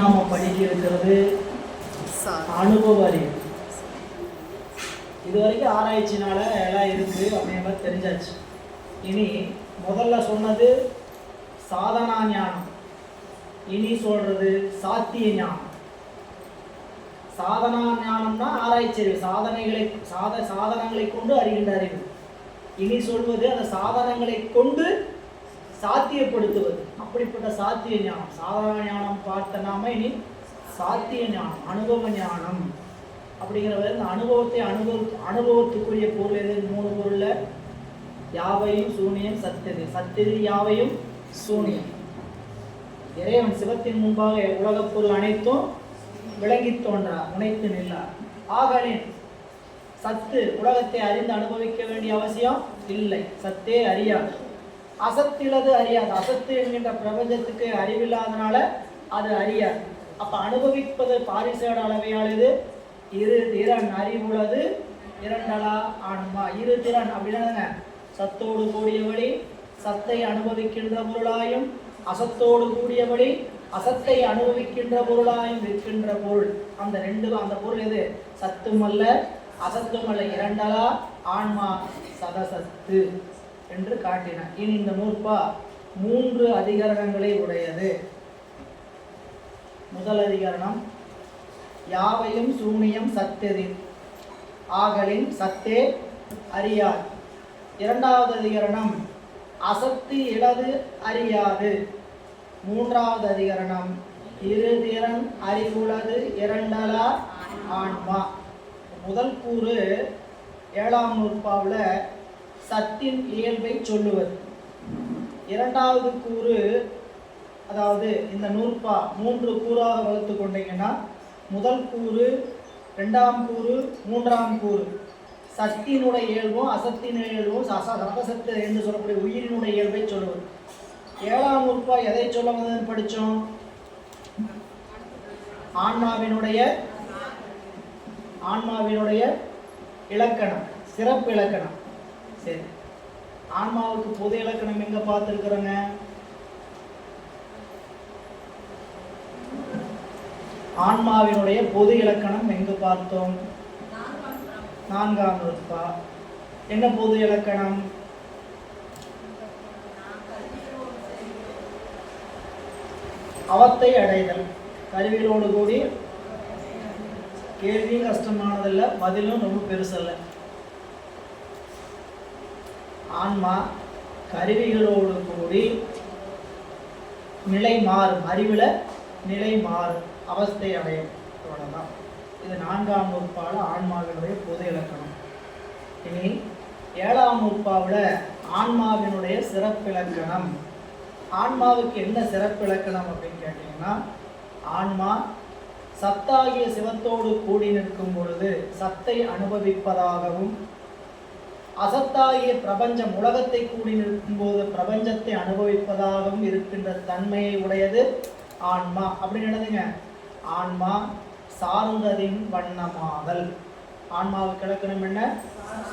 நாம படிக்க இருக்கிறது அனுபவ அறிவு. இது வரைக்கும் ஆராய்ச்சினால எல்லாம் இருக்கு அப்படிங்கிற மாதிரி தெரிஞ்சாச்சு. இனி முதல்ல சொன்னது சாதனா ஞானம், இனி சொல்றது சாத்திய ஞானம். சாதனா ஞானம்னா ஆராய்ச்சி அறிவு, சாதனங்களை கொண்டு அறிகின்ற அறிவு. இனி சொல்வது அந்த சாதனங்களை கொண்டு சாத்தியப்படுத்துவது, அப்படிப்பட்ட சாத்திய ஞானம். சாதன ஞானம் பார்த்த நாம இனி சாத்திய ஞானம், அனுபவ ஞானம் அப்படிங்கிறவர் இந்த அனுபவத்தை அனுபவத்துக்குரிய பொருள் எது? 3 பொருள்ல யாவையும் சூனியம் சத்தியது. சத்தியது யாவையும் சூனியம். இறைவன் சிவத்தின் முன்பாக உலகப் பொருள் அனைத்தும் விளங்கி தோன்றார், உனைத்து நின்றார். ஆகலின் சத்து உலகத்தை அறிந்து அனுபவிக்க வேண்டிய அவசியம் இல்லை. சத்தே அறியாது, அசத்திலது அறியாது. அசத்து என்கின்ற பிரபஞ்சத்துக்கு அறிவில்லாதனால அது அறியாது. அப்ப அனுபவிப்பது பாரிசேட அளவையால் இது இரு திறன் அறிவுள்ளது இரண்டலா ஆன்மா. இரு திறன் அப்படின்னா சத்தோடு கூடியபடி சத்தை அனுபவிக்கின்ற பொருளாயும், அசத்தோடு கூடியபடி அசத்தை அனுபவிக்கின்ற பொருளாயும் இருக்கின்ற பொருள். அந்த பொருள் எது? சத்தும் அல்ல அசத்தும் அல்ல, இரண்டலா ஆன்மா சதசத்து என்று காட்டினார். இனி இந்த நூற்பா 3 அதிகரணங்களை உடையது. முதல் அதிகரணம் யாவையும் சூனியம் சத்தெதி ஆகலின் சத்தே அறியாது. இரண்டாவது அதிகரணம் அசத்து இலது அறியாது. மூன்றாவது அதிகரணம் இருதிறன் அறிவுள்ளது இரண்டலா ஆன்மா. முதல் கூறு 7ஆம் நூற்பாவில் சத்தின் இயல்பை சொல்லுவது. இரண்டாவது கூறு, அதாவது இந்த நூற்பா 3 கூறாக வகுத்து கொண்டீங்கன்னா முதல் கூறு, 2ஆம் கூறு, 3ஆம் கூறு சத்தினுடைய இயல்பும் அசத்தின் இயல்பும் சதசத்து என்று சொல்லக்கூடிய உயிரினுடைய இயல்பை சொல்லுவது. 7ஆம் நூற்பா எதை சொல்ல வந்ததுன்னு படித்தோம்? ஆன்மாவினுடைய இலக்கணம், சிறப்பு இலக்கணம். சரி, ஆன்மாவுக்கு பொது இலக்கணம் எங்க பார்த்துருக்குறோங்க? ஆன்மாவினுடைய பொது இலக்கணம் எங்கு பார்த்தோம்? 4ஆம் நூற்பா. என்ன பொது இலக்கணம்? அவத்தை அடைதல். கருவிகளோடு கூடி, கேள்வியும் கஷ்டமானதல்ல, பதிலும் ரொம்ப பெருசல்ல. ஆன்மா கருவிகளோடு கூடி நிலை மாறும், அறிவில் நிலை மாறும், அவஸ்தை அடையும். அவ்வளோதான். இது 4ஆம் நூற்பாவில் ஆன்மாவினுடைய பொது இலக்கணம். இனி 7ஆம் நூற்பாவில் ஆன்மாவினுடைய சிறப்பிலக்கணம். ஆன்மாவுக்கு என்ன சிறப்பிலக்கணம் அப்படின்னு கேட்டீங்கன்னா, ஆன்மா சத்தாகிய சிவத்தோடு கூடி நிற்கும் பொழுது சத்தை அனுபவிப்பதாகவும், அசத்தாகிய பிரபஞ்சம் உலகத்தை கூடி நிற்கும் போது பிரபஞ்சத்தை அனுபவிப்பதாகவும் இருக்கின்ற தன்மையை உடையது ஆன்மா. அப்படின்னு என்னதுங்க? ஆன்மா சார்ந்ததின் வண்ணமாதல். ஆன்மாவுக்கு இலக்கணம் என்ன?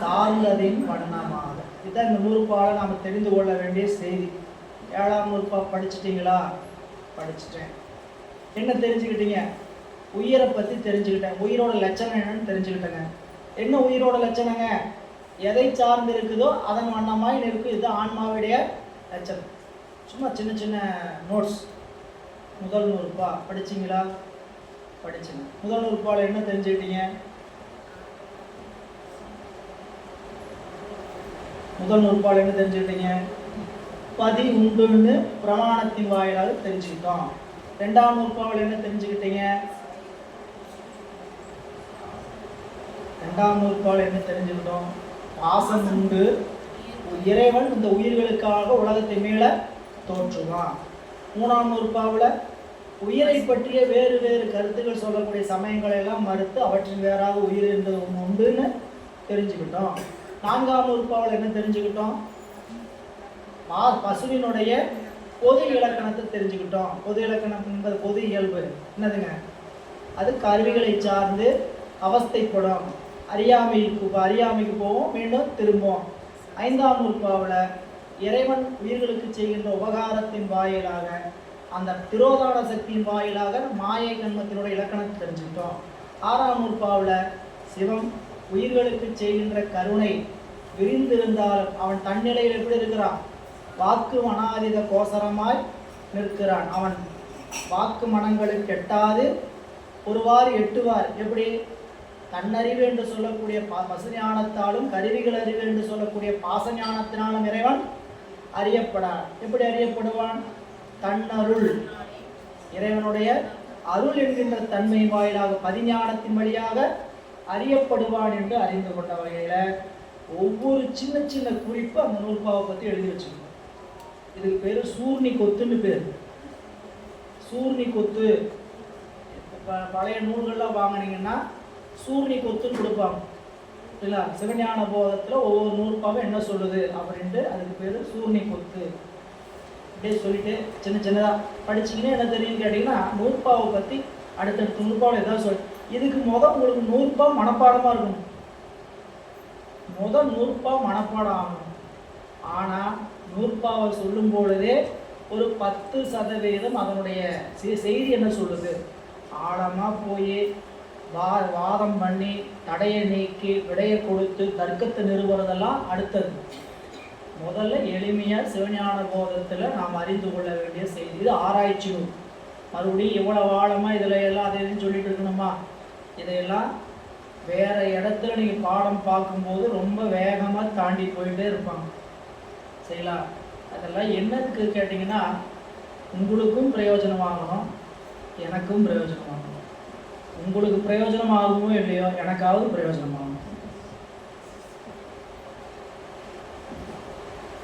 சார்ந்ததின் வண்ணமாதல். இதுதான் இந்த நூற்பால நாம் தெரிந்து கொள்ள வேண்டிய செய்தி. 7ஆம் நூற்பா படிச்சுட்டீங்களா? படிச்சுட்டேன். என்ன தெரிஞ்சுக்கிட்டீங்க? உயிரை பற்றி தெரிஞ்சுக்கிட்டேன். உயிரோட லட்சணம் என்னன்னு தெரிஞ்சுக்கிட்டேங்க. என்ன உயிரோட லட்சணங்க? எதை சார்ந்து இருக்குதோ அதன் வண்ணமாய் இருக்கு. இது ஆன்மாவுடைய லட்சணம். சும்மா சின்ன சின்ன நோட்ஸ். முதல் நூற்பா படிச்சிங்களா? படிச்சுங்க. முதல் நூற்பாவில் என்ன தெரிஞ்சுக்கிட்டீங்க? முதல் நூற்பாவில் என்ன தெரிஞ்சுக்கிட்டீங்க? பதி உண்டுன்னு பிரமாணத்தின் வாயிலாக தெரிஞ்சுக்கிட்டோம். 2ஆம் நூற்பாவில் என்ன தெரிஞ்சுக்கிட்டீங்க? 2ஆம் நூற்பாவில் என்ன தெரிஞ்சுக்கிட்டோம்? பாசம் உண்டு, இறைவன் இந்த உயிர்களுக்காக உலகத்தை மேல தோற்றுவான். 3ஆம் நூற்பாவில் உயிரை பற்றிய வேறு வேறு கருத்துக்கள் சொல்லக்கூடிய சமயங்களை எல்லாம் மறுத்து அவற்றின் வேறாக உயிர் என்பது உண்டுன்னு தெரிஞ்சுக்கிட்டோம். 4ஆம் நூற்பாவில் என்ன தெரிஞ்சுக்கிட்டோம்? பசுவினுடைய பொது இலக்கணத்தை தெரிஞ்சுக்கிட்டோம். பொது இலக்கணம் என்பது பொது இயல்பு என்னதுங்க? அது கருவிகளை சார்ந்து அவஸ்தைப்படும், அறியாமைக்கு போவோம், மீண்டும் திரும்பும். 5ஆம் நூற்பாவில் இறைவன் உயிர்களுக்கு செய்கின்ற உபகாரத்தின் வாயிலாக அந்த திரோதான சக்தியின் வாயிலாக மாயை கண்மத்தினுடைய இலக்கணத்தை தெரிஞ்சுக்கிட்டோம். 6ஆம் நூற்பாவில் சிவம் உயிர்களுக்கு செய்கின்ற கருணை விரிந்திருந்தாலும் அவன் தன்னிலையில் எப்படி இருக்கிறான்? வாக்கு மனாதித கோசரமாய் நிற்கிறான். அவன் வாக்கு மனங்களுக்கு எட்டாது ஒருவாறு எட்டுவார். எப்படி? தன்னறிவு என்று சொல்லக்கூடிய பசுஞானத்தாலும் கருவிகள் அறிவு என்று சொல்லக்கூடிய பாசஞானத்தினாலும் இறைவன் அறியப்படான். எப்படி அறியப்படுவான்? தன்னருள், இறைவனுடைய அருள் என்கின்ற தன்மை வாயிலாக பதிஞானத்தின் வழியாக அறியப்படுவான் என்று அறிந்து கொண்ட வகையில ஒவ்வொரு சின்ன சின்ன குறிப்பு அந்த நூற்பாவை பற்றி எழுதி வச்சுக்கணும். இதுக்கு பேரு சூர்ணி கொத்துன்னு பேர். சூர்ணி கொத்து பழைய நூல்கள்லாம் வாங்கினீங்கன்னா சூர்ணி கொத்துன்னு கொடுப்பாங்க இல்லை? சிவஞான போதத்தில் ஒவ்வொரு நூற்பாவும் என்ன சொல்லுது அப்படின்ட்டு அதுக்கு பேர் சூர்ணி கொத்து. அப்படியே சொல்லிட்டு சின்ன சின்னதாக படிச்சிங்கன்னா என்ன தெரியும்னு கேட்டிங்கன்னா நூற்பாவை பற்றி அடுத்தடுத்த நூற்பாவில் எதாவது சொல். இதுக்கு உங்களுக்கு நூற்பா மனப்பாடமாக இருக்கணும். நூற்பா மனப்பாடம் ஆகணும். ஆனால் நூற்பாவை சொல்லும் பொழுதே ஒரு 10% அதனுடைய செய்தி என்ன சொல்லுது, ஆழமாக போய் வாதம் பண்ணி தடையை நீக்கி விடையை கொடுத்து தர்க்கத்தை நிறுவுறதெல்லாம் அடுத்தது. முதல்ல எளிமையாக சிவஞான போதத்தில் நாம் அறிந்து கொள்ள வேண்டிய செய்தி. இது ஆராய்ச்சி நூல். மறுபடியும் இவ்வளவு ஆழமாக இதில் எல்லாம் அதை எதுன்னு சொல்லிட்டு இருக்கணுமா? இதையெல்லாம் வேறு இடத்துல நீங்கள் பாடம் பார்க்கும்போது ரொம்ப வேகமாக தாண்டி போயிட்டே இருப்பாங்க. சரிங்களா? அதெல்லாம் என்னதுக்கு கேட்டிங்கன்னா உங்களுக்கும் பிரயோஜனமாகணும், எனக்கும் பிரயோஜனமாகணும். உங்களுக்கு பிரயோஜனம் ஆகுமோ இல்லையோ, எனக்காவது பிரயோஜனமாகணும்.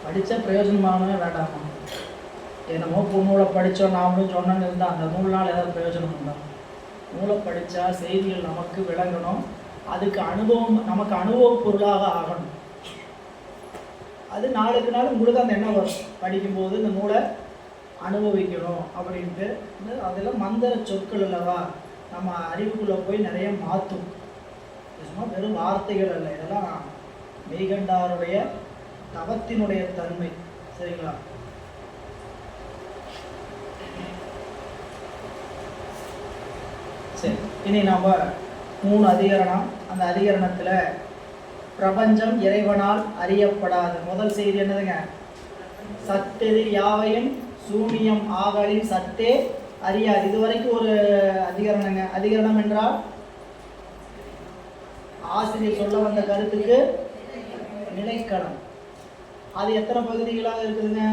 படித்த பிரயோஜனமாகவே வேண்டாமா? என்னமோ நூலை படித்தோம் நாமளும் சொன்னோன்னு இருந்தால் அந்த நூல்னால் ஏதாவது பிரயோஜனம் உண்டா? நூலை படித்தா செய்திகள் நமக்கு விளங்கணும், அதுக்கு அனுபவம் நமக்கு அனுபவ பொருளாக ஆகணும். அது நாளுக்கு நாள் உங்களுக்கு அந்த எண்ணம் வரும், படிக்கும்போது இந்த நூலை அனுபவிக்கணும் அப்படின்ட்டு. அதெல்லாம் மந்திர சொற்கள் அல்லவா, நம்ம அறிவுக்குள்ளே போய் நிறைய மாற்றும். சும்மா வெறும் வார்த்தைகள் அல்ல, இதெல்லாம் மெய்கண்டாருடைய தவத்தினுடைய தன்மை. சரிங்களா? சரி, இனி நாம் 3 அதிகரணம். அந்த அதிகரணத்தில் பிரபஞ்சம் இறைவனால் அறியப்படாது. முதல் செய்தி என்னதுங்க? சத்தெதிர் யாவையும் சூனியம் ஆகலின் சத்தே அறியாது. இதுவரைக்கும் ஒரு அதிகரணங்க. அதிகரணம் என்றால் ஆசிரியர் சொல்ல வந்த கருத்துக்கு நிலைக்களம். அது எத்தனை பகுதிகளாக இருக்குதுங்க?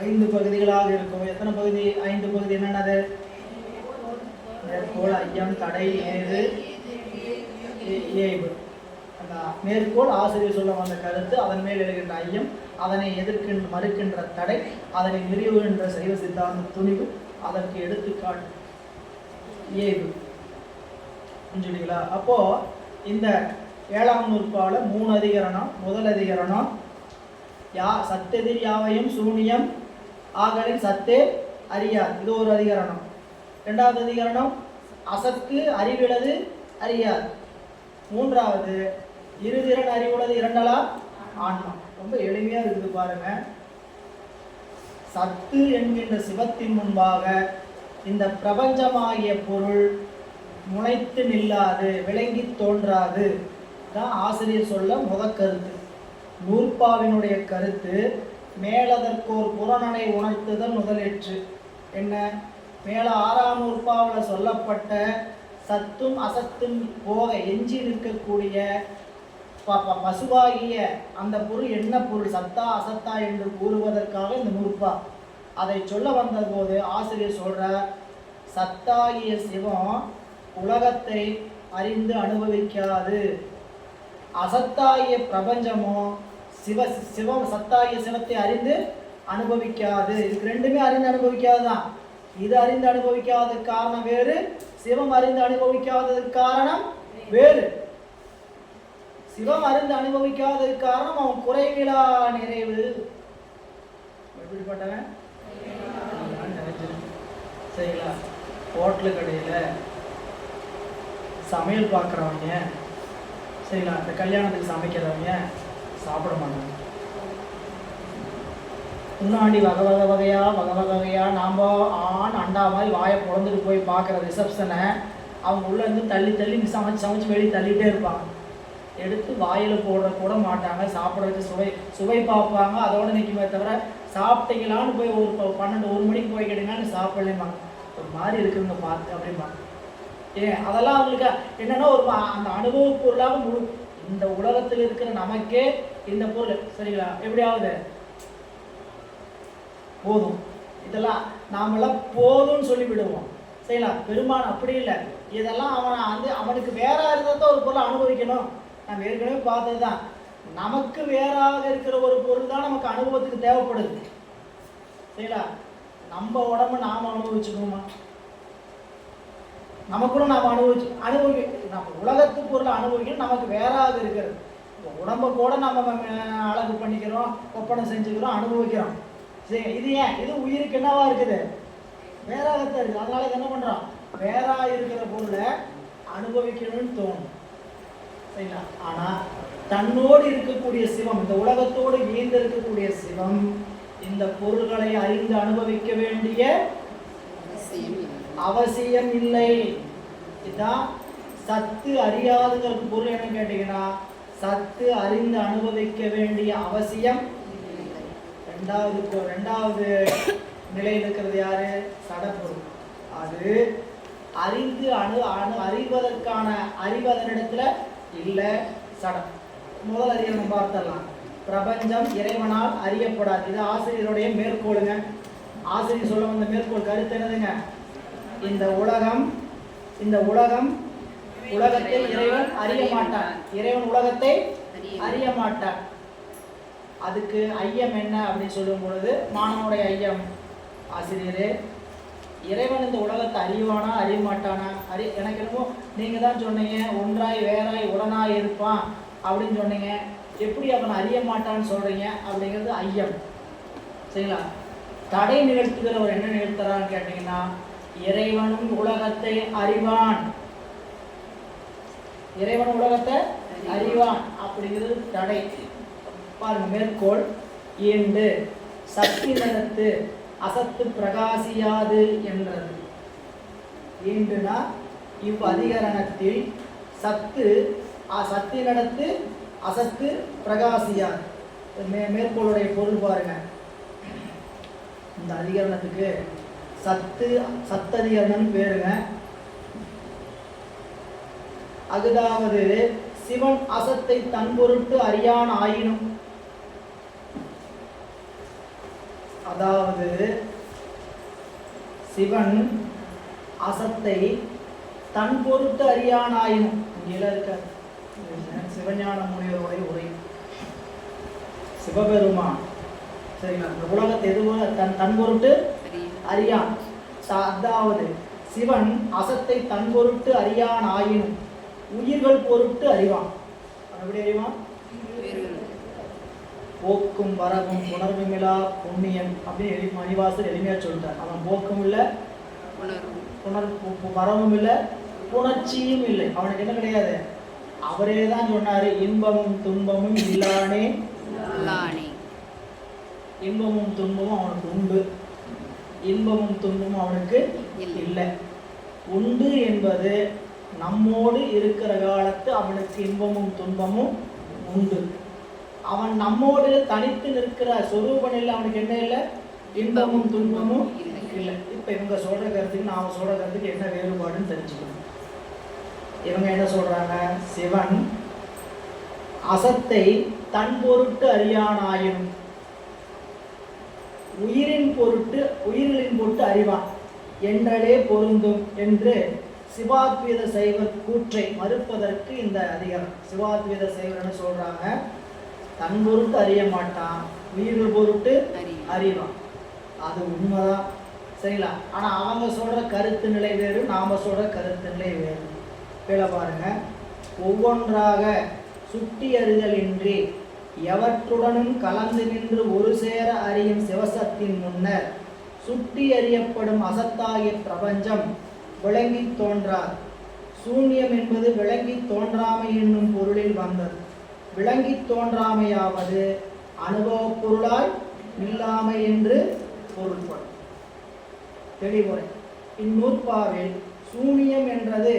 5 பகுதிகளாக இருக்கும். எத்தனை பகுதி? 5 பகுதி. என்னென்னது? மேற்கோள், ஐயம், தடை, ஏது, ஏய்வு. அந்த மேற்கோள் ஆசிரியர் சொல்ல வந்த கருத்து, அதன் மேல் எழுகின்ற ஐயம், அதனை மறுக்கின்ற தடை, அதனை நிறுவுகின்ற சைவ சித்தாந்த துணிவு, அதற்கு எடுத்துக்காட்டு ஏய்வு. புரிஞ்சுங்களா? அப்போ இந்த 7ஆம் நூற்பாவில் 3 அதிகரணம். முதல் அதிகரணம் சத்தெதிர் யாவையும் சூனியம் ஆகலின் சத்தே அறியாது. இது ஒரு அதிகரணம். 2வது அதிகரணம் அசத்து அறிவிலது அறியாது. 3வது இருதிறன் அறிவுள்ளது இரண்டலா ஆன்மா. ரொம்ப எளிமையா இருக்குது பாருங்க. சத்து என்கின்ற சிவத்தின் முன்பாக இந்த பிரபஞ்சமாகிய பொருள் முளைத்து நில்லாது, விளங்கி தோன்றாது தான் ஆசிரியர் சொல்ல முதற்கருத்து. நூற்பாவினுடைய கருத்து மேலதற்கோர் புறநடை உணர்த்துதல் முதலேற்று. என்ன? மேல 6ஆம் நூற்பாவில் சொல்லப்பட்ட சத்தும் அசத்தும் போக எஞ்சி நிற்கக்கூடிய பசுவாகிய அந்த பொருள் என்ன பொருள், சத்தா அசத்தா என்று கூறுவதற்காக இந்த நூற்பா. அதை சொல்ல வந்த போது ஆசிரியர் சொல்றார், சத்தாகிய சிவம் உலகத்தை அறிந்து அனுபவிக்காது, அசத்தாகிய பிரபஞ்சமும் சிவம் சத்தாகிய சிவத்தை அறிந்து அனுபவிக்காது. இதுக்கு ரெண்டுமே அறிந்து அனுபவிக்காதுதான். இது அறிந்து அனுபவிக்காததுக்கு காரணம் வேறு, சிவம் அறிந்து அனுபவிக்காததுக்கு காரணம் வேறு. சிவம் அறிந்து அனுபவிக்காததுக்கு காரணம் அவன் குறைவிலா நிறைவு. எப்படிப்பட்டவன்? சரிங்களா? ஹோட்டலு கடையில் சமையல் பார்க்குறவங்க, சரிங்களா, இந்த கல்யாணத்துக்கு சமைக்கிறவங்க சாப்பிட மாட்டாங்க. முன்னாடி வகை வகையாக நாம் ஆண் அண்டா மாதிரி வாயை பிறந்துட்டு போய் பார்க்குற ரிசப்ஷனை அவங்க உள்ளேருந்து தள்ளி சமைச்சு வெளியே தள்ளிகிட்டே இருப்பாங்க. எடுத்து வாயில் போடுற கூட மாட்டாங்க. சாப்பிட்றதுக்கு சுவை பார்ப்பாங்க. அதோடு நிற்குமே தவிர சாப்பிட்டீங்களான்னு போய் ஒரு 12-1 மணிக்கு போய் கேட்டீங்கன்னு சாப்பிடலேம்பாங்க. ஒரு மாதிரி இருக்குங்க பார்த்து அப்படிம்பாங்க. அதெல்லாம் அவங்களுக்கு என்னென்னா ஒரு அந்த அனுபவ பொருளாக இந்த உலகத்தில் இருக்கிற நமக்கே இந்த பொருள் சரிங்களா எப்படியாவது போதும், இதெல்லாம் நாமெல்லாம் போதும்னு சொல்லிவிடுவோம் சரிங்களா. பெருமான் அப்படி இல்லை. இதெல்லாம் அவனுக்கு வேற இருந்தால் ஒரு பொருளை அனுபவிக்கணும். நம்ம ஏற்கனவே பார்த்தது தான். நமக்கு வேறாக இருக்கிற ஒரு பொருள் தான் நமக்கு அனுபவத்துக்கு தேவைப்படுது சரிங்களா. நம்ம உடம்பு நாம் அனுபவிச்சுக்கணுமா? நமக்குள்ள நாம் நம்ம உலகத்து பொருளை அனுபவிக்கணும். நமக்கு வேறாக இருக்கிறது. இப்போ உடம்பை கூட நம்ம அழகு பண்ணிக்கிறோம், ஒப்பனை செஞ்சுக்கிறோம், அனுபவிக்கிறோம் சரி. இது ஏன் இது உயிருக்கு என்னவா இருக்குது? வேறாகத்தான் இருக்குது. அதனால என்ன பண்ணுறோம்? வேறா இருக்கிற பொருளை அனுபவிக்கணும்னு தோணும் சரிங்களா. ஆனால் தன்னோடு இருக்கக்கூடிய சிவம், இந்த உலகத்தோடு ஈர்ந்து இருக்கக்கூடிய சிவம் இந்த பொருள்களை அறிந்து அனுபவிக்க வேண்டிய அவசியம் இல்லை. இதுதான் சத்து அறியாதுங்கிறது பொருள். என்ன கேட்டீங்கன்னா சத்து அறிந்து அனுபவிக்க வேண்டிய அவசியம். ரெண்டாவது நிலையில் இருக்கிறது யாரு? சடப்பொருள். அது அறிந்து அறிவதற்கான அறிவதனிடத்துல இல்லை சடம். முதல் அறியணும் பார்த்தலாம். பிரபஞ்சம் இறைவனால் அறியப்படாது. இது ஆசிரியருடைய மேற்கோளுங்க. ஆசிரியர் சொல்ல வந்த மேற்கோள் கருத்து என்னதுங்க? இந்த உலகத்தை இறைவன் அறிய மாட்டான். இறைவன் உலகத்தை அறிய மாட்டான். அதுக்கு ஐயம் என்ன அப்படின்னு சொல்லும் பொழுது மாணவனுடைய ஐயம், ஆசிரியரே இறைவன் இந்த உலகத்தை அறிவானா அறிய மாட்டானா? எனக்கு என்னமோ நீங்கள் தான் சொன்னீங்க ஒன்றாய் வேறாய் உடனாய் இருப்பான் அப்படின்னு சொன்னீங்க. எப்படி அவன் அறிய மாட்டான்னு சொல்கிறீங்க அப்படிங்கிறது ஐயம் சரிங்களா. தடை நிகழ்த்துகிறவர் என்ன நிகழ்த்துறான்னு கேட்டிங்கன்னா இறைவனும் உலகத்தை அறிவான். இறைவன் உலகத்தை அறிவான் அப்படிங்கிறது தடை. பாருங்க மேற்கோள். ஈண்டு சக்தி நடத்து அசத்து பிரகாசியாது என்றது. ஈண்டுனா இவ்வதிகரணத்தில் சத்து நடத்து அசத்து பிரகாசியாது. மேற்கோளுடைய பொருள் பாருங்க. இந்த அதிகரணத்துக்கு சத்ததிகரணம் பேருங்க. அதாவது சிவன் அசத்தை தன் பொருட்டு அறியான் ஆயினும், அதாவது சிவன் அசத்தை தன் பொருட்டு அறியான் ஆயினும். இங்கே இருக்க சிவஞான முனிவருடைய உரை. சிவபெருமான் சரிங்களா இந்த உலகத்தை எதுவும் தன் பொருட்டு அறியான். அதாவது சிவன் அசத்தை தன் பொருட்டு அறியான் ஆயினும் உயிர்கள் பொருட்டு அறிவான். எப்படி அறிவான்? போக்கும் வரவும் புணர்வுமிலா புண்ணியம் அப்படின்னு மணிவாசர் எளிமையா சொல்லிட்டார். அவன் போக்கும் இல்லை, வரவும் இல்லை, புணர்ச்சியும் இல்லை. அவனுக்கு என்ன கிடையாது? அவரே தான் சொன்னாரு இன்பமும் துன்பமும் இல்லானே. இன்பமும் துன்பமும் அவனுக்கு உண்டு, இன்பமும் துன்பமும் அவனுக்கு இல்லை. உண்டு என்பது நம்மோடு இருக்கிற காலத்து அவனுக்கு இன்பமும் துன்பமும் உண்டு. அவன் நம்மோடு தனித்து நிற்கிற சொரூபனில் அவனுக்கு என்ன இல்லை? இன்பமும் துன்பமும் இல்லை. இப்போ இவங்க சொல்ற கருத்துக்கு நாம சொல்ற கருத்துக்கு என்ன வேறுபாடுன்னு தெரிஞ்சுக்கணும். இவங்க என்ன சொல்றாங்க? சிவன் அசத்தை தன் பொருட்டு அறியானாயினும் உயிரின் பொருட்டு அறிவான் என்றே பொருந்தும் என்று சிவாத்வீத சைவர் கூற்றை மறுப்பதற்கு இந்த அதிகாரம். சிவாத்வீத சைவர் என்ன சொல்றாங்க? தன் பொருட்டு அறிய மாட்டான், உயிர்கள் பொருட்டு அறிவான். அது உண்மைதான் சரிங்களா. ஆனா அவங்க சொல்ற கருத்து நிலை வேறு, நாம சொல்ற கருத்து நிலை வேறு. கீழே பாருங்க. ஒவ்வொன்றாக சுட்டி அறிதல் இன்றி எவற்றுடனும் கலந்து நின்று ஒரு சேர அறியும் சிவசத்தின் முன்னர் சுட்டி அறியப்படும் அசத்தாகிய பிரபஞ்சம் விளங்கி தோன்றார். சூன்யம் என்பது விளங்கி தோன்றாமை என்னும் பொருளில் வந்தது. விளங்கி தோன்றாமையாவது அனுபவ பொருளாய் நில்லாமை என்று பொருள்படும். தெளிவுரை. இந்நூற்பாவில் சூனியம் என்றது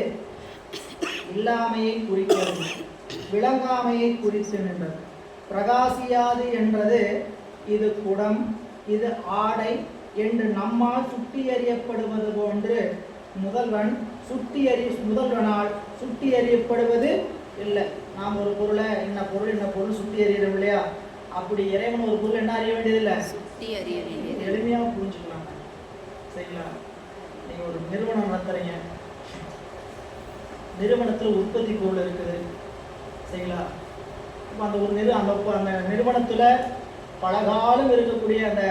இல்லாமையை குறிக்கிறது, விளங்காமையை குறித்து நின்றது. பிரகாசியாது என்றது இது குடம், இது ஆடை என்று நம்மால் சுட்டி அறியப்படுவது போன்று முதல்வனால் சுட்டி அறியப்படுவது இல்லை. நாம் ஒரு பொருளை என்ன பொருள் சுட்டி அறியறோம் இல்லையா, அப்படி இறைவன் ஒரு பொருள் என்ன அறிய வேண்டியதில்லை, எளிமையாக புரிஞ்சுக்கலாம். சரிங்களா? நீங்கள் ஒரு நிறுவனம் நடத்துறீங்க, நிறுவனத்தில் உற்பத்தி பொருள் இருக்குது. சரிங்களா? இப்போ அந்த அந்த நிறுவனத்தில் பல காலம் இருக்கக்கூடிய அந்த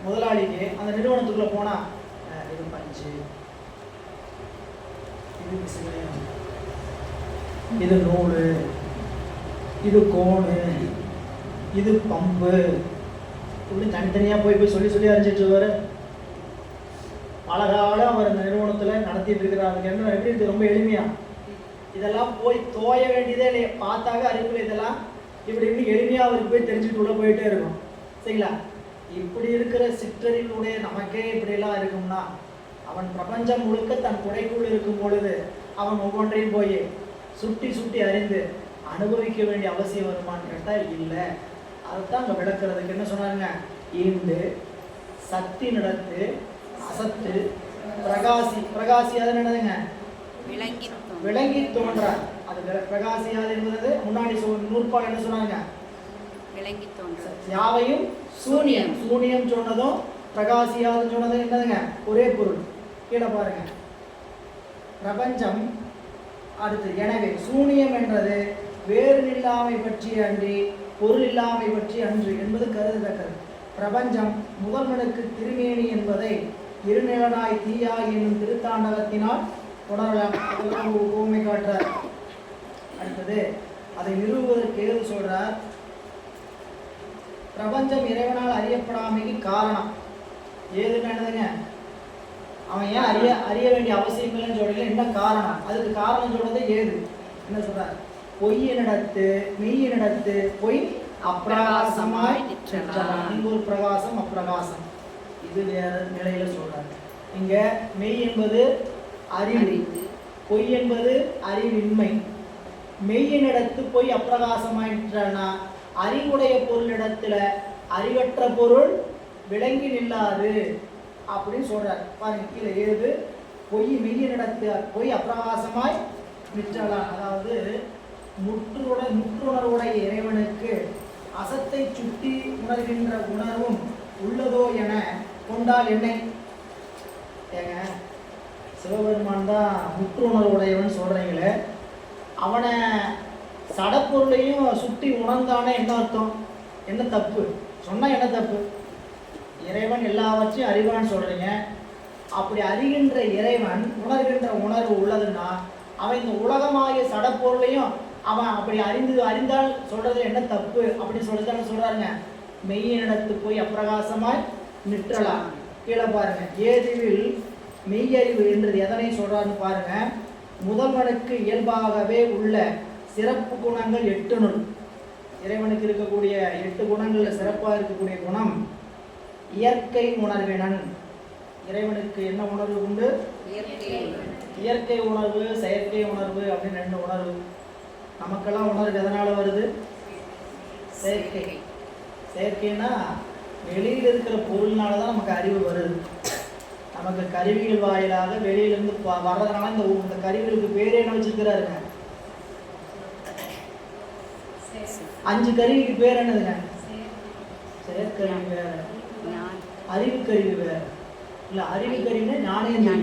முதலாளிக்கு அந்த நிறுவனத்துக்குள்ளே போனால் இது பஞ்சு, இது விசிறியம், இது நூல், இது கோணு, இது பம்பு, இப்படி தனித்தனியாக போய் சொல்லி அறிஞ்சிட்டு வர பல காலம் அவர் அந்த நிறுவனத்தில் நடத்திட்டு இருக்கிறாங்க. என்ன எப்படி இருக்குது, ரொம்ப எளிமையாக இதெல்லாம் போய் தோய வேண்டியதே இல்லையா, பார்த்தாங்க அறிவுல இதெல்லாம் இப்படி எளிமையாக அவருக்கு போய் தெரிஞ்சுட்டு உள்ள போயிட்டே இருக்கும். சரிங்களா? இப்படி இருக்கிற சிற்றறிவுடைய நமக்கே இப்படியெல்லாம் இருக்கும்னா அவன் பிரபஞ்சம் முழுக்க தன் குடைக்குள் இருக்கும் பொழுது அவன் ஒவ்வொன்றையும் போய் சுட்டி அறிந்து அனுபவிக்க வேண்டிய அவசியம் வருமானு கேட்டால் இல்லை. அதுதான் அங்கே விளக்குறதுக்கு என்ன சொன்னாங்க, ஈண்டு சக்தி நடத்து அசத்து பிரகாசி அது என்னதுங்க, விளங்கி தோன்ற. அது பிரகாசியாது என்பது முன்னாடி நூற்பால் என்ன சொன்னாங்க, விளங்கி தோன்ற. யாவையும் சூனியம் சொன்னதும் பிரகாசியாது சொன்னதும் என்னதுங்க, ஒரே பொருள். கீழே பாருங்க, பிரபஞ்சம். அடுத்து எனவே சூனியம் என்றது வேறு இல்லாமை பற்றி அன்றி பொருள் இல்லாமை பற்றி அன்று என்பது கருதத்தக்கது. பிரபஞ்சம் முதல்வனுக்கு திருமேனி என்பதை இருநிலனாய் தீயாய் என்னும் திருத்தாண்டகத்தினால் உணரலாம். ஊமை காட்டுறார். அடுத்தது அதை நிறுவுவதற்கு ஏது சொல்றார், பிரபஞ்சம் இறைவனால் அறியப்படாமைக்கு காரணம் ஏதுன்னு என்னதுங்க, அவன் ஏன் அறிய வேண்டிய அவசியங்கள்னு சொல்லல, என்ன காரணம், அதுக்கு காரணம் சொல்றது ஏது என்ன சொல்றார், பொய்யினிடத்து மெய்யினிடத்து பொய் அப்பிரகாசமாய் இங்க ஒரு பிரகாசம் அப்பிரகாசம், இது வேற நிலையில சொல்றாரு. இங்க மெய் என்பது அறிவு, பொய் என்பது அறிவின்மை. மெய்யினிடத்து பொய் அப்பிரகாசமாயிற்றனா அறிவுடைய பொருளிடத்துல அறிவற்ற பொருள் விளங்கி நில்லாது அப்படின்னு சொல்றாரு. பாருங்க கீழே ஏது, பொய் மெய்யினிடத்து பொய் அப்பிரகாசமாய் நிற்றலாம். அதாவது முற்றுணர்வுடைய இறைவனுக்கு அசத்தை சுட்டி உணர்கின்ற உணர்வும் உள்ளதோ என கொண்டால் என்னை ஏங்க, சிவபெருமான் தான் முற்றுணர்வுடையவன் சொல்றீங்களே, அவனை சடப்பொருளையும் சுட்டி உணர்ந்தானே என்ன அர்த்தம், என்ன தப்பு சொன்னா என்ன தப்பு, இறைவன் எல்லாவற்றையும் அறிவான்னு சொல்றீங்க. அப்படி அறிகின்ற இறைவன் உணர்கின்ற உணர்வு உள்ளதுன்னா அவன் இந்த உலகமாகிய சடப்பொருளையும் அவன் அப்படி அறிந்தால் சொல்றது என்ன தப்பு அப்படின்னு சொல்லித்தான சொல்றாங்க. மெய்யினிடத்து போய் அப்பிரகாசமாய் நிற்றலாம். கீழே பாருங்க, ஏதுவில் மெய்யறிவு என்றது எதனை சொல்றான்னு பாருங்க. முதல்வனுக்கு இயல்பாகவே உள்ள சிறப்பு குணங்கள் 8 இறைவனுக்கு இருக்கக்கூடிய 8 குணங்கள்ல சிறப்பாக இருக்கக்கூடிய குணம் இயற்கை உணர்வினன். இறைவனுக்கு என்ன உணர்வு உண்டு, இயற்கை உணர்வு செயற்கை உணர்வு அப்படின்னு 2 உணர்வு. நமக்கெல்லாம் உணர்வு எதனால வருது, செயற்கை. செயற்கைன்னா வெளியில் இருக்கிற பொருள்னால தான் நமக்கு அறிவு வருது. நமக்கு கருவிகள் வாயிலாக வெளியிலிருந்து வர்றதுனால இந்த கருவிகளுக்கு பேரே என்ன வச்சிருக்கிறாருங்க, 5 கருவிக்கு பேர் என்னதுங்க, செயற்கருவி வேற, அறிவு கருவி வேற. இல்ல அறிவு கருவின்னா ஞானேந்திரியம்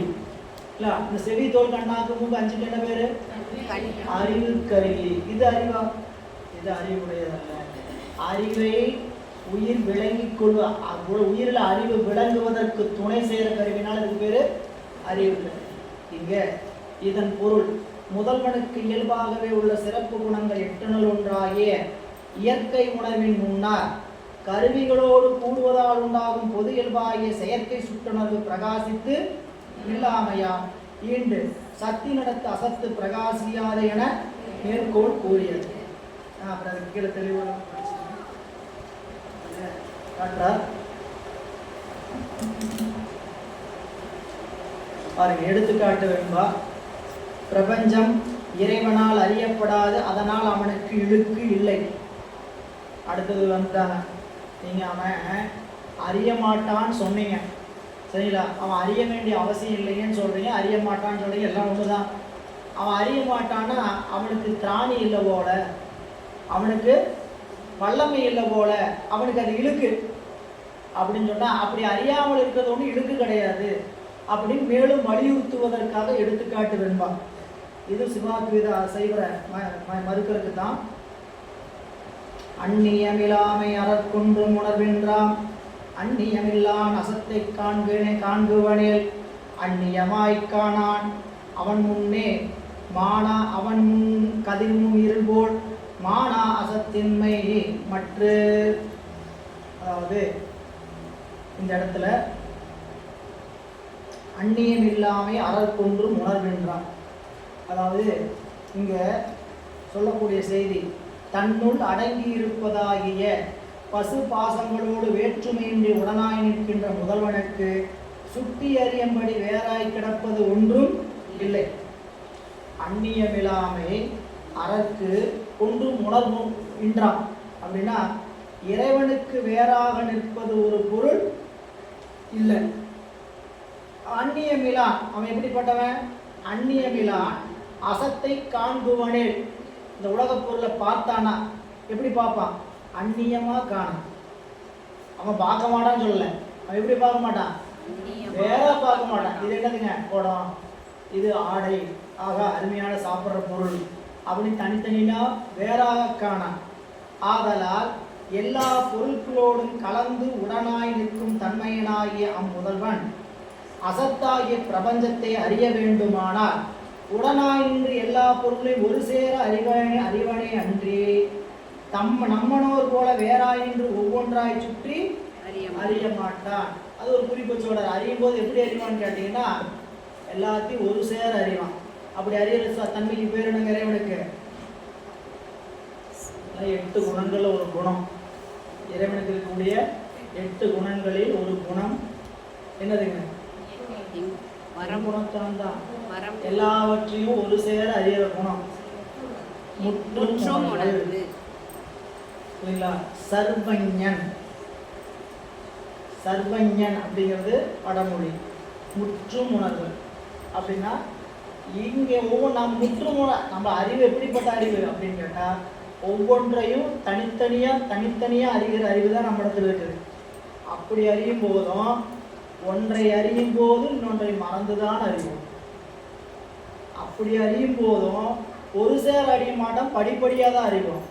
இல்ல. இந்த செவி தோல் கண்ணாக்கு மூக்கு 5 என்ன பேரு, அறிவு கருவி. இது அறிவா, இது அறிவுடையதல்ல. அறிவை உயிர் விளங்கிக் கொள்வ, உயிரில் அறிவு விளங்குவதற்கு துணை செய்கிற கருவினால் இதுக்கு பேரு அறிவு கருவி. இங்க இதன் பொருள் முதல்வனுக்கு இயல்பாகவே உள்ள சிறப்பு குணங்கள் 8 ஒன்றாகிய இயற்கை உணர்வின் முன்னார் கருவிகளோடு கூடுவதால் உண்டாகும் பொது இயல்பாகிய செயற்கை சுட்டுணர்வு பிரகாசித்து இல்லாமையா ஈண்டு சக்தி நடத்த அசத்து பிரகாசியாது என மேற்கோள் கூறியது. அப்புறம் கீழே தெளிவாக காட்டுறார். பாருங்க, எடுத்துக்காட்டு வெண்பா. பிரபஞ்சம் இறைவனால் அறியப்படாது, அதனால் அவனுக்கு இழுக்கு இல்லை. அடுத்தது வந்துட்டாங்க, நீங்க அவன் அறிய மாட்டான்னு சொன்னீங்க, சரிங்களா? அவன் அறிய வேண்டிய அவசியம் இல்லைன்னு சொல்றீங்க, அறிய மாட்டான்னு சொல்றீங்க, எல்லாம் ஒண்ணுதான். அவன் அறிய மாட்டான்னா அவனுக்கு திராணி இல்லை போல, அவனுக்கு வல்லமை இல்லை போல, அவனுக்கு அது இழுக்கு அப்படின்னு சொன்னா, அப்படி அறியாமல் இருக்கிறது ஒன்று இழுக்கு கிடையாது அப்படின்னு மேலும் வலியுறுத்துவதற்காக எடுத்துக்காட்டு வெண்பா. இது சிவாத்வைத சைவர மறுக்கிறதுக்கு தான். அந்நியமிலாமை அறக்கொன்றும் உணர்வென்றாம், அந்நியமில்லான் அசத்தை காண்குவனேல் அந்நியமாய்க் காணான் அவன் முன்னே மானா, அவன் முன் கதிர்முன் இருள்போல் மானா அசத்தின்மை மற்ற. அதாவது இந்த இடத்துல அந்நியம் இல்லாமை அறக்கொன்றும் உணர்வென்றான். அதாவது இங்க சொல்லக்கூடிய செய்தி, தன்னுள் அடங்கி இருப்பதாகிய பசு பாசங்களோடு வேற்றுமையின்றி உடனாய் நிற்கின்ற முதல்வனுக்கு சுட்டி அறியும்படி வேறாய் கிடப்பது ஒன்றும் இல்லை. அந்நியமில்லாமை அறக்கு ஒன்றும் உணர்வும் இன்றான் அப்படின்னா, இறைவனுக்கு வேறாக நிற்பது ஒரு பொருள் இல்லை. அந்நியமிலான், அவன் எப்படிப்பட்டவன்? அந்நியமிலான் அசத்தை காண்புவனே. இந்த உலக பொருளை பார்த்தானா எப்படி பார்ப்பான்? அந்நியமா காணும். அவன் பார்க்க மாட்டான்னு சொல்லல, அவன் எப்படி பார்க்க மாட்டான்? வேற பார்க்க மாட்டான். இது என்னதுங்க? குடம், இது ஆடை, ஆக அருமையான சாப்பிட்ற பொருள் அப்படின்னு தனித்தனியா வேறாக காணான். ஆதலால் எல்லா பொருட்களோடும் கலந்து உடனாய் நிற்கும் தன்மையனாகிய அம்முதல்வன் அசத்தாகிய பிரபஞ்சத்தை அறிய வேண்டுமானால் உடனாய் நின்று எல்லா பொருளையும் ஒரு சேர அறிவனே அன்றி நம்மனோர் போல வேறாய் நின்று ஒவ்வொன்றாய் சுற்றி அறிய மாட்டான். அது ஒரு குறிப்பு சொல்றார். அறியும் போது எப்படி அறிவான்னு கேட்டீங்கன்னா, எல்லாத்தையும் ஒரு சேர அறிவான். அப்படி அறிகிற தன்மைக்கு பேர் என்னங்க? இறைவனுக்கு 8 குணங்கள்ல ஒரு குணம். இறைவனுக்கு இருக்கக்கூடிய 8 குணங்களில் ஒரு குணம் என்னதுங்க? குணத்தான் தான். எல்லாவற்றையும் ஒரு சேர அறிகிற குணம். முற்றும் உணர்வு. சர்வஞன், சர்வஞன் அப்படிங்கிறது வடமொழி. முற்றும் உணர்வு அப்படின்னா, இங்க ஒவ்வொரு முற்றும் நம்ம அறிவு எப்படிப்பட்ட அறிவு அப்படின்னு கேட்டா, ஒவ்வொன்றையும் தனித்தனியா அறிகிற அறிவு தான் நம்ம இடத்துல இருக்குது. அப்படி அறியும் போதும் ஒன்றை அறியும் போது இன்னொன்றை மறந்துதான் அறிவோம். அப்படி அறியும் போதும் ஒரு சேர அறிய மாட்டோம், படிப்படியாக தான் அறிவோம்.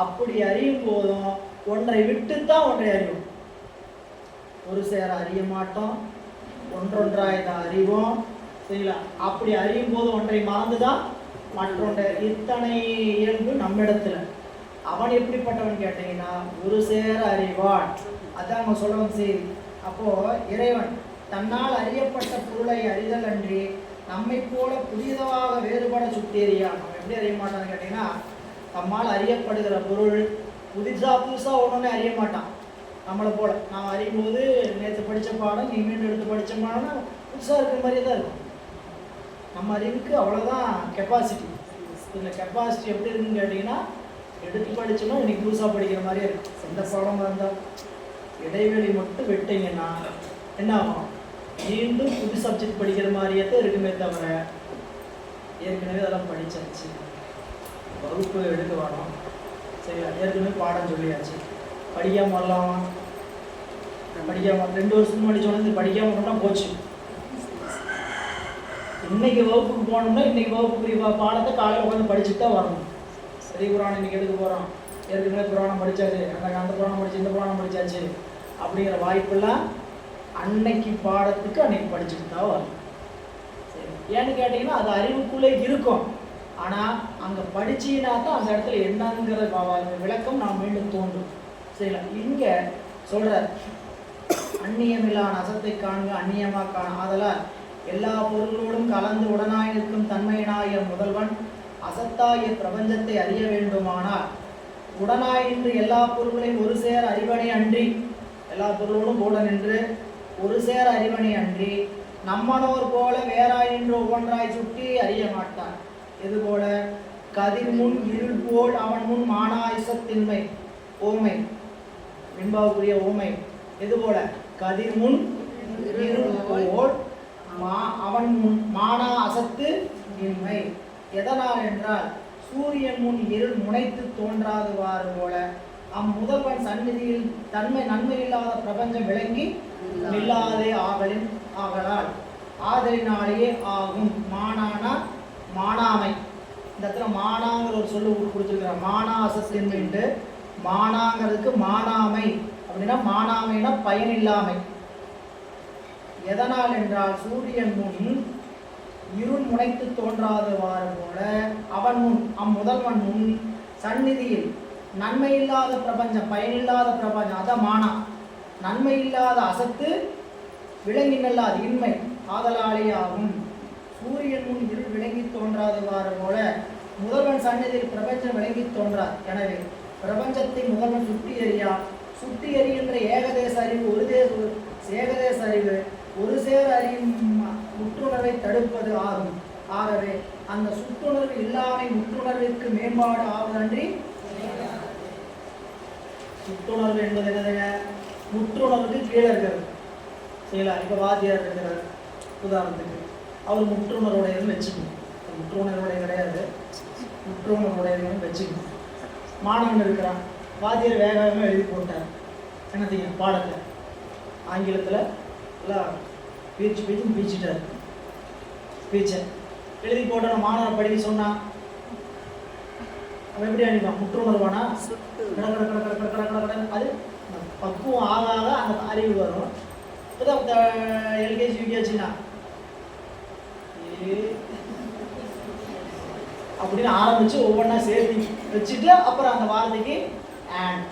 அப்படி அறியும் போதும் ஒன்றை விட்டுத்தான் ஒன்றை அறிவோம். ஒரு சேர அறிய மாட்டோம், ஒன்றொன்றாய் தான் அறிவோம், சரிங்களா? அப்படி அறியும் போது ஒன்றை மறந்துதான் மற்றொன்றை. இத்தனை இயல்பு நம்மிடத்துல. அவன் எப்படிப்பட்டவன் கேட்டீங்கன்னா, ஒரு சேர அறிவான். அதான் நம்ம சொல்லவும் செய்தி. அப்போ இறைவன் தன்னால் அறியப்பட்ட பொருளை அறிதல் அன்றி நம்மை போல புதியதாக வேறுபட சுத்தேறியான். அவன் எப்படி அறிய மாட்டான்னு கேட்டீங்கன்னா, நம்மால் அறியப்படுகிற பொருள் புதுசா ஒன்றுமே அறிய மாட்டான். நம்மளை போல நாம் அறியும் போது நேற்று படித்த பாடம் நீ மீண்டும் எடுத்து படித்த பாடம்னா புதுசாக இருக்கிற மாதிரியே தான் இருக்கும். நம்ம அறிவுக்கு அவ்வளோதான் கெப்பாசிட்டி. இந்த கெப்பாசிட்டி எப்படி இருக்குன்னு கேட்டிங்கன்னா, எடுத்து படித்தோம்னா இன்னைக்கு புதுசாக படிக்கிற மாதிரியே இருக்கும். எந்த பாடமாக இருந்தால் இடைவெளி மட்டும் விட்டீங்கன்னா என்ன ஆகும்? மீண்டும் புது சப்ஜெக்ட் படிக்கிற மாதிரியே தான் இருக்குமே தவிர, ஏற்கனவே அதெல்லாம் படித்தாச்சு, வகுப்பு எடுக்க வேணும், சரியா? ஏற்கனவே பாடம் சொல்லியாச்சு, படிக்காமல் வரலாமா? படிக்காமல் 2 வருஷத்துக்கு முன்னாடி சொன்னது படிக்காமல் போனால் போச்சு. இன்னைக்கு வகுப்புக்கு போனோம்னா இன்னைக்கு வகுப்புக்குரிய பாடத்தை காலையில் உட்காந்து படிச்சுட்டு தான் வரணும். சரி, புராணம் இன்னைக்கு எடுக்க போகிறோம், ஏற்கனவே புராணம் படித்தாச்சு, அந்த புராணம் படிச்சு இந்த புராணம் படித்தாச்சு அப்படிங்கிற வாய்ப்பெல்லாம் அன்னைக்கு பாடத்துக்கு அன்னைக்கு படிச்சுட்டு தான் வரணும். சரி, ஏன்னு கேட்டிங்கன்னா அது அறிவுக்குள்ளே இருக்கும். ஆனால் அங்கே படிச்சின்னா தான் அந்த இடத்துல என்னங்கிற விளக்கம் நான் மீண்டும் தோன்றும். சரிங்களா? இங்கே சொல்கிறார், அந்நியமில்லான் அசத்தை காண்க அந்நியமாக காண. ஆதலால் எல்லா பொருள்களோடும் கலந்து உடனாய் நிற்கும் தன்மையினாய முதல்வன் அசத்தாகிய பிரபஞ்சத்தை அறிய வேண்டுமானால் உடனாய் நின்று எல்லா பொருள்களையும் ஒரு சேர அறிவனே அன்றி, எல்லா பொருளோடும் கூட நின்று ஒரு சேர அறிவனை அன்றி நம்மனோர் போல வேறாய் நின்று ஒவ்வொன்றாய் சுட்டி அறிய மாட்டான். இது போல கதிர் முன் இருள் போல் அவன் முன் மானாயுசத்தின்மை ஓமை வெண்பாவுக்குரிய ஓமை. இது போல கதிர் முன் இருள் போல் அவன் முன் மானா அசத்து இன்மை. எதனால் என்றால் சூரியன் முன் இருள் முனைத்து தோன்றாதுவாறு போல அம்முதல்வன் சந்நிதியில் நன்மை இல்லாத பிரபஞ்சம் விளங்கி இல்லாதே ஆகலால் ஆதலினாலேயே ஆகும். மானானா மானாமை. இந்த இடத்துல மானாங்கிற ஒரு சொல்லு கொடுத்துருக்கிறார். மானா அசத்தின்மைண்டு மானாங்கிறதுக்கு மானாமை அப்படின்னா மானாமைனா பயனில்லாமை. எதனால் என்றால் சூரியன் முன் இருள் முனைத்து தோன்றாதவாறு போல அவன் முன் அம்முதல்வன் முன் சந்நிதியில் நன்மை இல்லாத பிரபஞ்சம் பயனில்லாத பிரபஞ்சம் அத மானா நன்மை இல்லாத அசத்து விளங்கி நல்லாது இன்மை ஆதலாலே ஆகும். சூரியன் முன் இருள் விளங்கி தோன்றாதவாறு போல முதல்வன் சந்நிதியில் பிரபஞ்சம் விளங்கி தோன்றார். எனவே பிரபஞ்சத்தை முதல்வன் சுட்டி எறியான். சுட்டி எறிகின்ற ஏகதேச அறிவு ஏகதேச அறிவு ஒரு சேர அறியும் முற்றுணர்வை தடுப்பது ஆகும். ஆகவே அந்த சுற்றுணர்வு இல்லாமை முற்றுணர்விற்கு மேம்பாடு ஆவதன்றி சுற்றுணர்வு என்பது என்னதுங்க? முற்றுணர்வுக்கு கீழே இருக்கிறது. சரிங்களா? இப்போ வாத்தியார் இருக்கிறார் உதாரணத்துக்கு, அவர் முற்றுணர்வுடையதுன்னு வச்சுக்கணும். முற்றுணர்வுடைய கிடையாது, முற்றுணர்வுடையதுன்னு வச்சுக்கணும். மாணவன் இருக்கிறான், வாத்தியார் வேக வேகமாக எழுதி போட்டார். என்ன செய்யும்? பாடத்தை ஆங்கிலத்தில் எல்லாம் பீச்சிட்டார். ஸ்பீச்சை எழுதி போட்ட மாணவன் படிக்க சொன்னான், அவன் எப்படி அனுப்பான்? முற்றுணர்வானா? அது பக்குவம் ஆக ஆக அந்த அறிவு வரும். இப்போதான் எல்கேஜி யூகேஜினா அப்படின்னு ஆரம்பிச்சு ஒவ்வொன்றா சேர்த்து வச்சுட்டு அப்புறம் அந்த வார்த்தைக்கு அண்ட்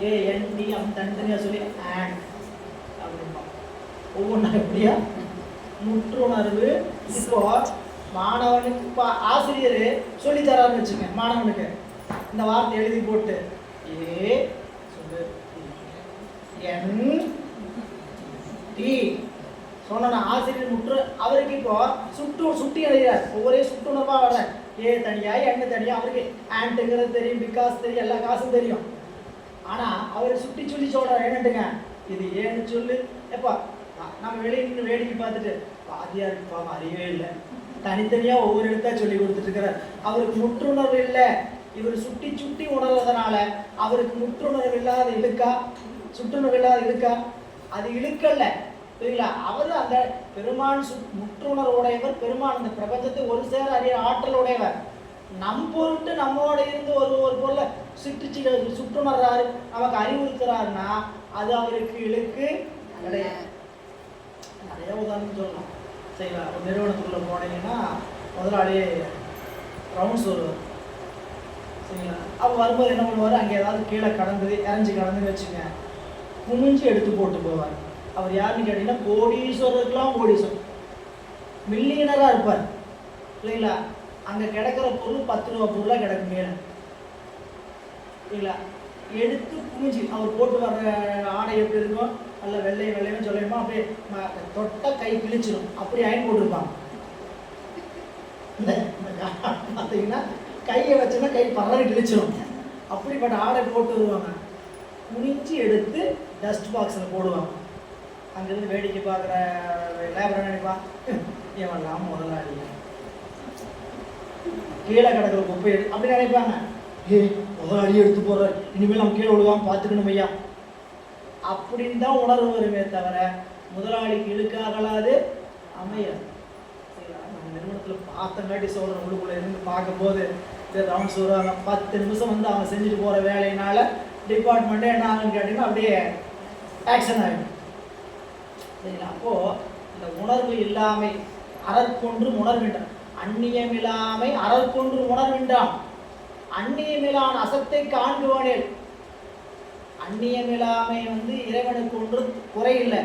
ஏஎன்டி அப்படி தனித்தனியாக சொல்லி அண்ட் அப்படின்பா. ஒவ்வொன்றா எப்படியா முற்றுணர்வு. இப்போ மாணவனுக்கு இப்போ ஆசிரியர் சொல்லித்தரான்னு வச்சுங்க, மாணவனுக்கு இந்த வார்த்தை எழுதி போட்டு ஏ சொல்லு என் டி சொன்ன ஆசிரியர் அவருக்கு இப்போ சுட்டி எழுதுறார். ஒவ்வொரே சுட்டுணர்வாக வர ஏ தனியா எண்ணு தனியா. அவருக்கு ஆண்ட்டுங்கிறது தெரியும், பிகாஸ் தெரியும், எல்லா காசும் தெரியும். ஆனால் அவர் சுட்டி சொல்லி சொல்கிறார் என்னட்டுங்க, இது ஏன்னு சொல்லு. எப்பா நம்ம வெளியே நின்று வேடிக்கை பார்த்துட்டு வாத்தியாருக்கு பாவம் அறியவே இல்லை, தனித்தனியாக ஒவ்வொரு எழுத்தா சொல்லி கொடுத்துட்டு இருக்கிறார். அவருக்கு முற்றுணர்வு இல்லை. இவர் சுட்டி சுட்டி உணர்வதனால அவருக்கு முற்றுணர்வு இல்லாத இழுக்கா, சுற்றுணர்வு இல்லாத இழுக்கா, அது இழுக்கல்ல. சரிங்களா? அவர் அந்த பெருமான் முற்றுணர்வுடையவர். பெருமான் இந்த பிரபஞ்சத்தை ஒரு சேர அறிய ஆற்றல் உடையவர். நம் பொருட்டு நம்மோட இருந்து ஒரு பொருளை சுற்றுணர்றாரு, நமக்கு அறிவுறுத்துறாருன்னா அது அவருக்கு இழுக்கு கிடையாது. நிறைய உதாரணம் சொல்லலாம். சரிங்களா? ஒரு நிறுவனத்துக்குள்ள போனீங்கன்னா முதலாளியே ரவுண்ட்ஸ் வருவார். சரிங்களா? அவர் வரும்போது என்ன பண்ணுவார், அங்கே ஏதாவது கீழே இறஞ்சி கடந்துன்னு வச்சுங்க, குமிஞ்சு எடுத்து போட்டு போவார். அவர் யாருன்னு கேட்டீங்கன்னா கோடீஸ்வரருக்கெல்லாம் கோடீஸ்வரர், மில்லியனராக இருப்பார். இல்லைங்களா? அங்கே கிடக்கிற பொருள் 10 ரூபா பொருளாக கிடக்கு மேலே. இல்லைங்களா? எடுத்து குமிஞ்சு அவர் போட்டு வர்ற ஆடை எப்படி இருக்கும், நல்ல வெள்ளைன்னு சொல்லிடுமா, அப்படியே தொட்ட கை கிழிச்சிடும். அப்படி அயன் போட்டிருப்பாங்க. இந்த பார்த்தீங்கன்னா கையை வச்சோன்னா கை பரவாயில்ல கிழிச்சிடும். அப்படிப்பட்ட ஆடை போட்டு வருவாங்க. குனிஞ்சு எடுத்து டஸ்ட் பாக்ஸில் போடுவாங்க. அங்கேருந்து வேடிக்கை பார்க்குற லேபர் நினைப்பான், ஏவெல்லாம் முதலாளி கீழே கிடக்கிற குப்பை அப்படி நினைப்பாங்க. முதலாளி எடுத்து போகிறார், இனிமேல் நம்ம கீழே விழுவாம பார்த்துக்கணும் ஐயா அப்படின்னு தான் உணர்வு வருமே தவிர முதலாளிக்கு இழுக்காகலாது அமையாது. நம்ம நிறுவனத்தில் பார்த்தங்காட்டி சொல்கிற உள்ளுக்குள்ளே இருந்து பார்க்கும்போது ரவுண்ட்ஸ் வருவாங்க. 10 நிமிஷம் வந்து அவங்க செஞ்சுட்டு போகிற வேலையினால டிபார்ட்மெண்ட்டே என்ன ஆகுன்னு கேட்டிங்கன்னா அப்படியே ஆக்ஷன் ஆகிடும். சரிங்களா? அப்போது இந்த உணர்வு இல்லாமை அறற்கொன்று உணர்வின்றான். அந்நியமில்லாமை அறற்கொன்று உணர்வின்றான். அந்நியமிலான் அசத்தை காண்பவனில். அந்நியமில்லாமை இறைவனுக்கு ஒன்று குறையில்லை.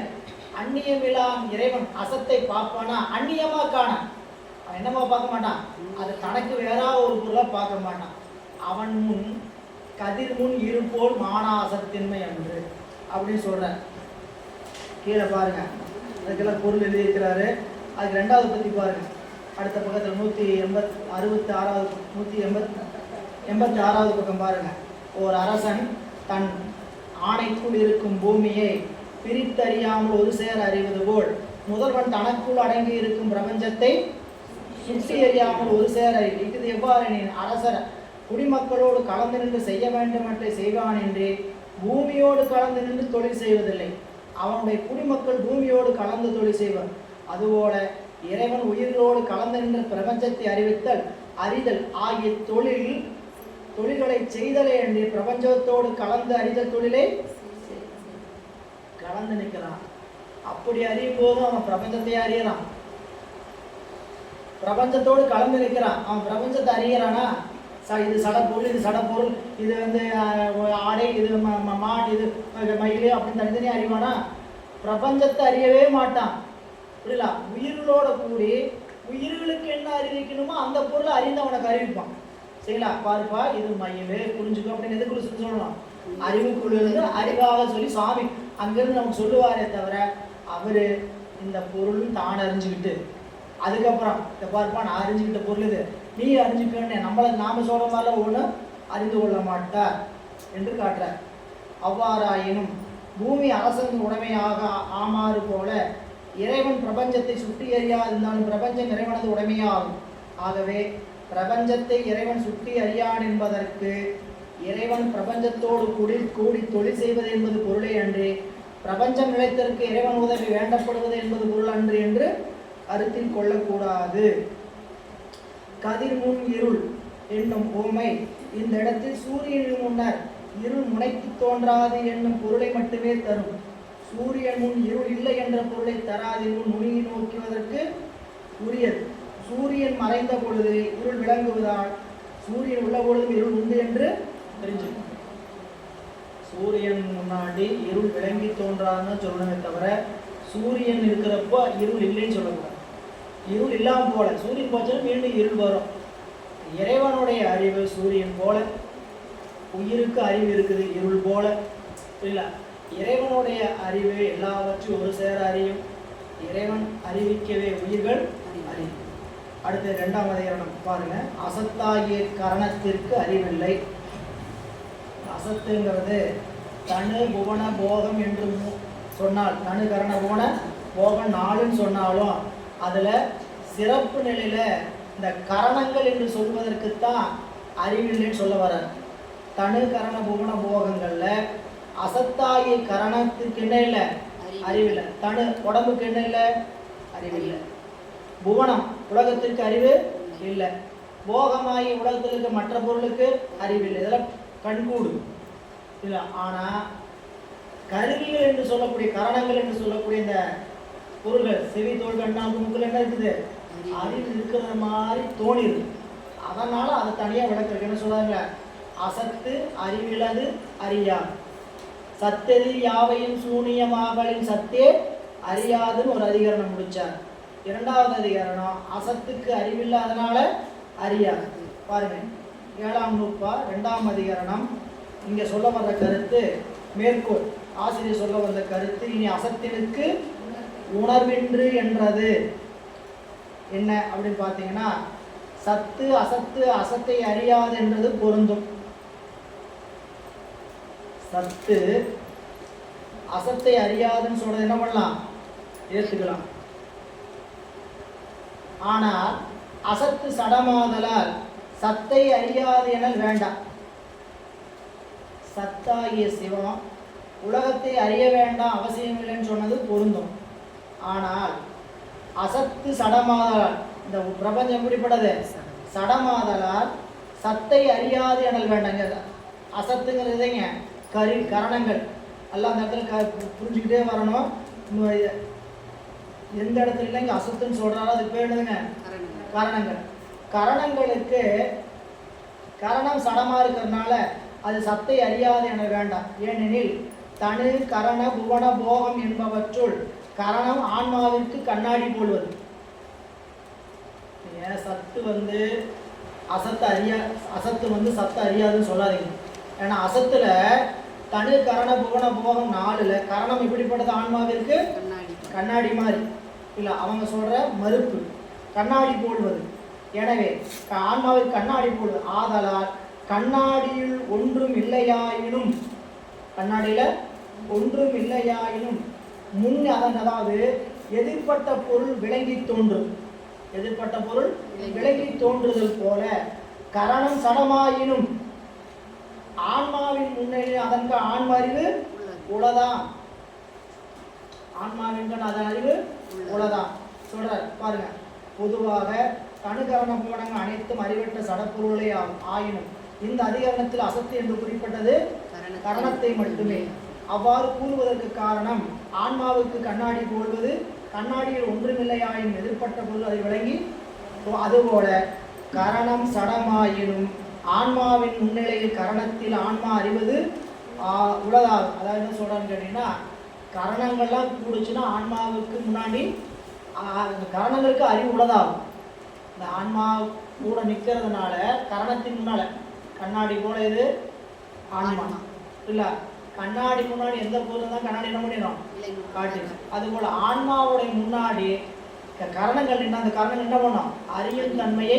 அந்நியமில்லாம் இறைவன் அசத்தை பார்ப்பானா அந்நியமா காண. அவன் என்னமா பார்க்க மாட்டான், அது தனக்கு வேற ஒரு பொருளை பார்க்க மாட்டான். அவன் முன் கதிர் முன் இருப்போல் மானா அசத்தின்மை என்று அப்படின்னு சொல்ற. கீழே பாருங்க, அதுக்கெல்லாம் பொருள் எழுதியிருக்கிறாரு. அதுக்கு ரெண்டாவது பற்றி பாருங்க, அடுத்த பக்கத்தில் 186வது பக்கம் பாருங்க. ஓர் அரசன் தன் ஆணைக்குள் இருக்கும் பூமியை பிரித்தறியாமல் ஒரு சேர அறிவது போல் முதல்வன் தனக்குள் அடங்கி இருக்கும் பிரபஞ்சத்தை சுற்றி அறியாமல் ஒரு சேர அறிவு. இது எவ்வாறு அரசர் குடிமக்களோடு கலந்து நின்று செய்ய வேண்டும் என்று செய்வான் என்றே பூமியோடு கலந்து நின்று தொழில் செய்வதில்லை. அவனுடைய குடிமக்கள் பூமியோடு கலந்து தொழில் செய்வர். அதுபோல இறைவன் உயிர்களோடு கலந்து நின்ற பிரபஞ்சத்தை அறிவித்தல் அறிதல் ஆகிய தொழில்களை செய்தலே என்று பிரபஞ்சத்தோடு கலந்து அறிதல் தொழிலை கலந்து நிற்கிறான். அப்படி அறியும் போது அவன் பிரபஞ்சத்தை அறியறான், பிரபஞ்சத்தோடு கலந்து நிற்கிறான். அவன் பிரபஞ்சத்தை அறியறானா? இது சடப்பொருள், இது சடப்பொருள், இது ஆடை, இது மாடு, இது மயிலே அப்படின்னு தனித்தனி அறிவானா? பிரபஞ்சத்தை அறியவே மாட்டான். புரியல? உயிர்களோட கூடி உயிர்களுக்கு என்ன அறிவிக்கணுமோ அந்த பொருளை அறிந்து அவனுக்கு அறிவிப்பான். சரிங்களா? பாருப்பா, இது மயிலே புரிஞ்சுக்கோ அப்படின்னு எதுக்குள்ள சொல்லணும்? அறிவுக்குள்ள இருந்து அறிவாக சொல்லி சுவாமி அங்கிருந்து நமக்கு சொல்லுவாரே தவிர அவரு இந்த பொருள் தான் அறிஞ்சுக்கிட்டு அதுக்கப்புறம் இந்த பாருப்பா நான் அறிஞ்சுக்கிட்ட பொருள் இது, நீ அறிஞ்சுக்கன்னு நாம சொல்ற மாதிரிலாம் ஒன்று அறிந்து கொள்ள மாட்டார் என்று காட்டுறார். அவ்வாறாயினும் பூமி அரசன் உடைமையாக ஆமாறு போல இறைவன் பிரபஞ்சத்தை சுற்றி அறியாதிருந்தாலும் பிரபஞ்சம் இறைவனது உடைமையாகும். ஆகவே பிரபஞ்சத்தை இறைவன் சுற்றி அறியான் என்பதற்கு இறைவன் பிரபஞ்சத்தோடு கூடி தொழில் செய்வது என்பது பொருளே அன்று, பிரபஞ்சம் நிலைத்திற்கு இறைவன் உதவி வேண்டப்படுவது என்பது பொருள் அன்று என்று கருத்தில் கொள்ளக்கூடாது. கதிர் முன் இருள் என்னும் ஓமை இந்த இடத்தில் சூரியனின் முன்னர் இருள் முனைக்கு தோன்றாது என்னும் பொருளை மட்டுமே தரும். சூரியன் முன் இருள் இல்லை என்ற பொருளை தராது முன் நுனியை நோக்குவதற்கு உரியது. சூரியன் மறைந்த பொழுது இருள் விளங்குவதால் சூரியன் உள்ள பொழுதும் இருள் உண்டு என்று தெரிஞ்சுக்கணும். சூரியன் முன்னாடி இருள் விளங்கி தோன்றாதுன்னு சொல்லணுமே தவிர சூரியன் இருக்கிறப்போ இருள் இல்லைன்னு சொல்லக்கூடாது. இருள் இல்லாமல் போல சூரியன் போச்சுன்னா மீண்டும் இருள் வரும். இறைவனுடைய அறிவு சூரியன் போல, உயிருக்கு அறிவு இருக்குது இருள் போல. இல்லை, இறைவனுடைய அறிவு எல்லாவற்றையும் ஒரு சேர அறியும். இறைவன் அறிவிக்கவே உயிர்கள் அறியும். அடுத்து 2ஆம் அதிகரணம் பாருங்க. அசத்தாகிய கரணத்திற்கு அறிவில்லை. அசத்துங்கிறது தனு புவன போகம் என்று சொன்னால், தனு கரண புவன போகம் 4ன்னு சொன்னாலும் அதுல சிறப்பு நிலையில இந்த கரணங்கள் என்று சொல்வதற்குத்தான் அறிவில்லைன்னு சொல்ல வர்றார். தனு கரண புவன போகங்கள்ல அசத்தாகிய கரணத்திற்கு என்ன இல்லை? அறிவில்லை. தனு உடம்புக்கு என்ன இல்லை? அறிவில்லை. புவனம் உலகத்திற்கு அறிவு இல்லை. போகமாகி உலகத்தில் இருக்க மற்ற பொருளுக்கு அறிவில்லை. இதெல்லாம் கண்கூடு இல்லை. ஆனா கருவிகள் என்று சொல்லக்கூடிய கரணங்கள் என்று சொல்லக்கூடிய இந்த பொருள்கள் செவி தோல் கண்ணாக்கு முக்கில் என்ன இருக்குது? அறிவு இருக்கிற மாதிரி தோணிடுது. அதனால அதை தனியாக விளக்கு என்ன சொல்றாங்க? அசத்து அறிவிலது அறியா சத்தெதிர் யாவையும் சூனியமாகலின் சத்தே அறியாதுன்னு ஒரு அதிகரணம் முடிச்சார். 2வது அதிகரணம் அசத்துக்கு அறிவில்லாதனால அறியாது. பாருங்க, 7ஆம் நூற்பா 2ஆம் அதிகரணம். இங்க சொல்ல வந்த கருத்து மேற்கோள் ஆசிரியர் சொல்ல வந்த கருத்து, இனி அசத்தினுக்கு உணர்வின்று என்றது என்ன அப்படின்னு பார்த்தீங்கன்னா, சத்து அசத்து அசத்தை அறியாது என்றது பொருந்தும். சத்து அசத்தை அறியாதுன்னு சொல்றது என்ன பண்ணலாம்? ஏற்றுக்கலாம். ஆனால் அசத்து சடமாதலால் சத்தை அறியாது என வேண்டாம். சத்தாகிய சிவம் உலகத்தை அறிய வேண்டாம் அவசியமில்லைன்னு சொன்னது பொருந்தும். ஆனால் அசத்து சடமாதலால், இந்த பிரபஞ்சம் எப்படிப்பட்டது? சடமாதலால் சத்தை அறியாது எனல் வேண்டாங்க. அசத்துங்கிறதுங்க கரணங்கள் எல்லாம் அந்த இடத்துல புரிஞ்சுக்கிட்டே வரணும். எந்த இடத்துல இல்லைங்க அசத்துன்னு சொல்றாரோ அதுக்கு பேர் என்னதுங்க? கரணங்கள். கரணங்களுக்கு கரணம் சடமா இருக்கிறதுனால அது சத்தை அறியாது என வேண்டாம். ஏனெனில் தனு கரண புவன போகம் என்பவற்றுள் கரணம் ஆன்மாவிற்கு கண்ணாடி போடுவது. சத்து அசத்து சத்தை அறியாதுன்னு சொல்லாதீங்க. ஏன்னா அசத்துல தனு கரண புவன போகம் 4ல கரணம் எப்படிப்பட்டது ஆன்மாவிற்கு? கண்ணாடி கண்ணாடி மாதிரி இல்ல, அவங்க சொல்ற மறுப்பு கண்ணாடி போடுவது. எனவே ஆன்மாவில் கண்ணாடி போடுவது. ஆதலால் கண்ணாடியில் ஒன்றும் இல்லையாயினும், கண்ணாடியில ஒன்றும் இல்லையாயினும் முன் அதன், அதாவது எதிர்ப்பட்ட பொருள் விளங்கி தோன்றும். எதிர்ப்பட்ட பொருள் விளங்கி தோன்றுதல் போல கரணம் சடமாயினும் ஆன்மாவின் முன்னிலையில் அதற்கு ஆன்ம அறிவு உளதா. ஆன்மாவின் அதன் அறிவு உளதா சொல்றார் பாருங்க. பொதுவாக தனுகரண போனங்கள் அனைத்தும் அறிவற்ற சடப்பொருளே ஆயினும் இந்த அதிகரணத்தில் அசத்து என்று குறிப்பிட்டது கரணத்தை மட்டுமே. அவ்வாறு கூறுவதற்கு காரணம் ஆன்மாவுக்கு கண்ணாடி போடுவது, கண்ணாடியில் ஒன்றுமில்லையாயின் எதிர்ப்பட்ட பொருள் அதை விளங்கி. அதுபோல கரணம் சடமாயினும் ஆன்மாவின் முன்னிலையில் கரணத்தில் ஆன்மா அறிவது உளதாகும். அதாவது என்ன சொல்றான்னு கேட்டீங்கன்னா, கரணங்கள்லாம் கூடுச்சுன்னா ஆன்மாவுக்கு முன்னாடி கரணங்களுக்கு அறிவு உளதாகும். இந்த ஆன்மா கூட நிற்கிறதுனால கரணத்தின் முன்னால கண்ணாடி போல இது ஆன்மா இல்ல, கண்ணாடி முன்னாடி எந்த பொருள் தான் கண்ணாடி என்ன பண்ணிடும் காட்டிடும். அதுபோல ஆன்மாவுடைய முன்னாடி கரணங்கள் நின்று அந்த கரணங்கள் என்ன பண்ணும் அறியும் தன்மையை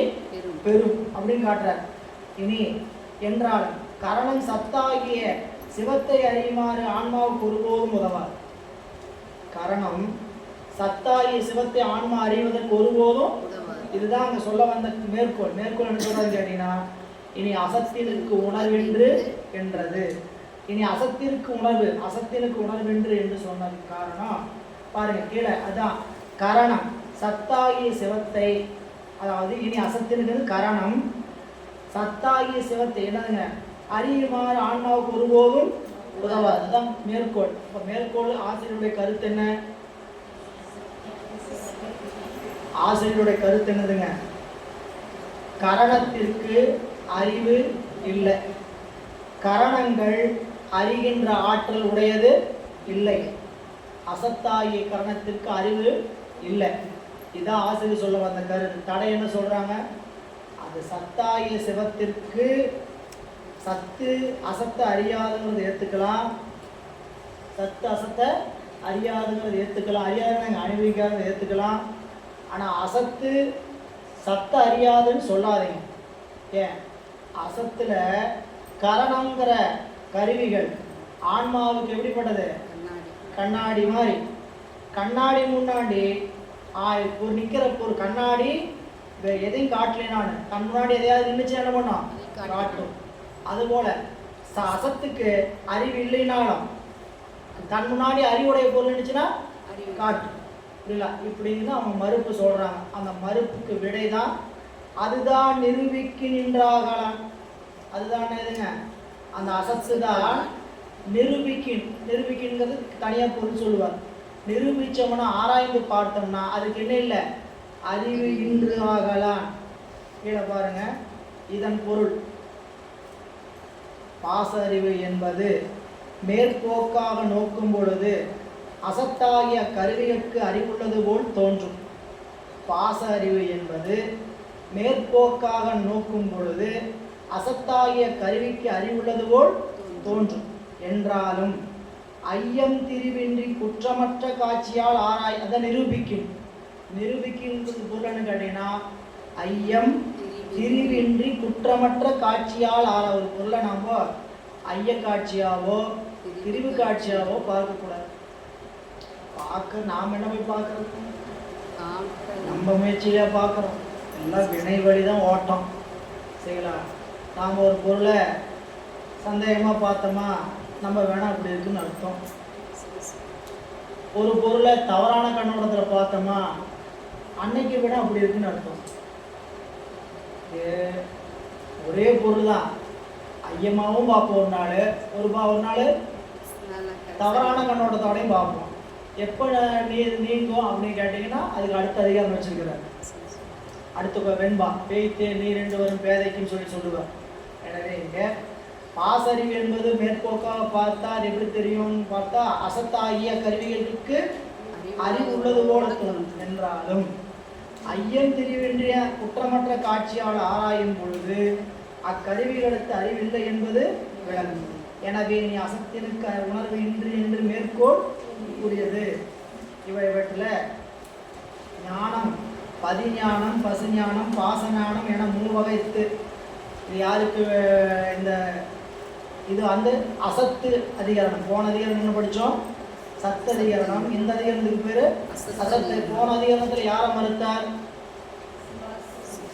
பெறும் அப்படின்னு காட்டுறார். இனி என்றாலும் கரணம் சத்தாகிய சிவத்தை அறியுமாறு ஆன்மாவுக்கு ஒருபோதும் உதவாது. கரணம் சத்தாகிய சிவத்தை ஆன்மா அறிவதற்கு ஒருபோதும், இதுதான் அங்க சொல்ல வந்த மேற்கோள். மேற்கோள் என்ன சொல்றது கேட்டீங்கன்னா, இனி அசத்திற்கு உணர்வென்று என்றது. இனி அசத்திற்கு உணர்வு, அசத்திற்கு உணர்வென்று என்று சொன்னதுக்கு காரணம் பாருங்க கீழே. அதான் கரணம் சத்தாகிய சிவத்தை, அதாவது இனி அசத்திற்கு கரணம் சத்தாகிய சிவத்தை என்னதுங்க அறியுமாறு ஆன்மாவுக்கு ஒருபோதும் உதவாது. அதுதான் மேற்கோள். இப்போ மேற்கோள் ஆசிரியருடைய கருத்து என்ன? ஆசிரியருடைய கருத்து என்னதுங்க? கரணத்திற்கு அறிவு இல்லை, கரணங்கள் அறிகின்ற ஆற்றல் உடையது இல்லை, அசத்தாகிய கரணத்திற்கு அறிவு இல்லை. இதான் ஆசிரியர் சொல்ல வந்த கருத்து. தடை என்ன சொல்றாங்க? அது சத்தாகிய சிவத்திற்கு சத்து அசத்தை அறியாதுங்கிறது ஏற்றுக்கலாம், சத்து அசத்தை அறியாதுங்கிறது ஏற்றுக்கலாம், அறியாதுங்க அனுபவிக்காதுங்கிறது ஏற்றுக்கலாம். ஆனால் அசத்து சத்தை அறியாதுன்னு சொல்லாதீங்க. ஏன்? அசத்தில் கரணங்கிற கருவிகள் ஆன்மாவுக்கு எப்படிப்பட்டது? கண்ணாடி மாதிரி. கண்ணாடி முன்னாடி ஒரு நிற்கிற ஒரு கண்ணாடி எதையும் காட்டலேனான்னு கண் முன்னாடி எதையாவது நின்றுச்சு என்ன பண்ணோம் காட்டும். அதுபோல அசத்துக்கு அறிவு இல்லைனாலும் தன் முன்னாடி அறிவுடைய பொருள் இருந்துச்சுன்னா காட்டும் இல்லை. இப்படின்னு அவங்க மறுப்பு சொல்றாங்க. அந்த மறுப்புக்கு விடைதான் அதுதான் நிரூபிக்கின்றாகலாம். அதுதான் எதுங்க? அந்த அசத்து தான் நிரூபிக்கின்றது தனியாக பொருள் சொல்லுவார். நிரூபிச்சோம்னா ஆராய்ந்து பார்த்தோம்னா அதுக்கு என்ன இல்லை? அறிவு இன்று ஆகலாம். கீழே பாருங்க. இதன் பொருள் பாச அறிவு என்பது மேற்போக்காக நோக்கும் பொழுது அசத்தாகிய கருவிகளுக்கு அறிவுள்ளது போல் தோன்றும். பாச அறிவு என்பது மேற்போக்காக நோக்கும் பொழுது அசத்தாகிய கருவிக்கு அறிவுள்ளது போல் தோன்றும் என்றாலும் ஐயம் திரிவின்றி குற்றமற்ற காட்சியால் ஆராய் அதை நிரூபிக்கும். நிரூபிக்கின்றது பொருள்னு கேட்டீங்கன்னா, ஐயம் திரிவின்றி குற்றமற்ற காட்சியால் ஒரு பொருளை நம்ம ஐய காட்சியாவோ திரிவு காட்சியாவோ பார்க்கக்கூடாது. நாம் என்ன போய் பார்க்கறது? நம்ம முயற்சியில பார்க்குறோம். எல்லாம் வினை வழிதான் ஓட்டம். சரிங்களா? நாம் ஒரு பொருளை சந்தேகமாக பார்த்தோமா நம்ம வேணா அப்படி இருக்குன்னு அர்த்தம். ஒரு பொருளை தவறான கண்ணோட்டத்தில் பார்த்தோமா அன்னைக்கு விட அப்படி இருக்குன்னு அர்த்தம். ஒரே பொருள் தான் ஐயமாவும் பார்ப்போம். ஒரு நாள் தவறான கண்ணோட்டத்தோடையும் பார்ப்போம். எப்போ நீங்கும் அப்படின்னு கேட்டிங்கன்னா அதுக்கு அடுத்த அதிகாரம் வச்சிருக்கிறார். அடுத்த வெண்பா பேய்த்தே நீர் ரெண்டு வரும் பேதைக்குன்னு சொல்லுவார். எனவே இங்கே பாசறிவு என்பது மேற்போக்காக பார்த்தா அது எப்படி தெரியும் பார்த்தா அசத்தாகிய கருவிகளுக்கு அறிவு உள்ளது போல தோணும் என்றாலும் ஐயம் திரிவின்றிய குற்றமற்ற காட்சியால் ஆராயும் பொழுது அக்கருவிகளுக்கு அறிவில்லை என்பது விளங்கும். எனவே நீ அசத்தினுக்கு உணர்வு இன்று என்று மேற்கோள் கூறியது. இவற்றில் ஞானம், பதிஞானம், பசுஞானம், பாசஞானம் என 3 வகைத்து. இது யாருக்கு இந்த இது வந்து அசத்து அதிகரணம். போன அதிகரணம் என்ன படித்தோம்? சத்து அதிகரணம். இந்த அதிகரணத்துக்கு பேர் அசத்து. போன அதிகரணத்தில் யாரை மறுத்தார்?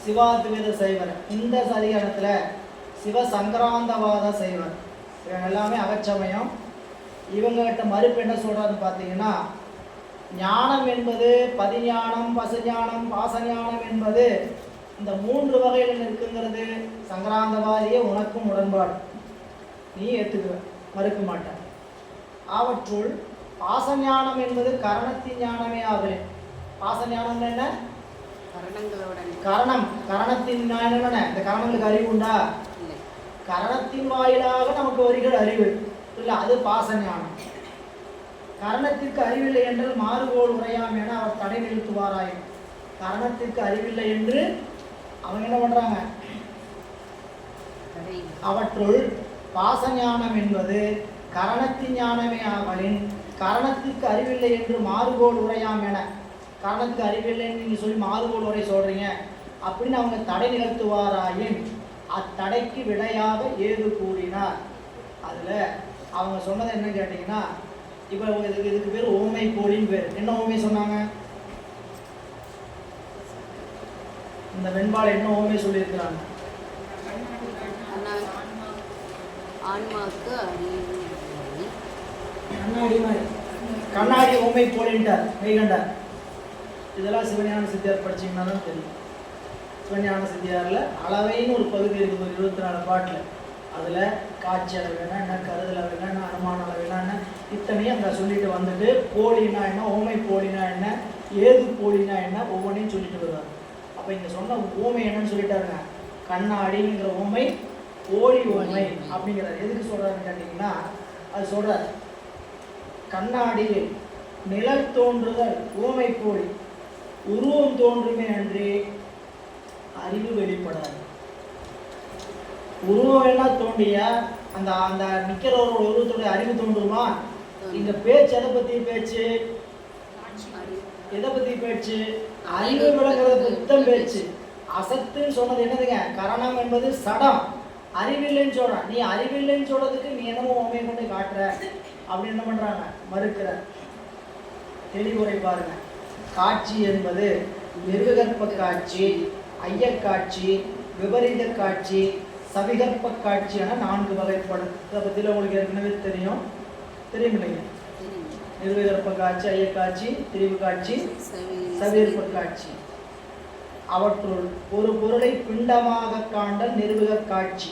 சிவாத்வைத சைவர். இந்த அதிகரணத்தில் சிவ சங்கராந்தவாத சைவர். இவங்க எல்லாமே அகச்சமயம். இவங்ககிட்ட மறுப்பு என்ன சொல்கிறாருன்னு பார்த்தீங்கன்னா, ஞானம் என்பது பதிஞானம், பசுஞானம், பாசஞானம் என்பது இந்த 3 வகையில் இருக்குங்கிறது சங்கராந்தவாதியே உனக்கும் உடன்பாடு, நீ ஏற்றுக்குவ, மறுக்க மாட்ட. அவற்றுள் பாசஞானம் என்பது கரணத்தின் ஞானமே ஆகலே. பாசஞானம் என்ன? கரணம். கரணத்தின் ஞானம் என்ன? இந்த கரணங்களுக்கு அறிவு உண்டா? கரணத்தின் வாயிலாக நமக்கு வருகிற அறிவு இல்லை, அது பாசஞானம். கரணத்திற்கு அறிவில்லை என்றால் மாறுகோள் உரையாம் என அவர் தடை நிறுத்துவாராயும். கரணத்திற்கு அறிவில்லை என்று அவங்க என்ன பண்றாங்க? அவற்றுள் பாசஞானம் என்பது கரணத்தின் ஞானமே ஆகலின் கரணத்திற்கு அறிவில்லை என்று மாறுகோள் உரையாம் என. கரணத்துக்கு அறிவில்லைன்னு நீங்கள் சொல்லி மாறுகோள் உரை சொல்றீங்க அப்படின்னு அவங்க தடை நிறுத்துவாராயின் அத்தடைக்கு விடையாக ஏது கூறினார். அதில் அவங்க சொன்னது என்ன கேட்டிங்கன்னா, இப்போ இதுக்கு பேர் ஓமை போலின்னு பேர். என்ன ஓமை சொன்னாங்க? இந்த வெண்பால் என்ன ஓமை சொல்லியிருக்கிறாங்க? கண்ணாடி ஓமை போலின்ட்டார் மெய்கண்டார். இதெல்லாம் சிவஞான சித்தியார் படிச்சிங்கன்னா தான் தெரியும். சிவஞான சித்தியாரில் அளவைன்னு ஒரு பகுதி இருக்குது, ஒரு 24 பாட்டில். அதில் காட்சி அளவுனா என்ன, கருதல் அளவுனா என்ன, அனுமான அளவுனா என்ன, இத்தனையும் அங்கே சொல்லிட்டு வந்துட்டு போலினா என்ன, ஓமை போலினா என்ன, ஏது போலினா என்ன, ஒவ்வொன்றையும் சொல்லிட்டு வருவார். அப்போ இங்கே சொன்ன ஓமை என்னன்னு சொல்லிட்டாருங்க, கண்ணாடிங்கிற ஓமை போலி ஓமை அப்படிங்கிறார். எதுக்கு சொல்கிறாருன்னு கேட்டிங்கன்னா, அது சொல்கிறார், கண்ணாடியில் நிழல் தோன்றுதல் ஓமை போலி, உருவம் தோன்றுமே அன்றி அறிவு வெளிப்படாது. உருவம் எல்லாம் தோண்டியா அந்த அந்த நிக்கிறவரோட உருவத்தோட அறிவு தோன்றுமா? இந்த பேச்சு எதை பத்தி பேச்சு? எதை பத்தி பேச்சு? அறிவு விளங்குறது புத்தம் பேச்சு. அசத்துன்னு சொன்னது என்னதுங்க? கரணம் என்பது சடம். அறிவில்லைன்னு சொல்றான். நீ அறிவில்லைன்னு சொல்றதுக்கு நீ என்னமோ உண்மையை கொண்டு காட்டுற அப்படின்னு என்ன பண்றாங்க? மறுக்கிற. தெளிவுரை பாருங்க. காட்சி என்பது நிர்விகற்ப காட்சி, ஐயக்காட்சி, விபரீத காட்சி, சவிகற்ப காட்சி என 4 வகைப்படும். இதை பற்றியில் உங்களுக்கு ஏற்கனவே தெரியும் இல்லைங்க? நிர்விகற்ப காட்சி, ஐயக்காட்சி, திரிவு காட்சி, சவிகற்ப காட்சி. அவற்றுள் ஒரு பொருளை பிண்டமாக காண்டல் நிர்விக காட்சி.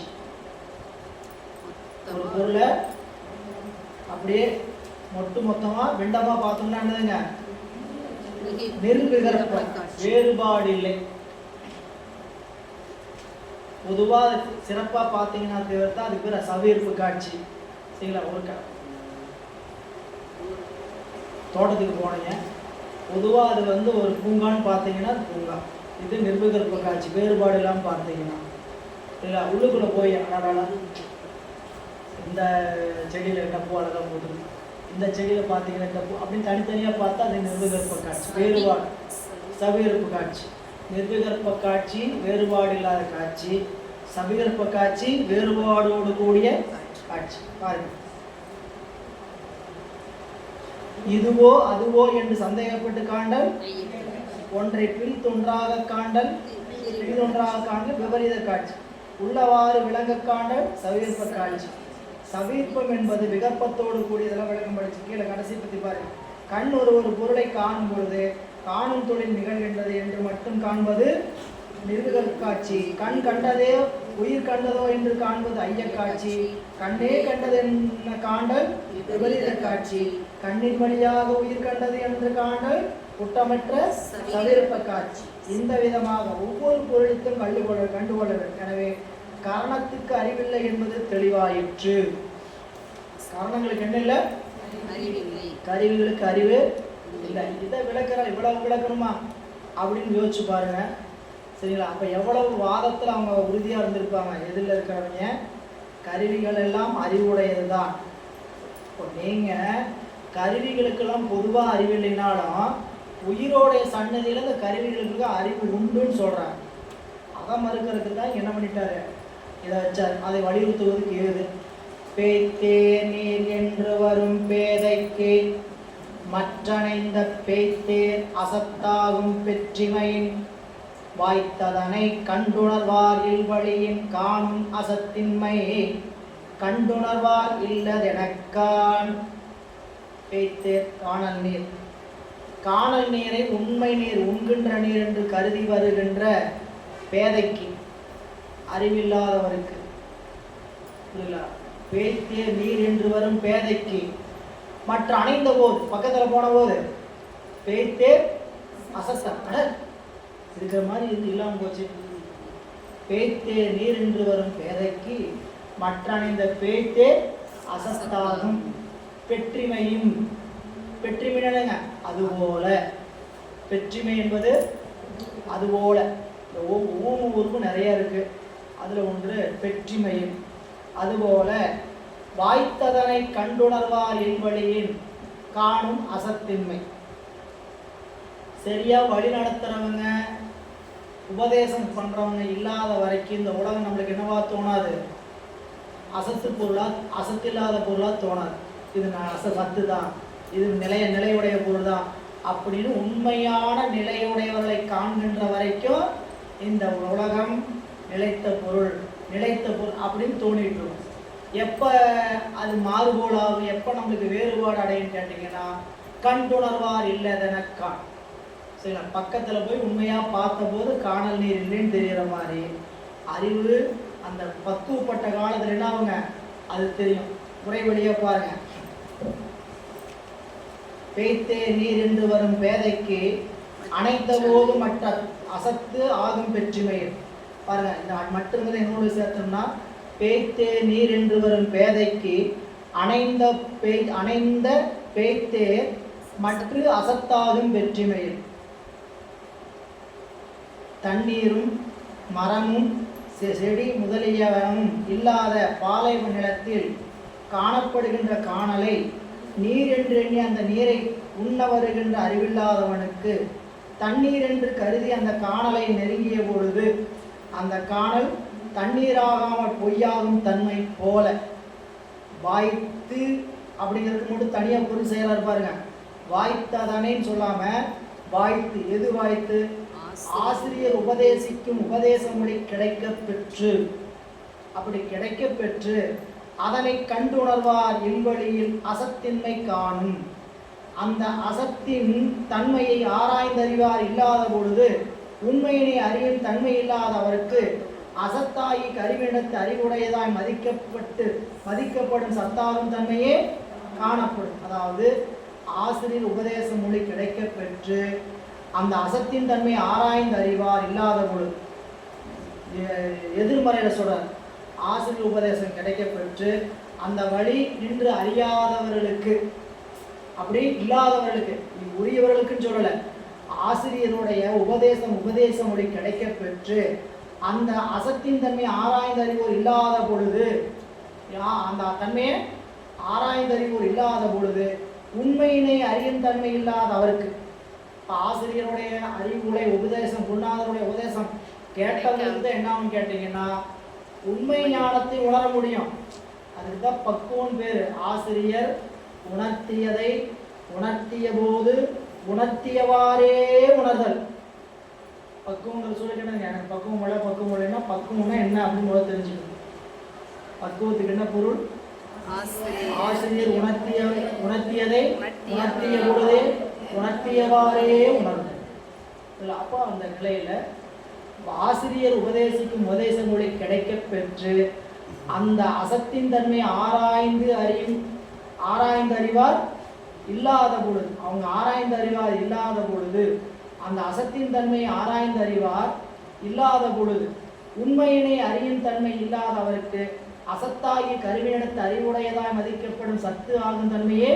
ஒரு பொருளை அப்படியே மொத்தமாக பிண்டமாக பார்த்தோம்னா என்னதுங்க? நிர்விகற்ப, வேறுபாடு இல்லை. பொதுவாக சிறப்பாக பார்த்தீங்கன்னா தேவைத்தான் அதுக்கு பேர் சவிகற்ப காட்சி. சரிங்களா? ஒரு தோட்டத்துக்கு போனீங்க, பொதுவாக அது வந்து ஒரு பூங்கான்னு பார்த்தீங்கன்னா பூங்கா. இது நிர்விகற்ப காட்சி, வேறுபாடு இல்லாமல் பார்த்தீங்கன்னா. சரிங்களா? உள்ளுக்குள்ளே போய் அடாடா இந்த செடியில் டப்பு அழகாக போட்டுருக்கு, இந்த செடியில் பார்த்தீங்கன்னா டப்பு அப்படின்னு தனித்தனியாக பார்த்தா அது நிர்விகற்ப காட்சி, வேறுபாடு. சவிகற்ப காட்சி, நிர்விகற்ப காட்சி வேறுபாடு இல்லாத காட்சி, சவிகற்ப காட்சி வேறுபாடோடு கூடிய காட்சி. பாருங்க, இதுவோ அதுவோ என்று சந்தேகப்பட்டு காண்டல், ஒன்றை பிரித்தொன்றாக காண்டல், பிரிதொன்றாக காண்டல் விபரீத காட்சி, உள்ளவாறு விளங்க காண்டல் சவிகற்ப காட்சி. சவிகற்பம் என்பது விகற்பத்தோடு கூடியதெல்லாம் விளக்கம் படிச்சு கீழே கடைசி பற்றி பாருங்க. கண் ஒரு பொருளை காணும் பொழுது காணும் தொழில் நிகழ்கின்றது என்று மட்டும் காண்பது நிர்விகற்ப காட்சி. கண் கண்டதே உயிர் கண்டதோ என்று காண்பது ஐயக்காட்சி. கண்ணே கண்டது என்ன காண்டல் விபரீத காட்சி. கண்ணின் வழியாக உயிர் கண்டது என்று காண்டல் குற்றமற்ற சவிகற்ப காட்சி. இந்த விதமாக ஒவ்வொரு பொருளுக்கும் கண்டுகொள்ள வேண்டும். எனவே காரணத்துக்கு அறிவில்லை என்பது தெளிவாயிற்று. காரணங்களுக்கு என்ன இல்லை? கருவிகளுக்கு அறிவு இல்லை. இதை இவ்வளவு விளக்கணுமா அப்படின்னு யோசிச்சு பாருங்க. சரிங்களா? அப்போ எவ்வளவு வாதத்தில் அவங்க உறுதியாக இருந்திருப்பாங்க. எதில் இருக்கிறவங்க கருவிகள் எல்லாம் அறிவுடையதுதான். இப்போ நீங்க கருவிகளுக்கெல்லாம் பொதுவாக அறிவு இல்லைனாலும் உயிரோடைய சன்னதியில் இந்த கருவிகளுக்கு அறிவு உண்டுன்னு சொல்றாங்க. அதை மறுக்கிறதுக்கு தான் என்ன பண்ணிட்டாரு, இதை வச்சார். அதை வலியுறுத்துவதுக்கு ஏது? பேய்த்தே நீர் என்று வரும் பேதைக்கு மற்றணைந்த பேய்த்தேர் அசத்தாகும் பெற்றிமையின் வாய்த்ததனை கண்டுணர்வார் இல்வழியின் காணும் அசத்தின்மை கண்டுணர்வார் இல்லதெனக்கான். பேய்த்தேர் காணல் நீர். காணல் நீரை உண்மை நீர், உண்கின்ற நீர் என்று கருதி வருகின்ற பேதைக்கு, அறிவில்லாதவருக்கு, பேய்த்தேர் நீர் என்று வரும் பேதைக்கு மற்ற அணைந்த போது, பக்கத்தில் போன போது பேய்த்தேர் அசத்த இருக்கிற மாதிரி இருந்து இல்லாமல் போச்சு. பேய்த்தேர் நீர் என்று வரும் பேதைக்கு மற்ற அணைந்த பேய்த்தேர் அசஸ்தாகும் பெற்றிமையும். பெற்றிமை என்னங்க? அதுபோல. பெற்றிமை என்பது அதுபோல. இந்த ஊம உறுப்பு நிறைய இருக்கு, அதுல ஒன்று பெற்றிமையும். அதுபோல வாய்த்ததனை கண்டுணர்வார் இல்வழியின் காணும் அசத்தின்மை. சரியா வழி நடத்துறவங்க, உபதேசம் பண்றவங்க இல்லாத வரைக்கும் இந்த உலகம் நம்மளுக்கு என்னவா தோணாது? அசத்து பொருளா, அசத்தில்லாத பொருளா தோணாது. இது சத்து தான், இது நிலையுடைய பொருள் தான் அப்படின்னு உண்மையான நிலையுடையவர்களை காண்கின்ற வரைக்கும் இந்த உலகம் நிலைத்த பொருள் அப்படின்னு தோணிட்டு இருக்கும். எப்போ அது மாறுபோலாகும், எப்போ நம்மளுக்கு வேறுபாடு அடையும் கேட்டிங்கன்னா, கண்டுணர்வார் இல்லதெனக்கான். சரிங்களா? பக்கத்தில் போய் உண்மையாக பார்த்தபோது காணல் நீர் இல்லைன்னு தெரிகிற மாதிரி அறிவு அந்த பக்குவப்பட்ட காலத்தில் என்ன ஆகுங்க, அது தெரியும். முறை வழியாக பாருங்க. பேய்த்தே நீர் என்று வரும் பேதைக்கு அனைத்த போது மற்ற அசத்து ஆகும் பெற்றிமையில். பாருங்க, இந்த மட்டுங்கிறது என்னோடு சேர்த்தோம்னா, பேய்த்தே நீர் என்று வரும் பேதைக்கு அணைந்த பேய்த்தே மற்ற அசத்தாகும் பெற்றிமையில். தண்ணீரும் மரமும் செடி முதலியவனும் இல்லாத பாலைவன நிலத்தில் காணப்படுகின்ற காணலை நீர் என்று எண்ணி அந்த நீரை உண்ண வருகின்ற அறிவில்லாதவனுக்கு தண்ணீர் என்று கருதி அந்த காணலை நெருங்கிய பொழுது அந்த காணல் தண்ணீராகாமல் பொய்யாகும் தன்மை போல. வாய்த்து அப்படிங்கிறதுக்கு மட்டும் தனியாக பொருள் செயலாக இருப்பாருங்க. வாய்த்ததனைன்னு சொல்லாம வாய்த்து. எது வாய்த்து? ஆசிரியர் உபதேசிக்கும் உபதேச மொழி கிடைக்க பெற்று, அப்படி கிடைக்க பெற்று அதனை கண்டுணர்வார் இல்வழியில் அசத்தின்மை காணும். அந்த அசத்தின் தன்மையை ஆராய்ந்தறிவார் இல்லாத பொழுது உண்மையினை அறியும் தன்மை இல்லாத அவருக்கு அசத்தாகி கருவினத்து அறிவுடையதாய் மதிக்கப்படும் சத்தாகும் தன்மையே காணப்படும். அதாவது ஆசிரியர் உபதேச மொழி கிடைக்க பெற்று அந்த அசத்தின் தன்மை ஆராய்ந்து அறிவார் இல்லாத பொழுது, எதிர்மறையில சொல்றார், ஆசிரியர் உபதேசம் கிடைக்க பெற்று அந்த வழி நின்று அறியாதவர்களுக்கு, அப்படி இல்லாதவர்களுக்கு, உரியவர்களுக்குன்னு சொல்லலை, ஆசிரியருடைய உபதேச மொழி கிடைக்க பெற்று அந்த அசத்தின் தன்மை ஆராய்ந்து அறிவோர் இல்லாத பொழுது, அந்த தன்மையை ஆராய்ந்து அறிவோர் இல்லாத பொழுது உண்மையினை அறியும் தன்மை இல்லாத அவருக்கு, ஆசிரியருடைய அறிவுரை உபதேசம், குருநாதருடைய உபதேசம் கேட்டவங்களுக்கு என்ன ஆகும் கேட்டீங்கன்னா உண்மை ஞானத்தை உணர முடியும். அதுக்கு தான் பக்குவம் பேரு. ஆசிரியர் உணர்த்தியதை உணர்த்திய போது உணர்த்தியவாறே உணர்தல். பக்குவங்கள் சொல்லிக்கணும். எனக்கு பக்குவம் இல்லைன்னா பக்குவம்னா என்ன அப்படின்னு தெரிஞ்சுக்கணும். பக்குவத்துக்கு என்ன பொருள்? ஆசிரியர் உணர்த்தியதை உணர்த்திய பொழுதே உணர்த்தியவாறே உணர்தல். இல்லை, அப்போ அந்த நிலையில ஆசிரியர் உபதேசிக்கும் உபதேச மொழி கிடைக்க பெற்று அந்த அசத்தின் தன்மை ஆராய்ந்து அறிவார் இல்லாத பொழுது, அவங்க ஆராய்ந்து அறிவார் இல்லாத பொழுது, அந்த அசத்தின் தன்மை ஆராய்ந்து அறிவார் இல்லாத பொழுது உண்மையினை அறியும் தன்மை இல்லாத அவருக்கு அசத்தாகி கருவியிடத்து அறிவுடையதாய் மதிக்கப்படும் சத்து ஆகும் தன்மையே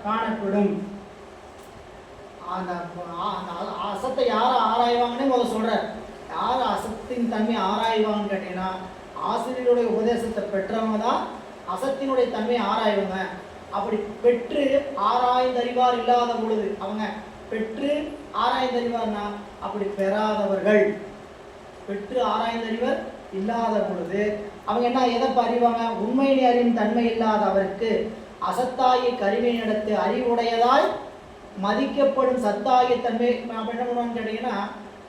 காணப்படும். அந்த அசத்தை யாரை ஆராய்வாங்கன்னு முதல்ல சொல்றார். யார் அசத்தின் தன்மை ஆராய்வாங்கன்னு கேட்டீங்கன்னா ஆசிரியருடைய உபதேசத்தை பெற்றவங்க தான் அசத்தினுடைய தன்மையை ஆராய்வங்க. அப்படி பெற்று ஆராய்ந்தறிவார் இல்லாத பொழுது, அவங்க பெற்று ஆராய்ந்தறிவார்னா அப்படி பெறாதவர்கள், பெற்று ஆராய்ந்தறிவர் இல்லாத பொழுது அவங்க என்ன எதை அறிவாங்க? உண்மையிலே அறியும் தன்மை இல்லாத அவருக்கு அசத்தாகிய கருவியை நடத்து அறிவுடையதாய் மதிக்கப்படும் சத்தாகிய தன்மை. நம்ம என்ன பண்ணுவான்னு கேட்டீங்கன்னா,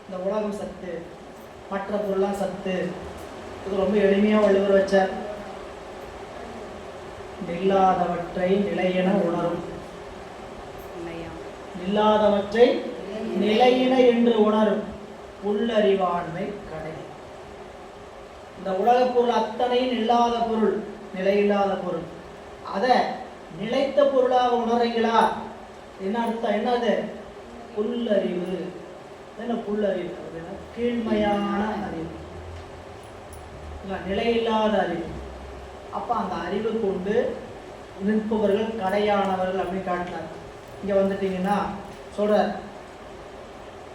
இந்த உலகம் சத்து, மற்ற பொருளாம் சத்து. இது ரொம்ப எளிமையாக வள்ளுவர் வச்சார். நில்லாதவற்றை நிலையென உணரும், நில்லாதவற்றை நிலையின என்று உணரும் உள்ளறிவாண்மை கடை. இந்த உலக பொருள் அத்தனையும் இல்லாத பொருள், நிலையில்லாத பொருள். அதை நிலைத்த பொருளாக உணர்றீங்களா? என்ன அர்த்தம்? என்னது? புல்லறிவு. என்ன புல்லறிவு? அப்படின்னா கீழ்மையான அறிவு, நிலையில்லாத அறிவு. அப்ப அந்த அறிவு கொண்டு நிற்பவர்கள் கடையானவர்கள் அப்படின்னு காட்டினார். இங்க வந்துட்டீங்கன்னா சொல்றார்,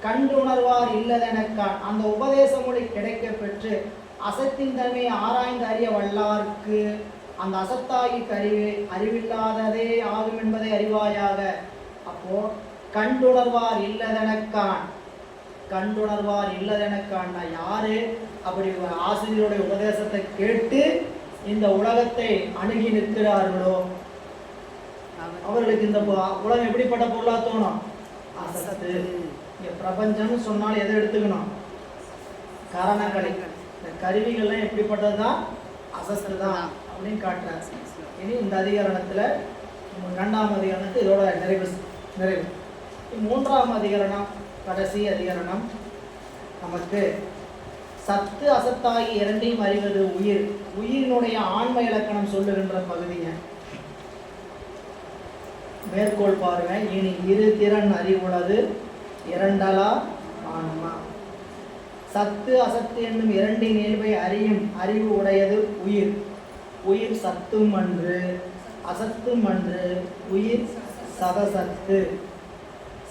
கண்டு உணர்வார் இல்லதெனக்கான் அந்த உபதேச மொழி கிடைக்க பெற்று அசத்தின் தன்மையை ஆராய்ந்து அறிய வல்லார்க்கு அந்த அசத்தாகி கருவி அறிவில்லாததே ஆகும் என்பதை அறிவாயாக. அப்போ கண்டுணர்வார் இல்லதெனக்கான், கண்டுணர்வார் இல்லதெனக்கான் யாரு? அப்படி ஆசிரியருடைய உபதேசத்தை கேட்டு இந்த உலகத்தை அணுகி நிற்கிறார்களோ அவர்களுக்கு இந்த உலகம் எப்படிப்பட்ட பொருளா தோணும்? அசத்து. இங்க பிரபஞ்சம்னு சொன்னால் எதை எடுத்துக்கணும்? கரணங்களை. இந்த கருவிகள்லாம் எப்படிப்பட்டதுதான்? அசத்து தான் அப்படின்னு காட்டுறாரு. இனி இந்த அதிகரணத்துல 2ஆம் அதிகரணத்து இதோட நிறைவு. 3ஆம் அதிகரணம் கடைசி அதிகரணம். நமக்கு சத்து அசத்தாகி இரண்டையும் அறிவது உயிர், உயிரினுடைய ஆன்ம இலக்கணம் சொல்லுகின்ற பகுதிங்க. மேற்கோள் பாருங்க. இனி இரு திறன் அறிவுள்ளது இரண்டலா ஆன்மா. சத்து அசத்து என்னும் இரண்டின் இயல்பை அறியும் அறிவு உடையது உயிர். உயிர் சத்தும் அன்று அசத்தும் அன்று, உயிர் சதசத்து.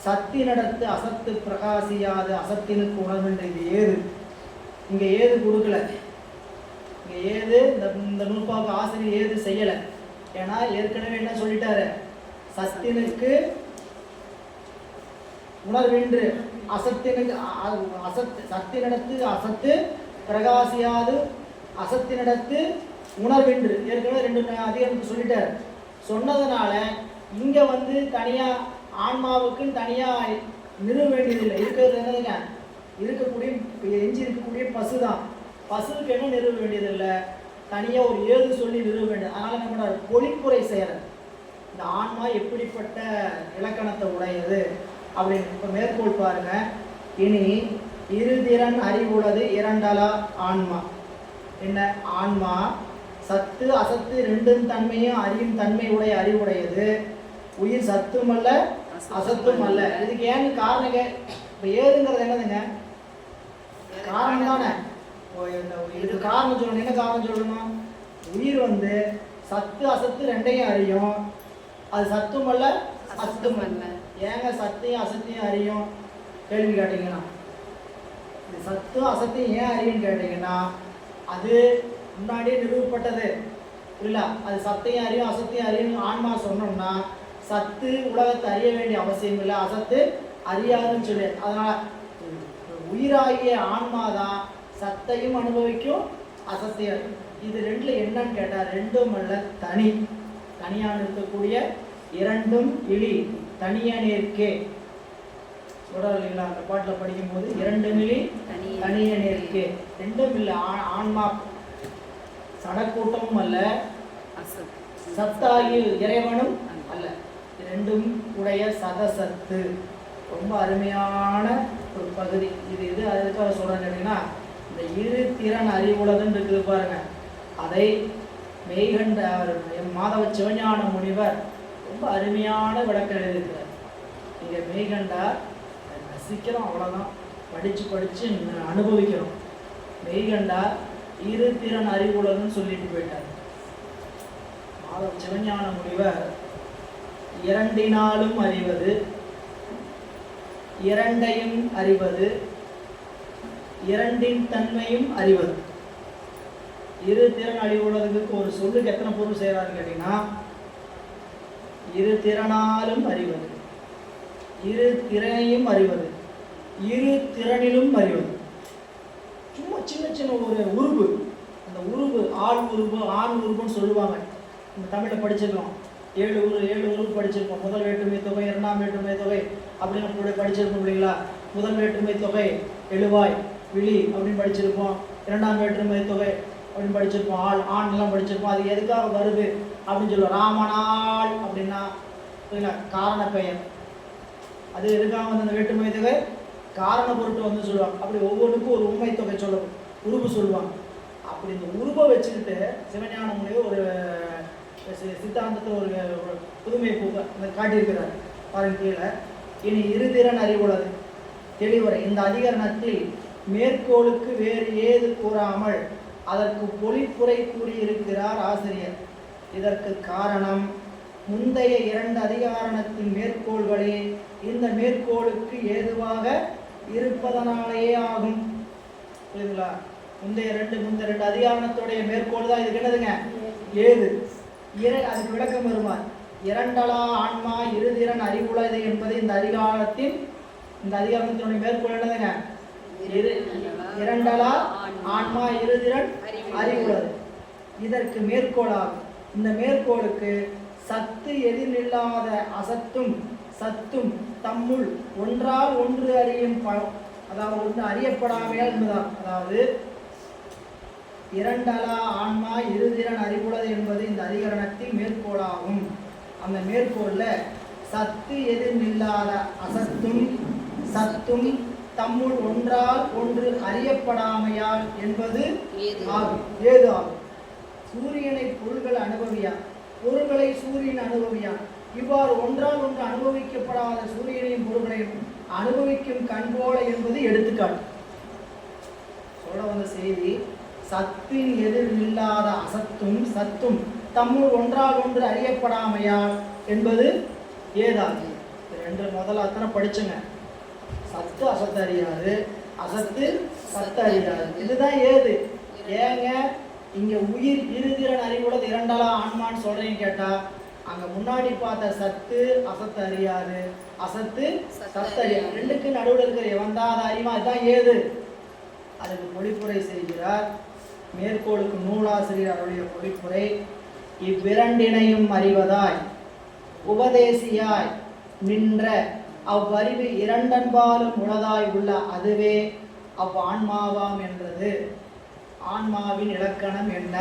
சத்தினடத்து அசத்து பிரகாசியாது அசத்தினுக்கு உணர்வுன்ற. இது ஏது? இங்க ஏது கொடுக்கல. இங்க ஏது இந்த நூற்பாவுக்கு ஆசிரியர் ஏது செய்யல. ஏன்னா ஏற்கனவே என்ன சொல்லிட்டாரு? சத்தினுக்கு உணர்வென்று, அசத்தினுக்கு சத்தினிடத்து அசத்து பிரகாசியாது அசத்தினிடத்து உணர்வென்று ஏற்கனவே 2 அதிகாரத்துக்கு சொல்லிட்டார். சொன்னதுனால இங்க வந்து தனியா ஆன்மாவுக்குன்னு தனியா நிறுவ வேண்டியதில்லை. இருக்கிறது என்னதுங்க? இருக்கக்கூடிய எஞ்சி இருக்கக்கூடிய பசு தான். பசுவுக்கு என்ன நிறுவ வேண்டியதில்லை, தனியா ஒரு ஏது சொல்லி நிறுவ வேண்டியது. அதனால என்ன பண்றாரு? பொழிப்புரை செய்யறது. இந்த ஆன்மா எப்படிப்பட்ட இலக்கணத்தை உடையது அப்படின்னு. இப்போ மேற்கோள் பாருங்க. இனி இருதிறன் அறிவுள்ளது இரண்டலா ஆன்மா. என்ன? ஆன்மா சத்து அசத்து ரெண்டும் தன்மையும் அறியும் தன்மை உடைய அறிவுடையது. உயிர் சத்தும் அல்ல அசத்தும் அல்ல. இதுக்கு ஏன்னு காரணங்க. இப்போ ஏதுங்கிறது என்னதுங்க? காரணம் தானே. இதுக்கு காரணம் சொல்லணும். என்ன காரணம் சொல்லணும்? உயிர் வந்து சத்து அசத்து ரெண்டையும் அறியும். அது சத்தும் அல்ல அசத்தும் அல்ல. ஏங்க சத்தையும் அசத்தையும் அறியும் கேள்வி கேட்டீங்கன்னா, இது சத்தும் அசத்தையும் ஏன் அறியும்னு கேட்டீங்கன்னா, அது முன்னாடியே நிறுவப்பட்டது இல்ல. அது சத்தையும் அறியும் அசத்தையும் அறியும் ஆன்மா சொன்னோம்னா, சத்து உலகத்தை அறிய வேண்டிய அவசியம் இல்லை, அசத்து அறியாதுன்னு சொல்லி. அதனால உயிராகிய ஆன்மாதான் சத்தையும் அனுபவிக்கும் அசத்தையும். இது ரெண்டுல என்னன்னு கேட்டா, ரெண்டும் அல்ல தனி. தனியாக இருக்கக்கூடிய இரண்டும் இழி தனியா நேர்க்கே சொல்றாரு இல்லைங்களா? அந்த பாட்டில் படிக்கும்போது இரண்டு நிலி தனிய நேர்க்கே. ரெண்டும் இல்லை. ஆன்மா சடக்கூட்டமும் அல்ல, சத்தாகி இறைவனும் அல்ல. ரெண்டும் உடைய சதசத்து. ரொம்ப அருமையான ஒரு பகுதி இது. இது அதுக்காக சொல்றேன்னு கேட்டீங்கன்னா, இந்த இரு திறன் அறிவுலகன்னு இருக்குது பாருங்க. அதை மெய்கண்ட மாதவ சிவஞான முனிவர் ரொம்ப அருமையான விளக்கம் எழுதியிருக்கிறார். இங்கே மெய்கண்டார் ரசிக்கிறோம், அவ்வளோதான், படித்து அனுபவிக்கிறோம். மெய்கண்டார் இரு திறன் அறிவுலகன்னு சொல்லிட்டு போயிட்டார். மாதவ சிவஞான முனிவர் இரண்டினாலும் அறிவது, இரண்டையும் அறிவது, இரண்டின் தன்மையும் அறிவது. இரு திறன் அறிவுள்ளதுக்கு ஒரு சொல்லுக்கு எத்தனை பொருள் செய்யறாருன்னு கேட்டீங்கன்னா, இரு திறனாலும் அறிவது, இரு திறனையும் அறிவது, இரு திறனிலும் அறிவது. சும்மா சின்ன சின்ன ஒரு உருவு, அந்த உருவு ஆள் உருவு ஆண் உருவுன்னு சொல்லுவாங்க. இந்த தமிழில் படிச்சிருக்கோம், 7 உருவு படிச்சிருக்கோம். முதல் வேற்றுமை தொகை, இரண்டாம் வேற்றுமை தொகை அப்படின்னு கூட படிச்சிருக்கோம் இல்லைங்களா? முதல் வேற்றுமை தொகை எழுவாய் விழி அப்படின்னு படிச்சிருப்போம், இரண்டாம் வேற்றுமை தொகை அப்படின்னு படிச்சிருப்போம், ஆண்லாம் படிச்சிருப்போம். அது எதுக்காக வருது அப்படின்னு சொல்லுவோம். ராமனாள் அப்படின்னா காரண பெயர், அது எதுக்காக வந்து அந்த வேற்றுமை தொகை காரண பொருட்டு வந்து சொல்லுவாங்க. அப்படி ஒவ்வொன்றுக்கும் ஒரு உண்மை தொகை சொல்லணும், உருவு சொல்லுவாங்க. அப்படி இந்த உருவை வச்சுக்கிட்டு சிவஞான முனிவர் ஒரு சித்தாந்தத்தில் ஒரு புதுமை காட்டியிருக்கிறார். பாருங்க கீழே, இனி இருதிறன் அறிவுள்ளது தெளிவுரை. இந்த அதிகரணத்தில் மேற்கோளுக்கு வேறு ஏது கூறாமல் அதற்கு பொழிப்புரை கூறியிருக்கிறார் ஆசிரியர். இதற்கு காரணம் முந்தைய 2 அதிகாரணத்தின் மேற்கோள்களே இந்த மேற்கோளுக்கு ஏதுவாக இருப்பதனாலேயே ஆகும். புரியுதுங்களா? முந்தைய ரெண்டு அதிகாரணத்துடைய மேற்கோள் தான் இதுக்கு என்னதுங்க, ஏது. அதுக்கு விளக்கம் வருவார். இரண்டலா ஆன்மா இருதிறன் அறிவுள்ளது என்பது இந்த அதிகாரத்தினுடைய மேற்கோள் என்னதுங்க, இரண்டலா ஆன்மா இருதிறன் அறிவுள்ளது. இதற்கு மேற்கோளாகும். இந்த மேற்கோளுக்கு சத்து எதிரில்லாத அசத்தும் சத்தும் தம்முள் ஒன்றால் ஒன்று அறியும், அதாவது ஒன்று அறியப்படாமையால் என்பதால், அதாவது இரண்டலா ஆன்மா இருதிறன் அறிவுள்ளது என்பது இந்த அதிகரணத்தில் மேற்கோளாகும். அந்த மேற்கோள்ல சத்து எதிரில்லாத அசத்தும் சத்தும் தம்முள் ஒன்றால் ஒன்று அறியப்படாமையால் என்பது ஆகும், ஏது ஆகும். சூரியனை பொருள்கள் அனுபவியா, பொருள்களை சூரியன் அனுபவியா. இவ்வாறு ஒன்றால் ஒன்று அனுபவிக்கப்படாத சூரியனையும் பொருள்களையும் அனுபவிக்கும் கண்போல என்பது எடுத்துக்காட்டு. சொல்ல வந்த செய்தி, சத்தின் எதிர் இல்லாத அசத்தும் சத்தும் தம்முள் ஒன்றால் ஒன்று அறியப்படாமையால் என்பது ஏதாது. ரெண்டு முதல்ல அத்தனை படிச்சுங்க. சத்து அசத்து அறியாது, அசத்து சத்து அறியாது. இதுதான் ஏது. ஏங்க இங்க உயிர் இருதிறன் அறிவுள்ளது இரண்டலா ஆன்மான்னு சொல்றீங்க கேட்டா, அங்க முன்னாடி பார்த்த சத்து அசத்து அறியாது, அசத்து சத்து அறியாது. ரெண்டுக்கு நடுவில் இருக்கிற வந்தாத அறிவா, இதுதான் ஏது. அதுக்கு பொழிப்புரை செய்கிறார். மேற்கோளுக்கு நூலாசிரியர் அவருடைய பொழிப்புரை, இவ்விரண்டினையும் அறிவதாய் உபதேசியாய் நின்ற அவ்வறிவு இரண்டன்பாலும் உளதாய் உள்ள அதுவே அவ்வான்மாவாம் என்றது. ஆன்மாவின் இலக்கணம் என்ன,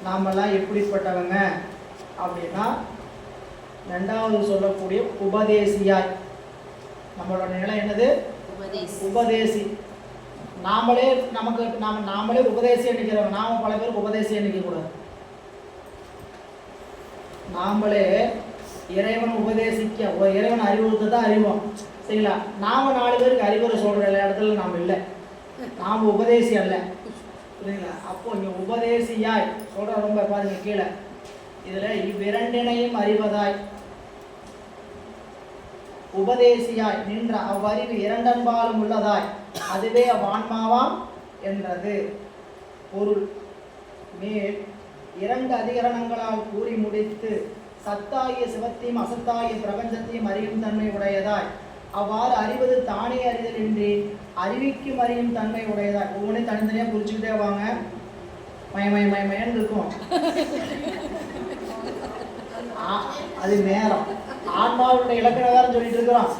நாமெல்லாம் எப்படிப்பட்டவங்க அப்படின்னா, ரெண்டாவது சொல்லக்கூடிய உபதேசியாய். நம்மளோட நிலை என்னது, உபதேசி. நாமளே உபதேசி எண்ணிக்கிறவங்க. நாம பல பேருக்கு உபதேசி எண்ணிக்க கூடாது. நாமளே இறைவன் உபதேசிக்க, இறைவன் அறிவுறுத்த தான் அறிவோம், சரிங்களா? நாம 4 பேருக்கு அறிவுரை சொல்ற இடத்துல நாம் இல்லை, நாம் உபதேசி அல்ல, சரிங்களா? அப்போ இங்க உபதேசியாய் சொல்ற ரொம்ப பாருங்க கீழே, இதுல இவ்விரண்டினையும் அறிவதாய் உபதேசியாய் நின்ற அவ்வறிவு இரண்டன்பாலும் உள்ளதாய் அதுவே அவ்வான்மாவாம் என்றது. பொருள், மேல் 2 அதிகரணங்களால் கூறி முடித்து சத்தாகிய சிவத்தையும் அசத்தாகிய பிரபஞ்சத்தையும் அறியும் தன்மை உடையதாய், அவ்வாறு அறிவது தானே அறிதல் இன்றி அறிவிக்கும் அறியும் தன்மை உடையதாய். ஒவ்வொன்றையும் தனித்தனியா புரிச்சுக்கிட்டே வாங்க. மயன்னு இருக்கும். அது நேரம். ஆன்மாவுடைய இலக்கணம் வேற சொல்லிட்டு இருக்கிறோம்.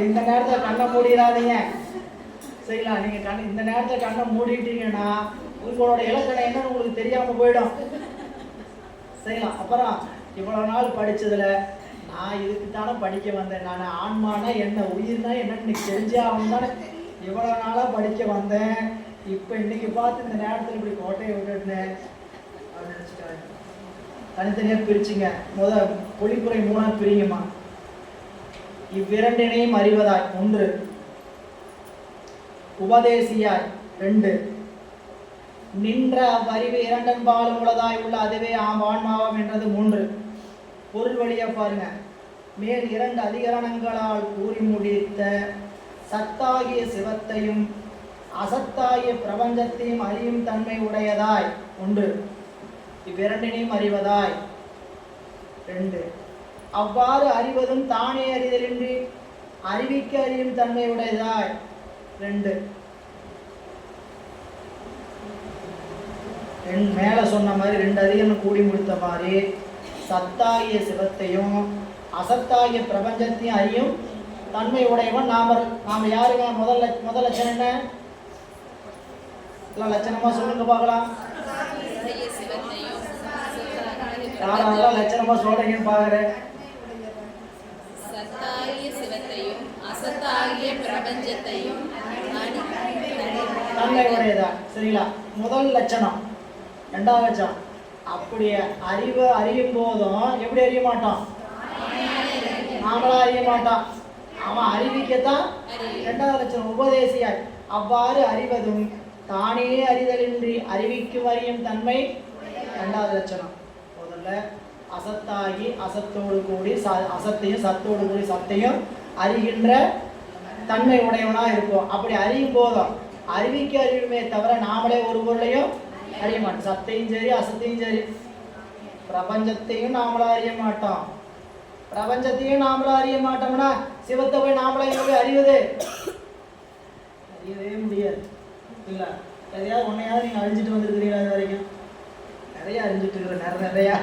இந்த நேரத்துல கண்ணை மூடிடாதீங்க, சரிங்களா? நீங்க இந்த நேரத்துல கண்ணை மூடிட்டீங்கன்னா உங்களோட இலக்கணம் என்னன்னு உங்களுக்கு தெரியாம போயிடும், சரிங்களா? அப்புறம் இவ்வளவு நாள் படிச்சதுல நான் இதுக்கு தானே படிக்க வந்தேன், நான் ஆன்மானா என்ன, உயிர்னா என்னன்னு தெரிஞ்சே ஆகும் தானே இவ்வளவு நாளா படிக்க வந்தேன், இப்ப இன்னைக்கு பார்த்து இந்த நேரத்துல இப்படி கோட்டையை விட்டுட்டேன் அப்படின்னு நினைச்சுட்டாங்க. தனித்தனியா பிரிச்சுங்க. பொழிப்புரை 3 பிரிங்கம்மா. இவ்விரண்டினையும் அறிவதாய் 1, உபதேசியாய் 2, நின்ற அவ்வறிவு இரண்டன்பாலும் உள்ளதாய் உள்ள அதுவே ஆன்மாவாம் என்றது 3. பொருள் வழியா பாருங்க. மேல் 2 அதிகரணங்களால் கூறி முடித்த சத்தாகிய சிவத்தையும் அசத்தாகிய பிரபஞ்சத்தையும் அறியும் தன்மை உடையதாய் உண்டு. இவ்விரண்டினையும் அறிவதாய். 2. அவ்வாறு அறிவதும் தானே அறிதலின்றி அறிவிக்க அறியும் தன்மை உடையதாய். 2. மேல சொன்ன மாதிரி 2 அதிகம் கூடி முடித்த மாதிரி சத்தாகிய சிவத்தையும் அசத்தாகிய பிரபஞ்சத்தையும் அறியும் தன்மை உடையவன் நாம யாருங்க? முதல் லட்சணம் என்ன? எல்லாம் லட்சணமா சொல்லுங்க பார்க்கலாம். யாரெல்லாம் லட்சணமா சொல்றீங்கன்னு பாக்குறேன். சத்தாகிய சிவத்தையும் அசத்தாகிய பிரபஞ்சத்தையும் தன்மை உடையதா. சரிங்களா? முதல் லட்சணம். 2வது லட்சணம், அப்படியே அறியும் போதும் எப்படி அறிய மாட்டான்? நாமளா அறிய மாட்டான், அவன் அறிவிக்கத்தான். 2வது லட்சணம் உபதேசியாய். அவ்வாறு அறிவதும் தானே அறிதலின்றி அறிவிக்கும் அறியும் தன்மை 2வது லட்சணம். முதல்ல அசத்தாகி அசத்தோடு கூடி அசத்தையும் சத்தோடு கூடி சத்தையும் அறிகின்ற தன்மை உடையவனா இருப்போம். அப்படி அறியும் போதும் அறிவிக்க அறிவுமே தவிர நாமளே ஒரு பொருளையும் அறிய மாட்டோம். சத்தையும் சரி அசத்தையும் சரி. பிரபஞ்சத்தையும் நாமளா அறிய மாட்டோம். பிரபஞ்சத்தையும் நாமளா அறிய மாட்டோம்னா சிவத்தை போய் நாமளா எப்படி அறியவே முடியாது. இல்ல எதையாவது ஒன்னையாவது நீங்க அழிஞ்சிட்டு வந்துருக்கிறீங்களா? இது வரைக்கும் நிறைய அறிஞ்சிட்டு இருக்கிற நிறையா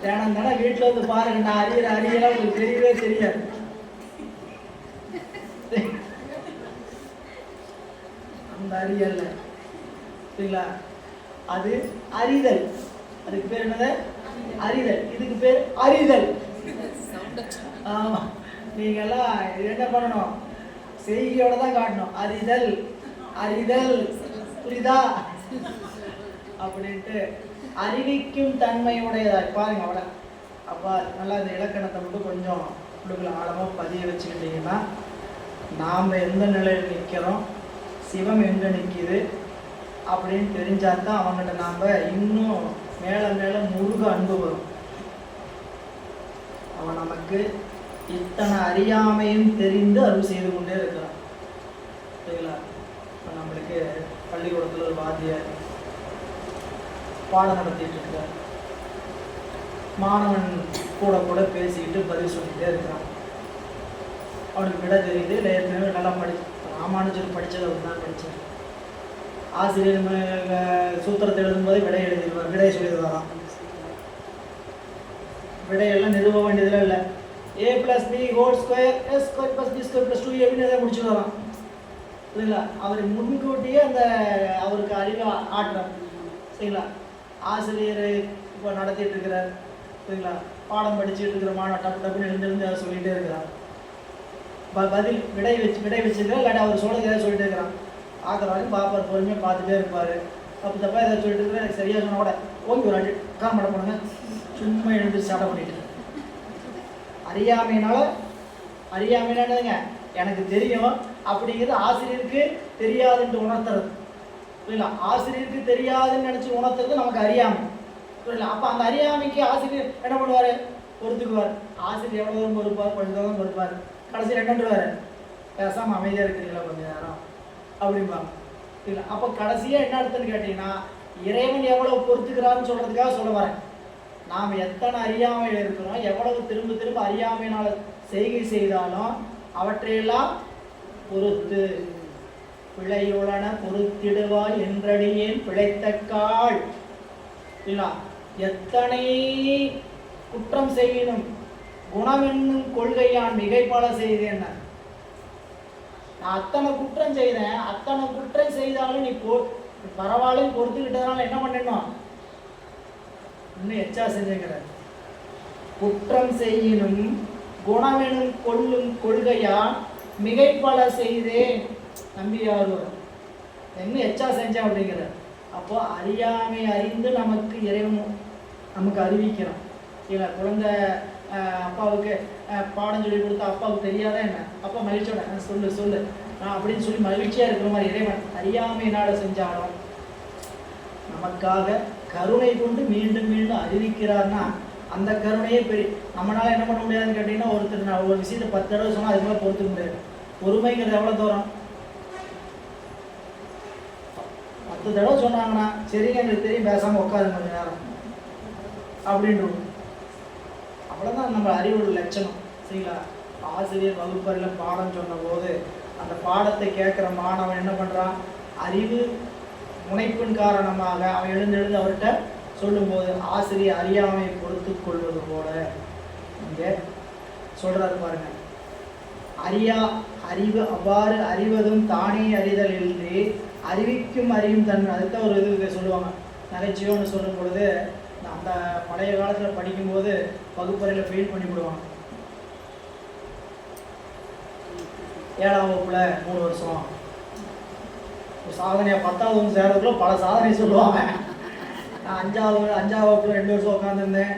தினம் தானே வீட்டுல வந்து பாருங்க. நான் அறியலாம் உங்களுக்கு தெரியவே தெரியாது. அந்த அறியல்ல சரிங்களா? அது அறிதல். அதுக்கு பேர் என்னது? அறிதல். இதுக்கு பேர் அறிதல். ஆமா, நீங்க எல்லாம் என்ன பண்ணணும்? செய்கையோட தான் காட்டணும். அறிதல் அறிதல், புரியுதா? அப்படின்ட்டு அறிவிக்கும் தன்மை உடையதாய் பாருங்க. அவளை அப்பா நல்லா இந்த இலக்கணத்தை மட்டும் கொஞ்சம் உள்ளுக்குள்ள ஆழமா பதிய வச்சுக்கிட்டீங்கன்னா நாம் எந்த நிலையில் நிற்கிறோம், சிவம் எங்கே நிற்கிது அப்படின்னு தெரிஞ்சாதான் அவங்கள்ட்ட நாம் இன்னும் மேலே மேலே முருக அன்பு வரும். அவன் நமக்கு இத்தனை அறியாமையும் தெரிந்து அருள் செய்து கொண்டே இருக்கிறான். சரிங்களா? இப்போ நம்மளுக்கு பள்ளிக்கூடத்தில் ஒரு வாத்தியார் பாடம் நடத்திட்டு இருக்கிறார். மாணவன் கூட கூட பேசிக்கிட்டு பதில் சொல்லிகிட்டே இருக்கிறான். அவனுக்கு விட தெரியுது. இல்லை ஏற்கனவே நல்லா ராமானுஜர் படித்ததை அவர் தான் படித்தார். ஆசிரியர் சூத்திரத்தை எழுதும்போது விடை எழுதிடுவார். விடையை சொல்லிடுவாராம். விடையெல்லாம் நிறுவ வேண்டியதில் இல்லை. a+b whole square s square + b square + 2ab எதை முடிச்சுடுவாராம். சரிங்களா? அவர் முன்கூட்டியே அந்த அவருக்கு அறிவு ஆட்டுறார். சரிங்களா? ஆசிரியர் இப்போ நடத்திட்டு இருக்கிறார். சரிங்களா? பாடம் படிச்சுட்டு இருக்கிற மாணவன் டப்பு டப்புன்னு எழுந்திருந்து அதை சொல்லிகிட்டே இருக்கிறான். பதில் விடை வச்சுருக்கிறேன். இல்லாட்டி அவர் சொல்லுறது எதாவது சொல்லிட்டு இருக்கிறான். பார்க்குறாரு, பார்ப்பார், பொறுமையாக பார்த்துட்டே இருப்பார். அப்போ தப்பாக எதாவது சொல்லிட்டு இருக்கிறேன். எனக்கு சரியாக சொன்னால் கூட ஓகே ஒரு அடி காமட பண்ணுங்க, சும்மா எழுந்து ஸ்டார்ட் பண்ணிட்டு அறியாமைனாலுங்க எனக்கு தெரியும் அப்படிங்கிறது ஆசிரியருக்கு தெரியாதுன்ட்டு உணர்த்துறது. புரியல? ஆசிரியருக்கு தெரியாதுன்னு நினச்சி உணர்த்துறது நமக்கு அறியாமை. புரியல? அப்போ அந்த அறியாமைக்கு ஆசிரியர் என்ன பண்ணுவார்? பொறுத்துக்குவார். ஆசிரியர் எவ்வளோ தூரம் பொறுப்பார், கொஞ்சம் தூரம் பொறுப்பார். கடைசியில் என்னன்றுவார்? பேசாமல் அமைதியாக இருக்கிறீங்களா கொஞ்சம் நேரம் அப்படிம்பாங்க. இல்லை, அப்போ கடைசியாக என்ன அர்த்தம்னு கேட்டிங்கன்னா இறைவன் எவ்வளவு பொறுத்துக்கிறான்னு சொல்கிறதுக்காக சொல்ல வரேன். நாம் எத்தனை அறியாமையில் இருக்கிறோம், எவ்வளவு திரும்ப திரும்ப அறியாமையினால் செய்கை செய்தாலும் அவற்றையெல்லாம் பொறுத்து பிழையுளன பொறுத்திடுவாய் என்றடியேன் பிழைத்தக்காள். இல்லா எத்தனை குற்றம் செய்யணும் குணம் என்னும் கொள்கையான் மிகைப்பல செய்தேன். நான் அத்தனை குற்றம் செய்தேன், அத்தனை குற்றம் செய்தாலும் நீ பரவாயில்ல பொறுத்துக்கிட்டதுனால என்ன பண்ணணும்? இன்னும் எச்சா செஞ்சுங்கிற குற்றம் செய்யணும் குணமெனும் கொள்ளும் கொள்கையான் மிகைப்பல செய்தேன் நம்பியார் இன்னும் எச்சா செஞ்சேன் அப்படிங்கிற. அப்போ அறியாமை அறிந்து நமக்கு இறைவன் நமக்கு அறிவிக்கிறோம். இல்லை குழந்தை அப்பாவுக்கு பாடம் சொல்லி கொடுத்தா அப்பாவுக்கு தெரியாத என்ன, அப்பா மகிழ்ச்சியோட சொல்லு அப்படின்னு சொல்லி மகிழ்ச்சியாக இருக்கிற மாதிரி இறைவன் அறியாமையினால் செஞ்சாலும் நமக்காக கருணை கொண்டு மீண்டும் மீண்டும் அறிவிக்கிறார்னா அந்த கருணையே பெரிய. நம்மளால என்ன பண்ண முடியாதுன்னு கேட்டிங்கன்னா ஒருத்தர் ஒரு விஷயத்தை 10 தடவை சொன்னால் அதுக்கு மேலே பொறுத்துக்க முடியாது. பொறுமைங்கிறது எவ்வளோ தூரம்? 10 தடவை சொன்னாங்கன்னா சரிங்க எனக்கு தெரியும், பேசாமல் உட்காருங்க கொஞ்ச நேரம் அப்படின்றோம். அவ்வளோதான் நம்ம அறிவோட லட்சணம். சரிங்களா? ஆசிரியர் வகுப்பறையில் பாடம் சொன்ன போது அந்த பாடத்தை கேட்குற மாணவன் என்ன பண்ணுறான்? அறிவு முனைப்பின் காரணமாக அவன் எழுந்து அவர்கிட்ட சொல்லும்போது ஆசிரியர் அறியாமையை பொறுத்து கொள்வது போல இங்கே சொல்கிறாரு பாருங்க. அறிவு அவ்வாறு அறிவதும் தானே அறிதல் என்று அறிவிக்கும் அறியும் தன்மை. அதுதான் ஒரு இது சொல்லுவாங்க, நகைச்சுவைன்னு சொல்லும் பொழுது. அந்த பழைய காலத்தில் படிக்கும்போது வகுப்பறையில் ஃபெயில் பண்ணி விடுவாங்க. 7ஆம் வகுப்புல 3 வருஷம் ஒரு சாதனையாக 10ஆவது வந்து சேர்றதுக்குள்ள பல சாதனை சொல்லுவாங்க. நான் 5ஆம் வகுப்புல 2 வருஷம் உட்காந்துருந்தேன்,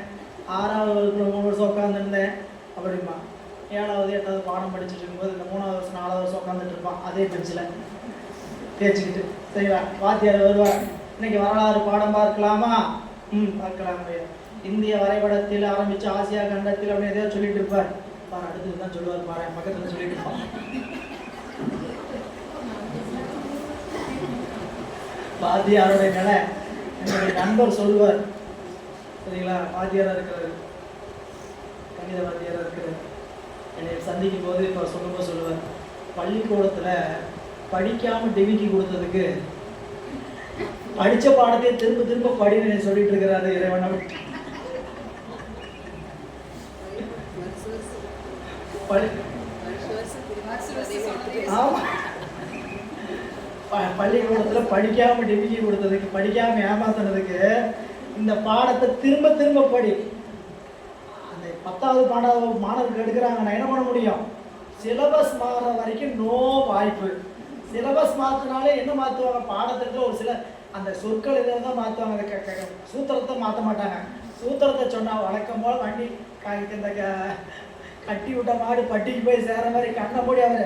6ஆவது வகுப்புல 3 வருஷம் உட்காந்துருந்தேன் அப்படிமா. 7ஆவது 8ஆவது பாடம் படிச்சுட்டு இருக்கும்போது இந்த 3ஆவது வருஷம் 4ஆவது வருஷம் உட்காந்துட்டு இருப்பான் அதே பெஞ்சில் தேய்ச்சிக்கிட்டு. சரிங்களா? வாத்தியார் வருவார், இன்னைக்கு வரலாறு பாடம் பார்க்கலாமா? பார்க்கலாம். இந்திய வரைபடத்தில் ஆரம்பித்து ஆசியா கண்டத்தில் அப்படின்னு எதையோ சொல்லிட்டு இருப்பார். பாரு அடுத்தது தான் சொல்லுவார், பாரு பக்கத்தில் சொல்லிட்டு இருப்பான். வாத்தியாருடைய நிலை என்னுடைய நண்பர் சொல்லுவார். சரிங்களா? வாத்தியாராக இருக்கிறாரு, கணித வாத்தியாராக இருக்கிறார். என்னை சந்திக்கும் போது இப்போ சொல்லும்போது சொல்லுவார், பள்ளிக்கூடத்தில் படிக்காமல் டிவிக்கு கொடுத்ததுக்கு படித்த பாடத்தையே திரும்ப திரும்ப படின்னு சொல்லிட்டு இருக்கிறாரு இறைவன். பள்ளிக்கூடத்தில் படிக்காம டிவிக்கு கொடுத்ததுக்கு, படிக்காம ஏமாத்தினதுக்கு இந்த பாடத்தை திரும்ப திரும்ப படி. அந்த 10ஆவது 12ஆவது மாணவர்கள் எடுக்கிறாங்க, நான் என்ன பண்ண முடியும்? சிலபஸ் மாறுற வரைக்கும் நோ வாய்ப்பு. சிலபஸ் மாற்றினாலே என்ன மாற்றுவாங்க? பாடத்திட்டத்தில் ஒரு சில அந்த சொற்கள் இதை தான் மாற்றுவாங்க, அந்த சூத்திரத்தை மாற்ற மாட்டாங்க. சூத்திரத்தை சொன்னால் வழக்கம் போல் வண்டி இந்த கட்டி விட்ட மாடு பட்டிக்கு போய் சேர மாதிரி கண்ண மூடி அவர்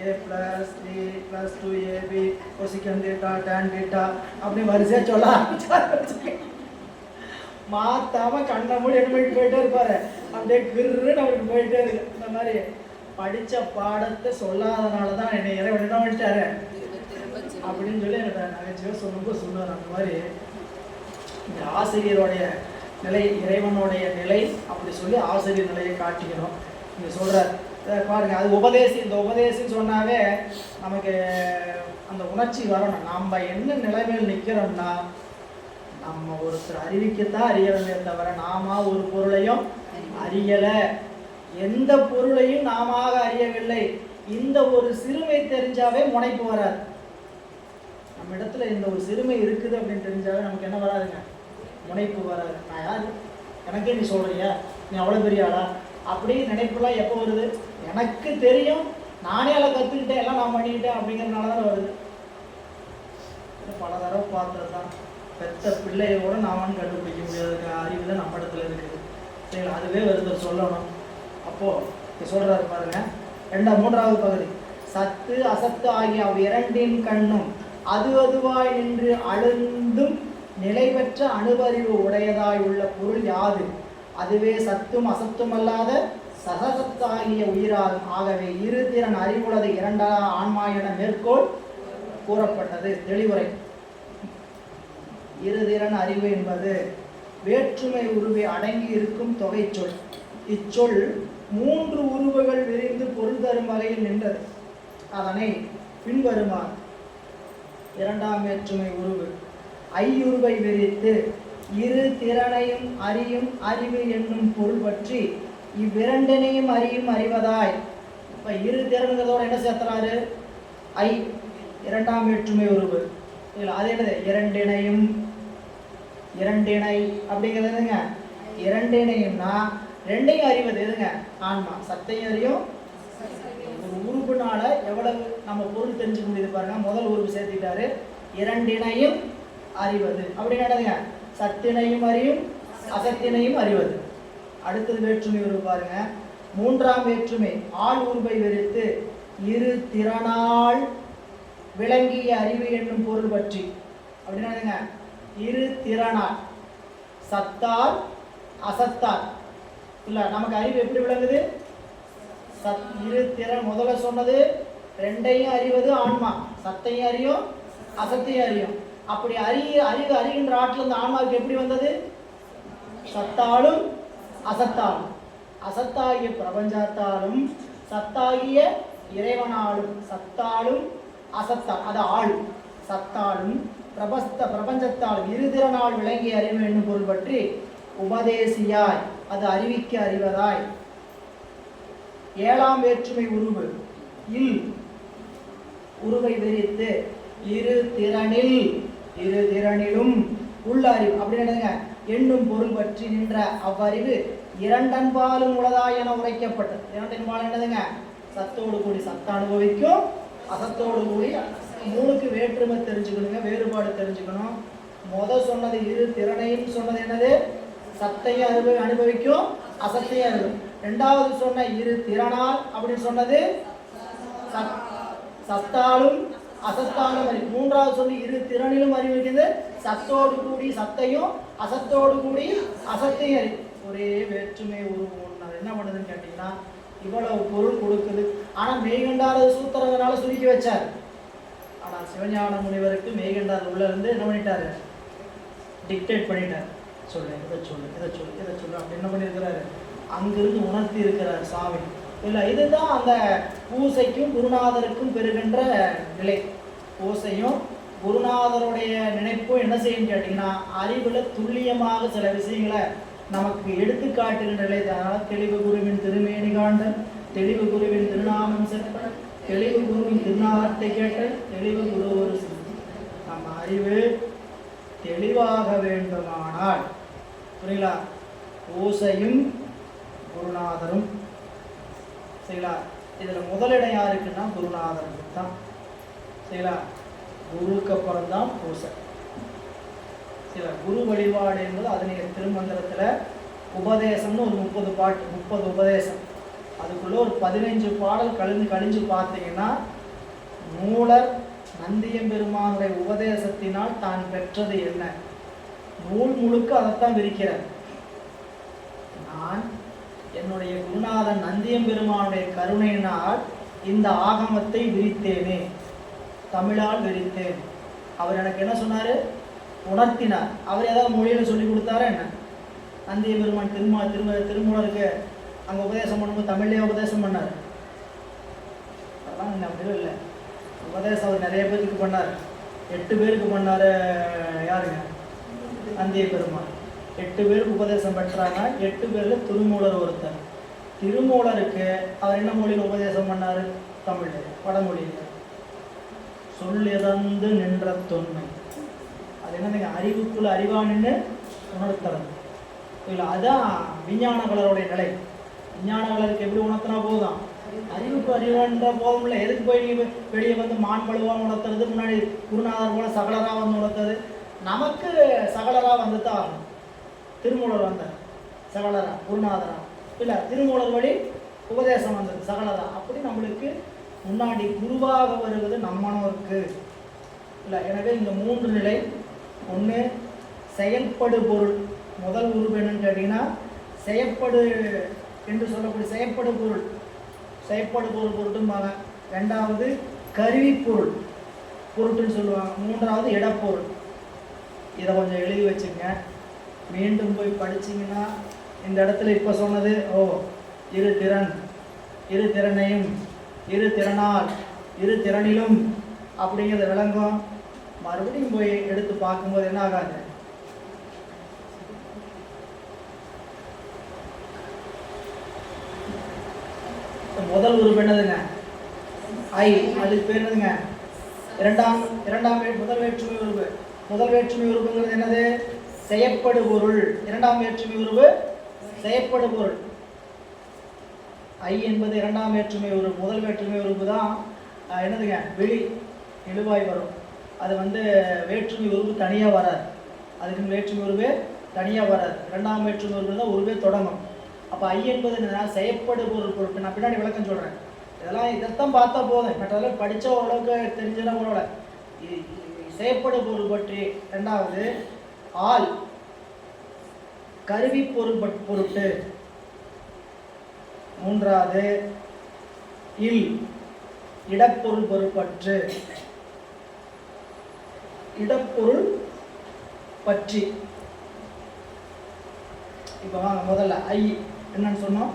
A+B+2AB கொசிக்கன் டேட்டா டேன் டேட்டா அப்படி வரிசையாக சொல்ல ஆரம்பிச்சு மாற்றாமல் கண்ணை மூடி என்ன பண்ணிட்டு போயிட்டே இருப்பார். அப்படியே கிருன்னு அவருக்கு போயிட்டே இருக்கு. இந்த மாதிரி படித்த பாடத்தை சொல்லாதனால தான் என்னை இறைவன் என்ன பண்ணிட்டாரு அப்படின்னு சொல்லி என்னோட நகைச்சுவை சொல்லும்போது சொன்னார். அந்த மாதிரி இந்த ஆசிரியருடைய நிலை, இறைவனுடைய நிலை அப்படி சொல்லி ஆசிரியர் நிலையை காட்டிக்கணும். இங்கே சொல்கிறார் பாருங்க, அது உபதேசி. இந்த உபதேசின்னு சொன்னாவே நமக்கு அந்த உணர்ச்சி வரணும். நாம் என்ன நிலைமையில் நிற்கிறோம்னா, நம்ம ஒருத்தர் அறிவிக்கத்தான் அறியணுமே தவிர நாம ஒரு பொருளையும் அறியலை, எந்த பொருளையும் நாம அறியவில்லை. இந்த ஒரு சிறுமை தெரிஞ்சாவே முனைப்பு வராது. நம்ம இடத்துல இந்த ஒரு சிறுமை இருக்குது அப்படின்னு தெரிஞ்சாவே நமக்கு என்ன வராதுங்க? முனைப்பு வராது. நான் யார்? எனக்கே நீ சொல்றியா? நீ அவ்வளோ பெரிய ஆளா? அப்படி நினைப்புலாம் எப்போ வருது? எனக்கு தெரியும், நானே அதை கற்றுக்கிட்டேன், எல்லாம் நான் பண்ணிக்கிட்டேன் அப்படிங்கிறதுனால தான் வருது. பல தடவை பார்த்தது தான். பெற்ற பிள்ளையோட நாம கண்டுபிடிக்க முடியாத அறிவு தான் நம்ம இடத்துல இருக்குது. சரிங்களா? அதுவே வருது சொல்லணும். அப்போது சொல்கிறாரு பாருங்க, 3வது பகுதி. சத்து அசத்து ஆகிய அவ்விரண்டின் கண்ணும் அது அதுவாய் நின்று அழுந்தும் நிலை பெற்ற அணுவறிவு உடையதாய் உள்ள பொருள் யாது? அதுவே சத்தும் அசத்தும் அல்லாத சகசத்தாகிய உயிராகும். ஆகவே இரு திறன் அறிவுள்ளது 2 ஆன்மா என மேற்கோள் கூறப்பட்டது. தெளிவுரை. இருதிறன் அறிவு என்பது வேற்றுமை உருவை அடங்கி இருக்கும் தொகை சொல். இச்சொல் 3 உருவுகள் விரிந்து பொருள் தரும் வகையில் நின்றது. அதனை பின்வருமாறு: 2ஆம் வேற்றுமை உருவு ஐயுருவை விரித்து இரு திறனையும் அறியும் அறிவு என்னும் பொருள் பற்றி இவ்விரண்டினையும் அறியும் அறிவதாய். இப்போ இரு திறன்கிறதோட என்ன சேர்த்துறாரு? ஐ, 2ஆம் வேற்றுமை உருவு. இல்லை, அது என்னது? இரண்டினையும். இரண்டினை அப்படிங்கிறது எதுங்க? இரண்டினையும்னா ரெண்டையும் அறிவது எதுங்க? ஆன்மா. சத்தையும் அறியும். ஒரு உறுப்புனால எவ்வளவு நம்ம பொருள் தெரிஞ்சுக்க முடியுது பாருங்க. முதல் உறுப்பு சேர்த்துக்கிட்டாரு. இரண்டினையும் அறிவது அப்படின்னு என்னதுங்க? சத்தினையும் அறியும் அசத்தினையும் அறிவது. அடுத்தது வேற்றுமை உருவு பாருங்க. 3ஆம் வேற்றுமை ஆள் உருவை வெறுத்து இரு திறனால் விளங்கிய அறிவு என்னும் பொருள் பற்றி அப்படின்னா இரு திறனால், சத்தால் அசத்தால். இல்லை, நமக்கு அறிவு எப்படி விளங்குது? இரு திறன். முதல்ல சொன்னது ரெண்டையும் அறிவது ஆன்மா. சத்தையும் அறியும் அசத்தையும் அறியும். அப்படி அறிகின்ற ஆற்றல் இந்த ஆன்மாவுக்கு எப்படி வந்தது? சத்தாலும் அசத்தாலும். அசத்தாகிய பிரபஞ்சத்தாலும் சத்தாகிய இறைவனாலும். சத்தாலும் அசத்தால் அது ஆள். சத்தாலும் பிரபஞ்சத்தாலும் இருதிறனால் விளங்கிய அறிவு என்னும் பொருள் பற்றி உபதேசியாய் அது அறிவிக்க அறிவதாய். ஏழாம் வேற்றுமை உருவு இல் உருவை விரித்து இரு திறனிலும் உள்ள அறிவு அப்படின்னு என்னும் பொருள் பற்றி நின்ற அவ்வறிவு இரண்டன்பாலும் உளதாய் என உரைக்கப்பட்டது. இரண்டன்பால் என்னதுங்க? சத்தோடு கூடி சத்த அனுபவிக்கும், அசத்தோடு கூடி. மூணுக்கு வேற்றுமை தெரிஞ்சுக்கணுங்க, வேறுபாடு தெரிஞ்சுக்கணும். சொன்னது இரு திறனையும் சொன்னது என்னது? சத்தையும் அனுபவிக்கும், அசத்தையும் அனுபவிக்கும். ரெண்டாவது சொன்ன இரு திறனால் அப்படின்னு சொன்னது சத்தாலும் அசத்தாலும் அறிவு. மூன்றாவது சொல்லி இரு திறனிலும் அறிவிக்கிறது, சத்தோடு கூடி சத்தையும் அசத்தோடு கூடி அசத்தையும் அறிவு. ஒரே வேற்றுமை உருவம். அது என்ன பண்ணுதுன்னு கேட்டீங்கன்னா இவ்வளவு பொருள் கொடுக்குது. ஆனா மெய்கண்டார சூத்திரங்களால சுருக்கி வச்சார். ஆனா சிவஞான முனிவருக்கு மெய்கண்டார் உள்ள இருந்து என்ன பண்ணிட்டாரு? டிக்டேட் பண்ணிட்டார். சொல்லு, இதை சொல்லு, இதை சொல்லு, இதை சொல்லு அப்படி என்ன பண்ணியிருக்கிறாரு? அங்கிருந்து உணர்த்தி இருக்கிறார் சாமி. இல்லை, இதுதான் அந்த பூசைக்கும் குருநாதருக்கும் பெறுகின்ற நிலை. பூசையும் குருநாதருடைய நினைப்பும் என்ன செய்யும் கேட்டீங்கன்னா அறிவுல துல்லியமாக சில விஷயங்களை நமக்கு எடுத்துக்காட்டுகின்ற நிலை. அதனால தெளிவு குருவின் திருமேனி காண்டல், தெளிவு குருவின் திருநாமம் செப்ப, தெளிவு குருவின் திருநாமத்தை கேட்டல், தெளிவு குரு ஒரு நம்ம அறிவு தெளிவாக வேண்டுமானால் புரியுங்களா? பூசையும் குருநாதரும் சரிங்களா? இதுல முதலிடம் யாருக்குன்னா குருநாதருக்கு தான். சரிங்களா? குருவுக்கு அப்புறம் தான் பூசை. சில குரு வழிபாடு என்பது அது நீங்க திருமந்திரத்துல உபதேசம்னு ஒரு 30 உபதேசம். அதுக்குள்ள ஒரு 15 பாடல் கழிஞ்சு பார்த்தீங்கன்னா மூலர் நந்தியம்பெருமானுடைய உபதேசத்தினால் தான் பெற்றது என்ன? நூல் முழுக்க அதைத்தான் விரிக்கிறார். நான் என்னுடைய குருநாதன் நந்தியம்பெருமானுடைய கருணையினால் இந்த ஆகமத்தை விரித்தேனே, தமிழால் விரித்தேன். அவர் எனக்கு என்ன சொன்னாரு? உணர்த்தினார். அவர் ஏதாவது மொழியில சொல்லி கொடுத்தாரா என்ன? நந்தியம்பெருமான் திருமூலருக்கு அங்கே உபதேசம் பண்ணும்போது தமிழ்லேயே உபதேசம் பண்ணார். அதெல்லாம் என்ன அப்படியும் இல்லை. உபதேசம் அவர் நிறைய பேருக்கு பண்ணார். 8 பேருக்கு பண்ணார். யாருங்க? நந்தியம்பெருமான் 8 பேருக்கு உபதேசம் பெற்றாங்க. 8 பேரில் திருமூலர் ஒருத்தர். திருமூலருக்கு அவர் என்ன மொழியில் உபதேசம் பண்ணார்? தமிழ், வடமொழியில். சொல்லிறந்து நின்ற தொன்மை. அது என்னதுங்க? அறிவுக்குள்ள அறிவானின்னு உணர்த்துறது. இல்லை, அதுதான் விஞ்ஞான கலருடைய நிலை. விஞ்ஞான கலருக்கு எப்படி உணர்த்தினா போதும், அறிவுக்கு அறிவான்ற போதும் இல்லை. எதுக்கு போய் நீங்கள் வெளியே வந்து மான் பழுவான்னு உணர்த்துறது? முன்னாடி குருநாதர் போல சகலராக வந்து உணர்த்துறது. நமக்கு சகலராக வந்து தான் ஆகணும். திருமூலர் வந்தார் சகலரா, குருநாதரா. இல்லை, திருமூலர் வழி உபதேசம் வந்தது சகலரா. அப்படி நம்மளுக்கு முன்னாடி குருவாக வருவது நம்மனோருக்கு இல்லை. எனவே இந்த 3 நிலை. ஒன்று செயல்படு பொருள். முதல் உருவு என்னன்னு கேட்டிங்கன்னா செயற்படு என்று சொல்லக்கூடிய செயற்படு பொருள் பொருட்டும்பாங்க. 2வது கருவி பொருள் பொருட்டுன்னு சொல்லுவாங்க. 3வது இடப்பொருள். இதை கொஞ்சம் எழுதி வச்சுங்க. மீண்டும் போய் படிச்சிங்கன்னா இந்த இடத்துல இப்போ சொன்னது இரு திறனையும் இரு திறனால் இரு திறனிலும் அப்படிங்கிறத விளங்கும். மறுபடியும் போய் எடுத்து பார்க்கும்போது என்ன ஆகாது? முதல் உறுப்பு என்னதுங்க? ஐ. அதுக்கு பேர் என்னதுங்க? முதல் வேற்றுமை உறுப்பு. முதல் வேற்றுமை உறுப்புங்கிறது என்னது? செயற்படு பொருள். 2ஆம் வேற்றுமை உறுப்பு செயற்படு பொருள். ஐ என்பது 2ஆம் வேற்றுமை உறுப்பு. முதல் வேற்றுமை உறுப்பு தான் என்னதுங்க? வெளி இழுவாய் வரும். அது வேற்றுமை உறுப்பு தனியாக வராது. அதுக்கு வேற்றுமை உறுப்பு தனியாக வராது. 2ஆம் வேற்றுமை உறுப்பு தான் உருவே தொடங்கும். அப்போ ஐ என்பது என்னன்னா செயற்படு பொருள் பொருட்கள். நான் பின்னாடி விளக்கம் சொல்கிறேன். இதைத்தான் பார்த்தா போதும். மற்றதெல்லாம் படித்த ஓரளவுக்கு தெரிஞ்சதுனா உங்களோட செயற்படு பொருள் பற்றி. 2வது ஆள் கருவி பொருள் பொருட்டு. 3வது இல் இடப்பொருள் பொருட்பற்று. இடப்பொருள் பற்றி. இப்போ வாங்க முதல்ல ஐ என்னன்னு சொன்னோம்,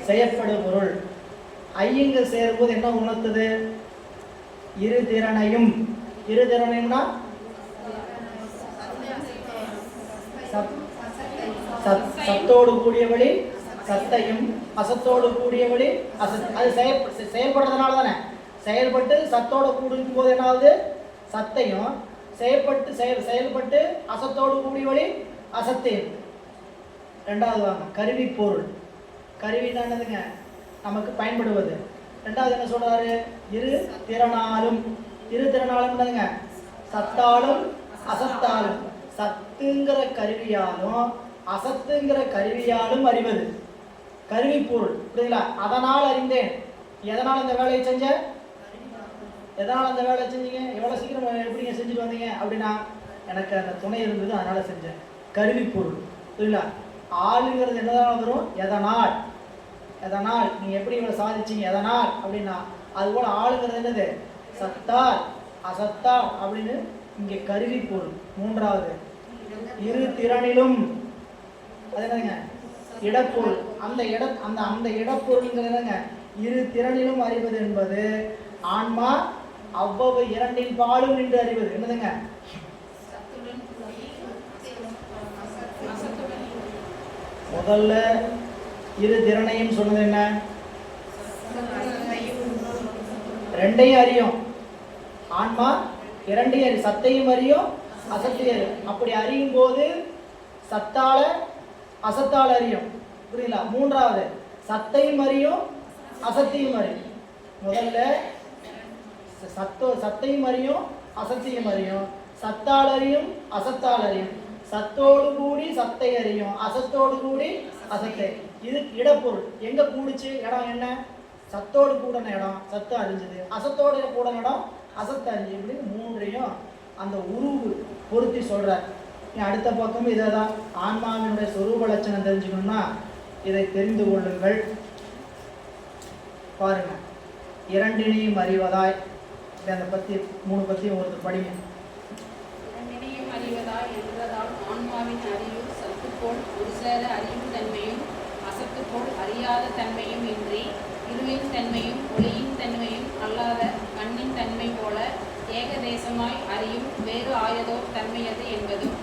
செயற்படு பொருள். ஐங்க சேரும்போது என்ன உணர்த்துது, இரு திறனையும். இரு திறனையும்னா சத்தோடு கூடிய வழி சத்தையும், அசத்தோடு கூடிய வழி அசத். அது செயல்படுறதுனால தானே, செயல்பட்டு சத்தோடு கூடும் போது என்ன ஆகுது, சத்தையும், செயல்பட்டு அசத்தோடு கூடிய வழி அசத்தையும். ரெண்டாவது வாங்க கருவி பொருள். கருவி தான் என்னதுங்க, நமக்கு பயன்படுவது. ரெண்டாவது என்ன சொல்றாரு, இரு திறனாலும். இரு திறனாலும் என்னதுங்க, சத்தாலும் அசத்தாலும். சத்துங்கிற கருவியாலும் அசத்துங்கிற கருவியாலும் அறிவது கருவி பொருள். புரியுதுங்களா? அதனால் அறிந்தேன். எதனால் இந்த வேலையை செஞ்ச, எதனால் அந்த வேலையை செஞ்சீங்க, எவ்வளோ சீக்கிரம் எப்படிங்க செஞ்சுட்டு வந்தீங்க அப்படின்னா, எனக்கு அந்த துணை இருந்தது அதனால செஞ்சேன். கருவி பொருள். புரியுங்களா? ஆளுங்கிறது என்னதான் வரும், எதனால். எதனால் நீங்க எப்படி இவ்வளோ சாதிச்சீங்க, எதனால் அப்படின்னா, அதுபோல் ஆளுங்கிறது என்னது, சத்தால் அசத்தால் அப்படின்னு. இங்கே கருவி பொருள். மூன்றாவது இரு திறனிலும். அது என்னங்க, இடப்பொருள். அந்த இடப்பொருள்ங்கிறது என்னங்க, இரு திறனிலும் அறிவது என்பது ஆன்மா அவ்வளவு இரண்டின் பாலும் நின்று அறிவது. என்னதுங்க, முதல்ல இரு திறனையும் சொன்னது என்ன, ரெண்டையும் அறியும். ஆன்மா இரண்டையும் அறியும், சத்தையும் அறியும் அசத்தையும் அறியும். அப்படி அறியும் போது சத்தால அசத்தால் அறியும். புரியுங்களா? மூன்றாவது சத்தையும் அறியும் அசத்தையும் அறியும். முதல்ல சத்தையும் அறியும் அசத்தையும் அறியும், சத்தால் அறியும் அசத்தால் அறியும், சத்தோடு கூடி சத்தை அறியும், அசத்தோடு கூடி அசத்தை. இது இடப்பொருள். எங்க கூடிச்சு இடம் என்ன, சத்தோடு கூடன இடம் சத்து அறிஞ்சது, அசத்தோடு கூடன இடம் அசத்து அறிஞ்சு. இப்படின்னு மூன்றையும் அந்த உருவு பொருத்தி சொல்றார். அடுத்த பக்கம் இதை தான், ஆன்மாவினுடைய சொரூப லட்சணம் தெரிஞ்சுக்கணும்னா இதை தெரிந்து கொள்ளுங்கள். பாருங்க, இரண்டினையும் அறிவதாய். அந்த பத்தி 3 பத்தியும் ஒருத்தர் படிங்க. இரண்டினையும் அறிவதாய் என்றதால் ஆன்மாவின் அறிவு சத்துப்போல் ஒரு சேர அறியும் தன்மையும் அசத்துப்போல் அறியாத தன்மையும் இன்றி, இருளின் தன்மையும் ஒளியின் தன்மையும் அல்லாத கண்ணின் தன்மை போல ஏகதேசமாய் அறியும் வேறு ஆயதோர் தன்மையது என்பதும்.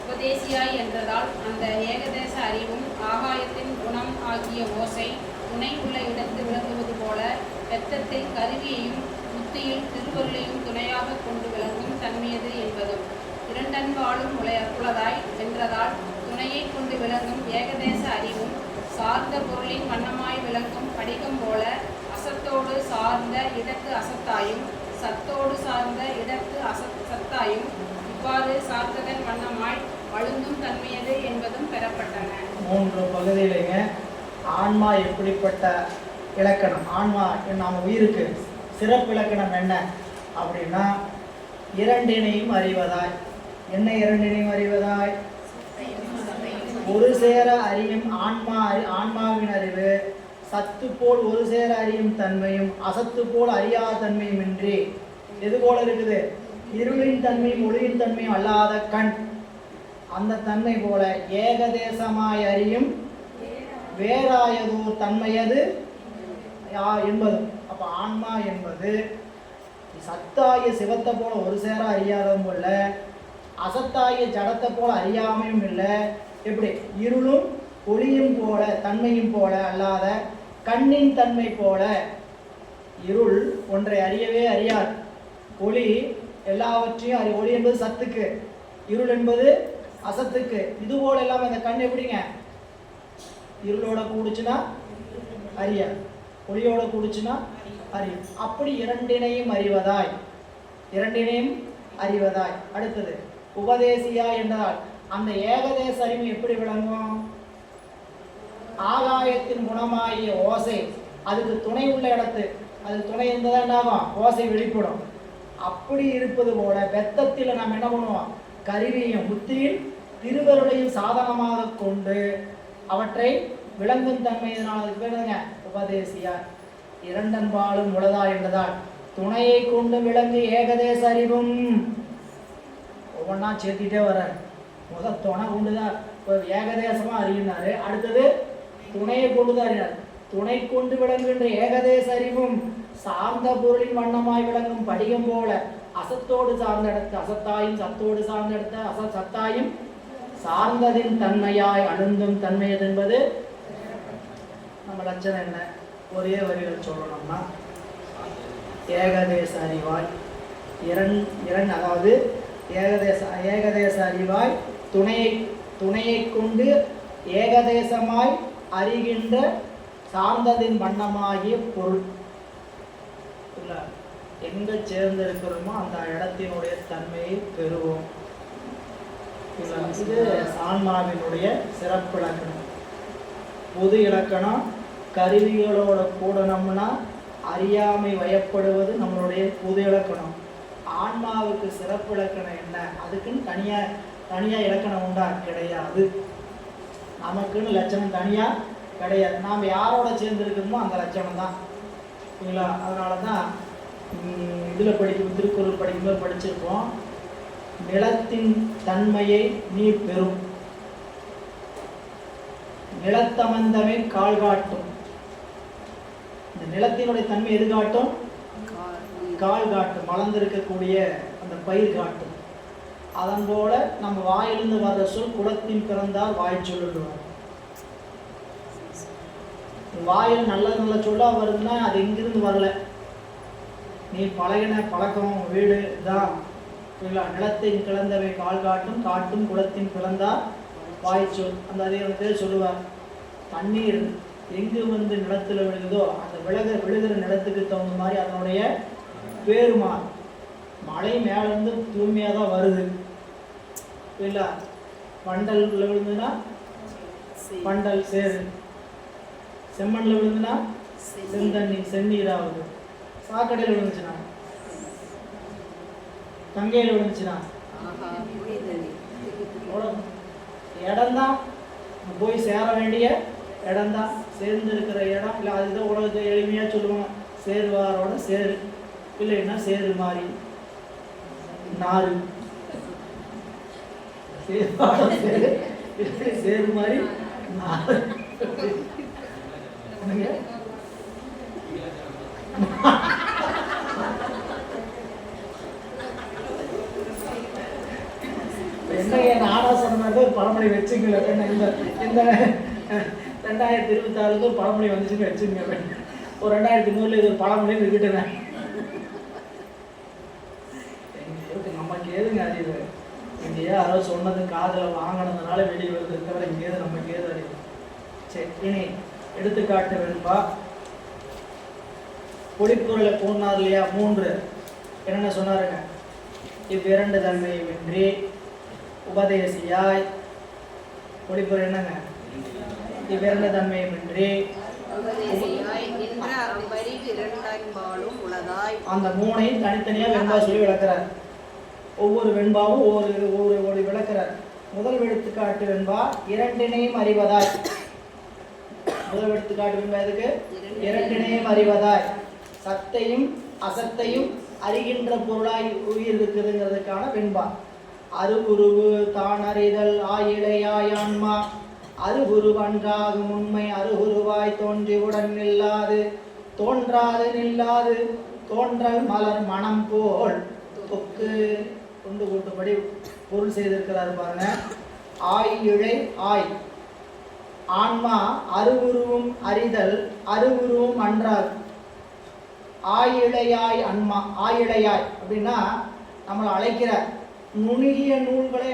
உபதேசியாய் என்றதால் அந்த ஏகதேச அறிவும் ஆகாயத்தின் குணம் ஆகிய ஓசை துணை உள்ள இடத்து விளங்குவது போல பெத்தத்தில் கருவியையும் புத்தியில் திருவருளையும் துணையாக கொண்டு விளங்கும் தன்மையது என்பதும். இரண்டன்பாலும் உளதாய் வென்றதால் துணையை கொண்டு விளங்கும் ஏகதேச அறிவும் சார்ந்த பொருளின் வண்ணமாய் விளங்கும் படிகம் போல அசத்தோடு சார்ந்த இடத்து அசத்தாயும் சத்தோடு சார்ந்த இடத்து சத்தாயும் இவ்வாறு சார்ந்ததன் வண்ணமாய் வழுந்தும் தன்மையது என்பதும் பெறப்பட்டன. 3 பகுதியிலேங்க ஆன்மா எப்படிப்பட்ட இலக்கணம், ஆன்மா நம்ம உயிருக்கு சிறப்பு இலக்கணம் என்ன அப்படின்னா, இரண்டினையும் அறிவதாய். என்ன இரண்டினையும் அறிவதாய், ஒரு சேர அறியும் ஆன்மாவின் அறிவு சத்து போல் ஒரு சேர அறியும் தன்மையும் அசத்து போல் அறியாத தன்மையும் இன்றி. எது போல இருக்குது, இருளின் தன்மையும் ஒளியின் தன்மையும் அல்லாத கண், அந்த தன்மை போல ஏகதேசமாய் அறியும் வேறாயதோர் தன்மையது என்பது. அப்ப ஆன்மா என்பது சத்தாகிய சிவத்தை போல ஒரு சேர அறியாதவும் இல்லை, அசத்தாகிய ஜடத்தை போல அறியாமையும் இல்லை. எப்படி, இருளும் ஒளியும் போல தன்மையும் போல அல்லாத கண்ணின் தன்மை போல. இருள் ஒன்றை அறியவே அறியாது, ஒளி எல்லாவற்றையும் ஒளி என்பது சத்துக்கு, இருள் என்பது அசத்துக்கு. இது போல எல்லாம் இந்த கண் எப்படிங்க, இருளோட கூடுச்சுன்னா அறியாது, ஒளியோட கூடுச்சுன்னா அறியும். அப்படி இரண்டினையும் அறிவதாய், இரண்டினையும் அறிவதாய். அடுத்தது உபதேசியா என்றால் அந்த ஏகதேச அறிவு எப்படி விளங்கும், ஆகாயத்தின் குணமாகிய ஓசை அதுக்கு துணை உள்ள இடத்து, அது துணை இருந்ததா என்னாகும், ஓசை வெளிப்படும். அப்படி இருப்பது போல பெத்தத்தில் நாம் என்ன பண்ணுவோம், கருவியையும் புத்தியில் திருவருளையும் சாதனமாக கொண்டு அவற்றை விளங்கும் தன்மையினால் அதுக்கு பேருங்க உபதேசியார். இரண்டன்பாலும் உளதா என்றதால் துணையை கொண்டு விளங்கு ஏகதேச அறிவும் ஒவ்வொன்றா சேர்த்திட்டே வர. முதல் துணை கொண்டு தான் ஏகதேசமாக அறியினாரு, அடுத்தது துணையை கொண்டு தான் அறினார். துணை கொண்டு விளங்குகின்ற ஏகதேச அறிவும் சார்ந்த பொருளின் வண்ணமாய் விளங்கும் படிகம் போல அசத்தோடு சார்ந்த இடத்து அசத்தாயும் சத்தோடு சார்ந்த இடத்த சத்தாயும் சார்ந்ததின் தன்மையாய் அழுந்தும் தன்மையது என்பது நம்ம லட்சணம் என்ன? ஒரே வரிகள் சொல்லணும்னா ஏகதேச அறிவாய் அதாவது ஏகதேச அறிவாய் துணையை கொண்டு ஏகதேசமாய் அறிகின்ற சார்ந்ததின் வண்ணமாகிய பொருள். எங்க சேர்ந்திருக்கிறோமோ அந்த இடத்தினுடைய தன்மையை பெறுவோம். இது ஆன்மாவினுடைய சிறப்பு இலக்கணம். பொது இலக்கணம் கருவிகளோட கூடணும்னா அறியாமை வயப்படுவது நம்மளுடைய பொது இலக்கணம். ஆன்மாவுக்கு சிறப்பு இலக்கணம் என்ன? அதுக்குன்னு தனியா இலக்கணம் உண்டா? கிடையாது. நமக்குன்னு லட்சணம் தனியா கிடையாது. நாம் யாரோட சேர்ந்துருக்கணுமோ அந்த லட்சணம் தான். சரிங்களா? அதனால தான் இதில் திருக்குறள் படிக்கும்போது படிச்சிருக்கோம், நிலத்தின் தன்மையை நீ பெறும், நிலத்தமந்தமே கால் காட்டும். இந்த நிலத்தினுடைய தன்மை எது காட்டும்? கால் காட்டும், மலர்ந்திருக்கக்கூடிய அந்த பயிர் காட்டும். அதன் போல நம்ம வாயிலிருந்து வர்ற சொல் குலத்தின் பிறந்தால் வாய் சொல்லுவார். வாயில் நல்ல நல்ல சொல்லா வருதுன்னா அது எங்கிருந்து வரல, நீ பழகின பழக்கம் வீடு தான். நிலத்தின் கிளந்தவை கால் காட்டும், காட்டும் குளத்தின் பிறந்தால் வாய் சொல். அந்த அதே சொல்லுவார். தண்ணீர் எங்கு நிலத்தில் விழுகுதோ அந்த விழுகிற நிலத்துக்கு தகுந்த மாதிரி அதனுடைய பேரு மாறும். மழை மேலேருந்து தூய்மையாக தான் வருது இல்லை, பண்டல் விழுந்துன்னா பண்டல் சேரு, செம்மண்ணில் விழுந்துன்னா செந்தண்ணி செந்நீராகுது, சாக்கடையில் விழுந்துச்சுன்னா கங்கையில் விழுந்துச்சுன்னா இடம்தான் போய் சேர வேண்டிய இடம்தான். சேர்ந்து இருக்கிற இடம் இல்லை, அதுதான் உலகத்தை எளிமையாக சொல்லுவாங்க, சேருவாரோட சேரு, இல்லைன்னா சேரு மாதிரி நாறு, சேருவாரோட சேரு, சேரு மாதிரி நாறு. என்ன ஆனா சொன்ன மாதிரி ஒரு பழமொழி வச்சுக்கல. இந்த 2026 ஒரு பழமொழி வந்துச்சுன்னு வச்சுங்க. ஒரு 2003 இது ஒரு பழமொழி விட்டுட்டேன். நமக்கு ஏதுங்க அறிவு? இங்கே யாரோ சொன்னது காதில் வாங்கினதுனால வெளியே வருது தவிர இங்கே ஏது நமக்கு ஏது அறிவு? சரி, இனி எடுத்துக்காட்டு வெண்பா. பொடிப்பொருளை போனார் இல்லையா? 3 என்னென்ன சொன்னாருங்க? இவ்விரண்டு தன்மையுமின்றி உபதேசியாய். பொடிப்பொருள் என்னங்க? இவ்விரண்டு தன்மையுமின்றி அந்த 3ஐயும் தனித்தனியா வெண்பா சொல்லி விளக்குறார். ஒவ்வொரு வெண்பாவும் ஒவ்வொரு விளக்குறார். முதல் எடுத்துக்காட்டு வெண்பா இரண்டினையும் அறிவதாய். முதல் எடுத்துக்காட்டு வெண்பா எதுக்கு? இரண்டினையும் அறிவதாய், சத்தையும் அசத்தையும் அறிகின்ற பொருளாய் உயிர் இருக்குதுங்கிறதுக்கான வெண்பா. அருகுருவு தான் அறிதல் ஆயிழையாய் ஆன்மா அருகுருவன்றாகும் உண்மை அருகுருவாய் தோன்றியுடன் நில்லாது தோன்றாது நில்லாது தோன்றல் மலர் மனம் போல் தொக்கு கொண்டு கூட்டுப்படி பொருள் செய்திருக்கிறார் பாருங்க. ஆய் இழை ஆய், ஆன்மா அருகுருவும் அறிதல் அருகுருவும் அன்றாது. ஆயிழையாய் அன்மா, ஆயிழையாய் அப்படின்னா நம்மளை அழைக்கிற நுணுகிய நூல்களை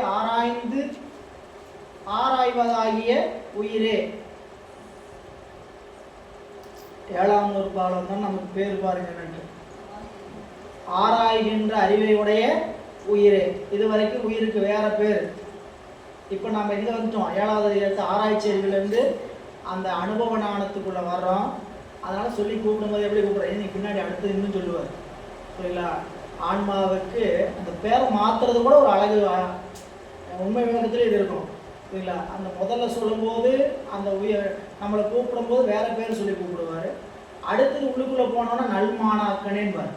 ஆராய்வதாகிய உயிரே. 7ஆம் நூற்பாலம் தான் நமக்கு பேர் பாருங்க, ஆராய்கின்ற அறிவை உடைய உயிரே. இதுவரைக்கும் உயிருக்கு வேற பேர். இப்போ நம்ம எங்கே வந்துட்டோம்? 7வது அதிகாரத்து ஆராய்ச்சி அறிவிலிருந்து அந்த அனுபவ ஞானத்துக்குள்ள வர்றோம். அதனால சொல்லி கூப்பிடும்போது எப்படி கூப்பிடுறேன்? நீ பின்னாடி அடுத்து இன்னும் சொல்லுவார். சரிங்களா? ஆன்மாவுக்கு அந்த பேரை மாற்றுறது கூட ஒரு அழகு, உண்மை விளக்கத்துல இது இருக்கும். சரிங்களா? அந்த முதல்ல சொல்லும்போது அந்த நம்மளை கூப்பிடும்போது வேற பேர் சொல்லி கூப்பிடுவார். அடுத்தது உள்ளுக்குள்ளே போனோன்னா நல்மானாக்கனேன்பார்.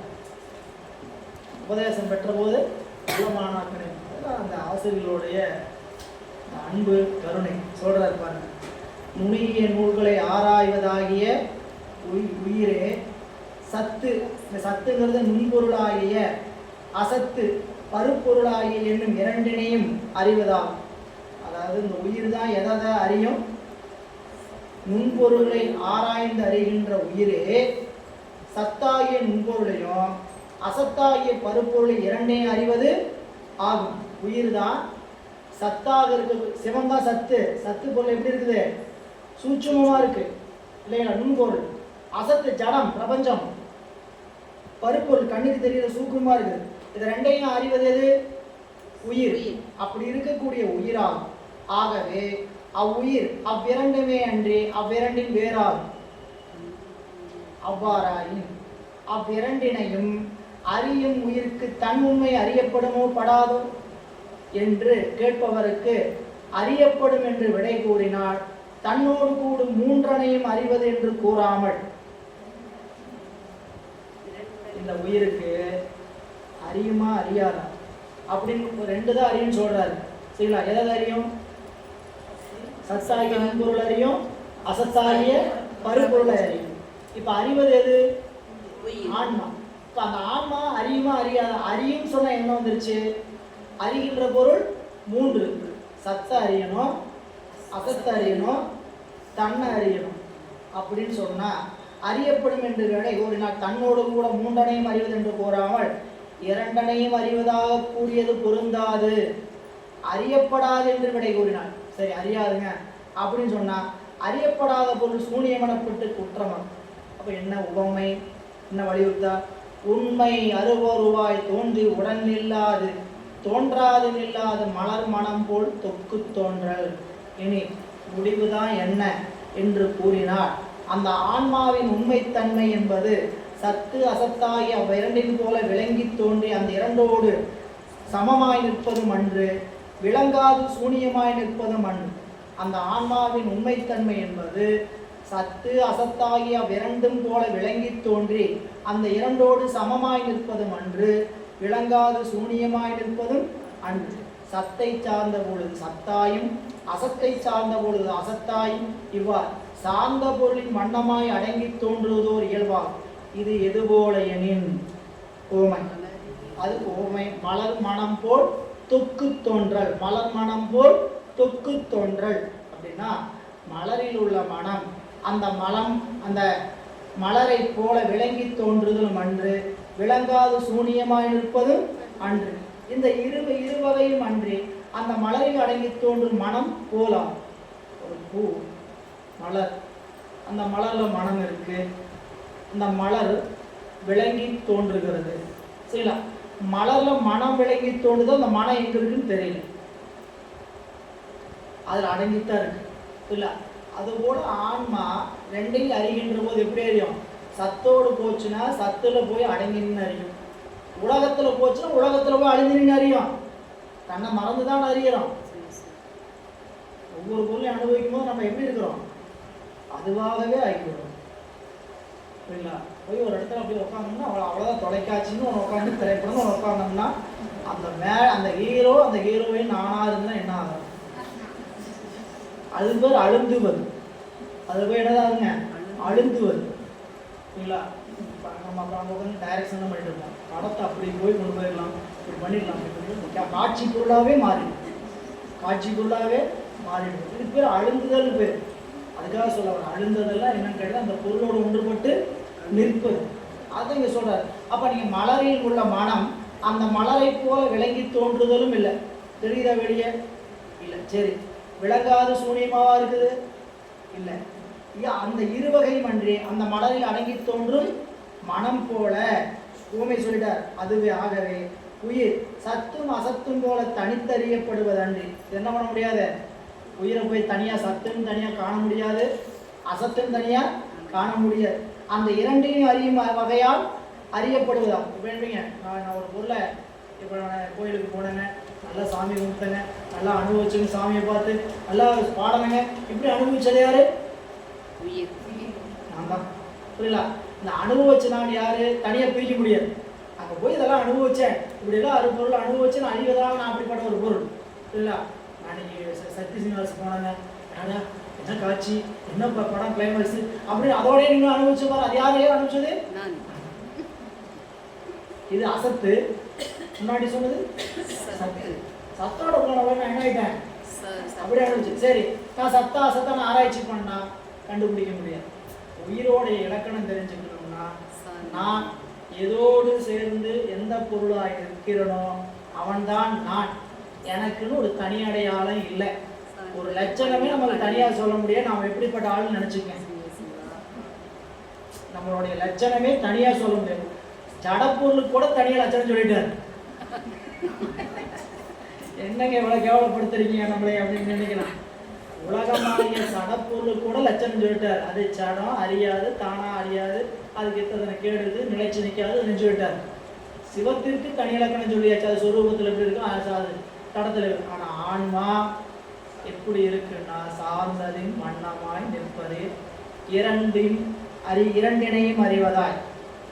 உபதேசம் பெற்ற போது நல்லமானாக்கனே. இதுதான் அந்த ஆசிரியர்களுடைய அன்பு கருணை. சொல்றாரு பாருங்க, நுணுகிய நூல்களை ஆராய்வதாகிய உயிரே சத்து. இந்த சத்துங்கிறது நுண்பொருளாகிய அசத்து பருப்பொருளாகிய என்னும் இரண்டினையும் அறிவதாகும். அதாவது இந்த உயிர் தான் எதை அறியும்? நுண்பொருளை ஆராய்ந்து அறிகின்ற உயிரே சத்தாகிய நுண்பொருளையும் அசத்தாகிய பருப்பொருளை இரண்டையும் அறிவது ஆகும். உயிர் தான் சத்தாக இருக்கு. சிவம் தான் சத்து. சத்து பொருள் எப்படி இருக்குது? சூட்சுமமா இருக்கு இல்லைங்களா? நுண்பொருள். அசத்து ஜடம் பிரபஞ்சம். பருப்பொருள் கண்ணுக்கு தெரிகிற சூக்குமா இருக்குது. இது ரெண்டையும் அறிவது எது? உயிர். அப்படி இருக்கக்கூடிய உயிராகும். ஆகவே அவ்வுயிர் அவ்விரண்டுமே அன்றி அவ்விரண்டின் வேறாகும். அவ்வாறாயின் அவ்விரண்டினையும் அறியும் உயிருக்கு தன் உண்மை அறியப்படுமோ படாதோ என்று கேட்பவருக்கு அறியப்படும் என்று விடை கூறினார். தன்னோடு கூடும் மூன்றனையும் அறிவது என்று கூறாமல் இந்த உயிருக்கு அறியுமா அறியாதா அப்படின்னு ரெண்டு தான் அறியும் சொல்றாரு. சரிங்களா? எதை அறியும்? சத்தாகிய நுண்பொருள் அறியும், அசத்தாகிய பருப்பொருளை அறியும். இப்ப அறிவது எது? ஆன்மா. இப்ப அந்த ஆன்மா அறியுமா அறியாதா? அறியும் சொன்னா என்ன வந்துருச்சு? அறிகின்ற பொருள் மூன்று. சத்த அறியணும், அசத்த அறியணும், தன்னை அறியணும். அப்படின்னு சொன்னா அறியப்படும் என்று விடை கூறினார். தன்னோடு கூட மூன்றனையும் அறிவது என்று கூறாமல் இரண்டனையும் அறிவதாக கூறியது பொருந்தாது, அறியப்படாது என்று விடை கூறினார். சரி, அறியாதுங்க அப்படின்னு சொன்னா அறியப்படாத பொருள் சூனியமனப்பட்டு குற்றமம். அப்ப என்ன உவமை, என்ன வலியுறுத்தா? உண்மை அருவருவாய் தோன்றி உடன் நில்லாது தோன்றாது நில்லாது மலர் மனம் போல் தொக்கு தோன்றல். இனி முடிவுதான் என்ன என்று கூறினார். அந்த ஆன்மாவின் உண்மைத்தன்மை என்பது சத்து அசத்தாகி அவ்விரண்டின் போல விளங்கி தோன்றி அந்த இரண்டோடு சமமாய் நிற்பதும் அன்று, விளங்காது சூனியமாய் நிற்பதும் அன்று. அந்த ஆன்மாவின் உண்மைத்தன்மை என்பது சத்து அசத்தாகி அவ்விரண்டும் போல விளங்கி தோன்றி அந்த இரண்டோடு சமமாய் நிற்பதும் அன்று, விளங்காது சூனியமாய் நிற்பதும் அன்று. சத்தை சார்ந்த பொழுது சத்தாயும் அசத்தை சார்ந்த பொழுது அசத்தாயும் இவ்வாறு சார்ந்த பொருளின் வண்ணமாய் அடங்கி தோன்றுவதோர் இயல்பாகும். இது எது போல எனின் ஓமை. அது ஓமை. மலர் மனம் போல் தொக்கு தோன்றல். மலர் மனம் போல் தொக்கு தோன்றல் அப்படின்னா மலரில் உள்ள மனம் அந்த அந்த மலரை போல விளங்கி தோன்றுதலும் அன்று, விளங்காது சூனியமாய் நிற்பதும் அன்று. இந்த இருவகையும் அன்றி அந்த மலரில் அடங்கி தோன்றும் மனம் போலாம். ஒரு பூ மலர், அந்த மலர்ல மனம் இருக்கு, இந்த மலர் விளங்கி தோன்றுகிறது. சரிங்களா? மலர்ல மனம் விளங்கி தோன்றுதோ அந்த மனம் எங்க இருக்குன்னு தெரியல, அதுல அடங்கித்தான் இருக்கு. இல்ல அதுபோல ஆன்மா ரெண்டையும் அறிகின்ற போது எப்படி அறியும்? சத்தோடு போச்சுன்னா சத்துல போய் அடங்கின்னு அறியும், உலகத்துல போச்சுன்னா உலகத்துல போய் அழிஞ்சின்னு அறியும். தன்னை மறந்துதான் அறிகிறோம். ஒவ்வொரு பொருளையும் அனுபவிக்கும் போது நம்ம எப்படி இருக்கிறோம்? அதுவாகவே ஆகிவிடும். சரிங்களா? போய் ஒரு இடத்துல அப்படி உட்காந்தோம்னா அவ்வளோதான். தொலைக்காட்சின்னு ஒன்று உட்காந்து திரைப்படம் ஒன்று உட்காந்தோம்னா அந்த ஹீரோ அந்த ஹீரோயின் நானா இருந்தால் என்ன ஆகும்? அது பேர் அழுந்துவது. அது பேர் என்னதாங்க? அழுந்துவது. சரிங்களா? நம்ம அப்புறம் உட்காந்து டைரக்ஷன் தான் பண்ணிட்டு இருக்கோம். படத்தை அப்படி போய் கொண்டு போயிடலாம், இப்படி பண்ணிடலாம். காட்சி பொருளாகவே மாறிடும். காட்சி பொருளாகவே மாறிடும். இது பேர் அழுந்துதல் பேர். அதுக்காக சொல்ல வர அழுந்ததெல்லாம் என்னன்னு கேட்டால் அந்த பொருளோடு ஒன்றுபட்டு நிற்பது. அதை இங்கே சொல்றாரு. அப்போ நீங்கள் மலரில் உள்ள மனம் அந்த மலரை போல விளங்கி தோன்றுதலும் இல்லை. தெரியுதா வெளியே? இல்லை. சரி, விளங்காத சூனியமாவா இருக்குது? இல்லை. அந்த இருவகையும் அன்றி அந்த மலரில் அடங்கி தோன்றும் மனம் போல ஊமை சொல்லிட்டார். அதுவே ஆகவே உயிர் சத்தும் அசத்தும் போல தனித்தறியப்படுவது அன்றி. என்ன பண்ண முடியாது? உயிரை போய் தனியாக சத்துன்னு தனியாக காண முடியாது, அசத்துன்னு தனியாக காண முடியாது. அந்த இரண்டையும் அறியும் வகையால் அறியப்படுவதாம். இப்போ என்னங்க, நான் ஒரு பொருளை இப்போ நான் கோயிலுக்கு போனேங்க, நல்லா சாமி கும்பிட்டேங்க, நல்லா அனுபவிச்சுங்க, சாமியை பார்த்து நல்லா பாடணுங்க, இப்படி அனுபவிச்சது யாரு? நான் தான். புரியல? இந்த அனுபவிச்ச நான் யாரு? தனியாக பிரிக்க முடியாது. அங்கே போய் இதெல்லாம் அனுபவிச்சேன், இப்படிலாம் ஒரு பொருள் அனுபவிச்சு நான் அழிவதால் நான் அப்படிப்பட்ட ஒரு பொருள் இல்லை. நான் இன்னைக்கு சக்தி சீனிவாஸ் போனாங்க, ஏடா என்ன காட்சி, என்ன படம் கிளைமேக்ஸ் அப்படின்னு அதோடய நீங்கள் அனுபவிச்சு பாரு. அது யாரையோ அனுபவிச்சது, இது அசத்து. முன்னாடி சொன்னது சத்து. சத்தோட போனவன் நான் என்ன ஆகிட்டேன் அப்படியே அனுபவிச்சு. சரி, நான் சத்தா அசத்தா நான் ஆராய்ச்சி பண்ணா கண்டுபிடிக்க முடியாது. உயிரோடைய இலக்கணம் தெரிஞ்சுக்கணும்னா நான் எதோடு சேர்ந்து எந்த பொருளாக இருக்கிறனோ அவன்தான் நான். எனக்குன்னு ஒரு தனி அடையாளம் இல்லை. ஒரு லட்சணமே நமக்கு தனியாக சொல்ல முடியாது. நாம் எப்படிப்பட்ட ஆளுன்னு நினச்சிக்கேன். நம்மளுடைய லட்சணமே தனியாக சொல்ல முடியாது. ஜடப்பொருளுக்கு கூட தனியாக லட்சணம் சொல்லிட்டாரு. என்னங்க இவ்வளோ கேவலப்படுத்துறீங்க நம்மளே அப்படின்னு நினைக்கலாம். உலகமாகிய சடப்பொருளுக்கு கூட லட்சணம் சொல்லிட்டார். அது சடம் அறியாது, தானா அறியாது, அதுக்கு எத்தனை கேடுது, நிலைச்சு நிற்காது சொல்லிட்டார். சிவத்திற்கு தனி இலக்கணம் சொல்லியாச்சு. அது சொரூபத்தில் எப்படி இருக்கும், அது தடத்தில் இருக்கு. ஆனால் ஆன்மா எப்படி இருக்குன்னா சார்ந்ததின் வண்ணமாய் நிற்பது, இரண்டினையும் அறிவதாய்.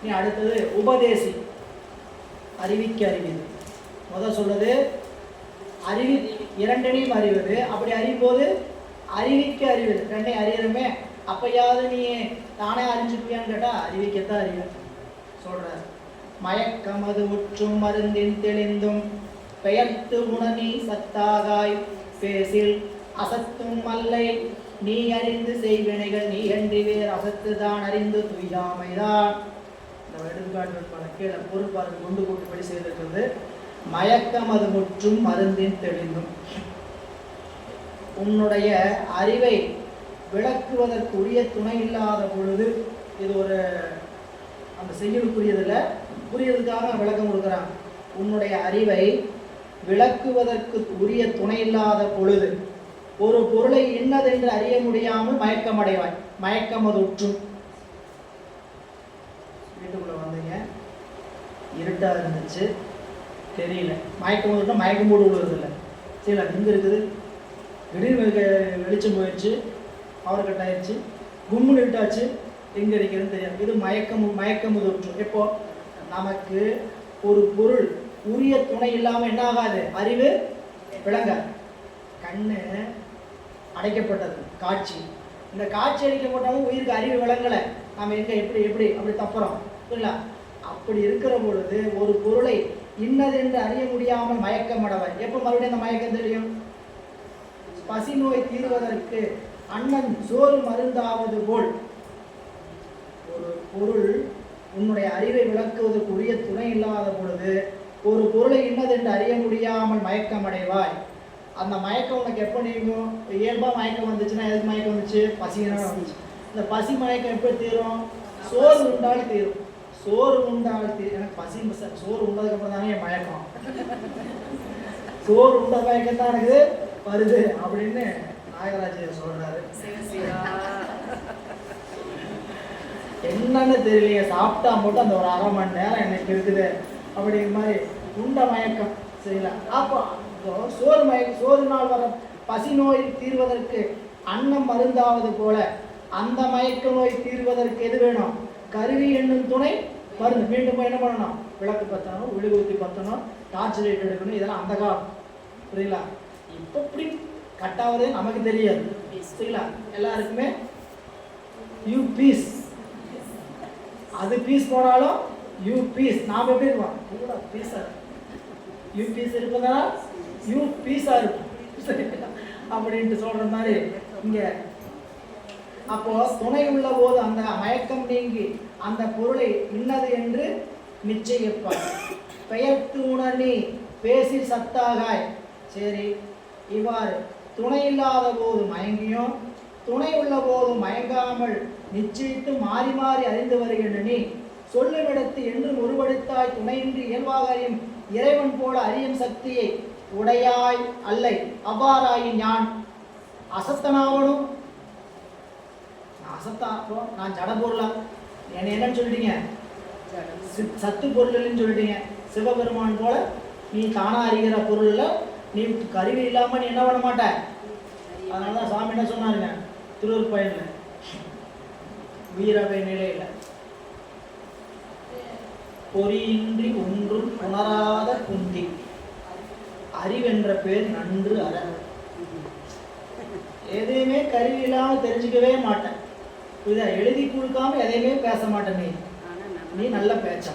நீ அடுத்தது உபதேசி, அறிவிக்க அறிவிது. முதல் சொல்றது இரண்டினையும் அறிவது. அப்படி அறியும்போது அறிவிக்க அறிவது, ரெண்டையும் அறியறமே. அப்பயாவது நீ தானே அறிஞ்சுக்குவியான்னு கேட்டா அறிவிக்கத்தான் அறிய சொல்ற. மயக்கமது உற்றும் மருந்தின் தெளிந்தும் பெயர்த்து உணனி சத்தாகாய் பேசில் அசத்தும் மல்லை நீ அறிந்து செய்வினைகள் நீ அன்றி வேறு அசத்து தான் அறிந்து துய்யாமைதான். இந்த எடுத்துக்காட்டு கீழே பொருள் பார்த்து கொண்டு கூட்டுப்படி செய்திருக்கிறது. மயக்கம் அது முற்றும் மருந்தின் தெளிந்தும். உன்னுடைய அறிவை விளக்குவதற்குரிய துணை இல்லாத பொழுது, இது ஒரு அந்த செய்யுளுக்குரியதில் புரியதுக்காக விளக்கம் கொடுக்குறாங்க. உன்னுடைய அறிவை விளக்குவதற்கு உரிய துணை இல்லாத பொழுது ஒரு பொருளை இன்னதென்று அறிய முடியாமல் மயக்கம் அடைவாய். மயக்கம் அது உற்றும். வீட்டுக்குள்ள வந்தீங்க, இருட்டா இருந்துச்சு, தெரியல. மயக்கம் வந்துட்டா மயக்கம் போட்டு விடுறது இல்லை. சரி, எங்க இருக்குது, திடீர்னு வெளிச்சம் போயிடுச்சு, பவர் கட் ஆயிடுச்சு, கும்முன்னு விட்டாச்சு, எங்க இருக்கிறதுன்னு தெரியாது. இது மயக்கம் உற்றும். எப்போ நமக்கு ஒரு பொருள் உரிய துணை இல்லாமல் என்ன ஆகாது, அறிவு விளங்காது. கண்ணு அடைக்கப்பட்டது, காட்சி. இந்த காட்சி அடிக்கப்பட்டாலும் உயிருக்கு அறிவு விளங்கலை. நாம் எங்க எப்படி அப்படி தப்புறோம் இல்லை. அப்படி இருக்கிற பொழுது ஒரு பொருளை இன்னது என்று அறிய முடியாமல் மயக்கம் அடைவார். எப்போ மறுபடியும் அந்த மயக்கம் தெரியும்? பசி நோய் தீர்வதற்கு அண்ணன் சோறு மருந்தாவது போல் ஒரு பொருள் உன்னுடைய அறிவை விளக்குவதற்கு உரிய துணை இல்லாத பொழுது ஒரு பொருளை இன்னதென்று அறிய முடியாமல் மயக்கம் அடைவாய். அந்த மயக்கம் உனக்கு எப்போ நீங்கும்? இயல்பாக மயக்கம் வந்துச்சுன்னா எதுக்கு மயக்கம் வந்துச்சு? பசினால வந்துச்சு. இந்த பசி மயக்கம் எப்போ தீரும்? சோறு உண்டால் தீரும். சோறு உண்டால் எனக்கு பசி, சோறு உண்டதுக்கப்புறம் தானே என் மயக்கம். சோறு உண்ட மயக்கம் தான் எனக்கு வருது அப்படின்னு நாகராஜர் சொல்றாரு. என்னன்னு தெரியலையே, சாப்பிட்டா மட்டும் அந்த ஒரு அரை மணி நேரம் எனக்கு இருக்குது அப்படிங்கிற மாதிரி உண்ட மயக்கம். சரிங்களா? அப்போ சோறுனால் வர பசி நோய் தீர்வதற்கு அன்னம் மருந்தாவது போல அந்த மயக்க நோய் தீர்வதற்கு எது வேணும்? கருவி என்னும் துணை மருந்து. மீண்டும் என்ன பண்ணணும்? விளக்கு பற்றணும், விழுகுத்தி பற்றணும், டார்ச் லைட் எடுக்கணும். இதெல்லாம் அந்த காலம். புரியுங்களா? இப்போ இப்படி கட்டாவதே நமக்கு தெரியாது. சரிங்களா? எல்லாருக்குமே யூ பீஸ், அது பீஸ் போனாலும் யூ பீஸ். நாம் எப்படி இருக்கோம்? கூட பீஸா யூ பீஸ் இருப்பதா யூ பீஸா இருக்கும் அப்படின்ட்டு சொல்ற மாதிரி இங்க. அப்போ துணை உள்ள போது அந்த மயக்கம் நீங்கி அந்த பொருளை இன்னது என்று நிச்சயிப்பார். பெயர்த்து உணர்நீ பேசி சத்தாகாய். சரி, இவ்வாறு துணை இல்லாத போது மயங்கியும் துணை உள்ள போது மயங்காமல் நிச்சயித்து மாறி மாறி அறிந்து வருகின்ற நீ சொல்லுமிடத்து என்றும் ஒருபடுத்தாய் துணையின்றி இயல்பாக அறியும் இறைவன் போல அறியும் சக்தியை உடையாய் அல்லை. அவ்வாறாயின் ஞான் அசத்தனாவனும். அசத்தாப்போ நான் ஜட பொருளா? என்னன்னு சொல்லிட்டீங்க? சத்து பொருள்னு சொல்லிட்டீங்க. சிவபெருமான் போல நீ தானா அறிகிற பொருள்ல நீ கருவி இல்லாம நீ என்ன பண்ண மாட்ட. அதனாலதான் சாமி என்ன சொன்னாருங்க திருவருட்பயன்ல, உயிரவை நிலையில பொறியின்றி ஒன்றும் உணராத குந்தி அறிவென்ற பேர் நன்று அற. எதையுமே கருவி இல்லாம தெரிஞ்சுக்கவே மாட்டேன். இதை எழுதி கொடுக்காம எதையுமே பேச மாட்டேன். நீ நல்ல பேச்சா.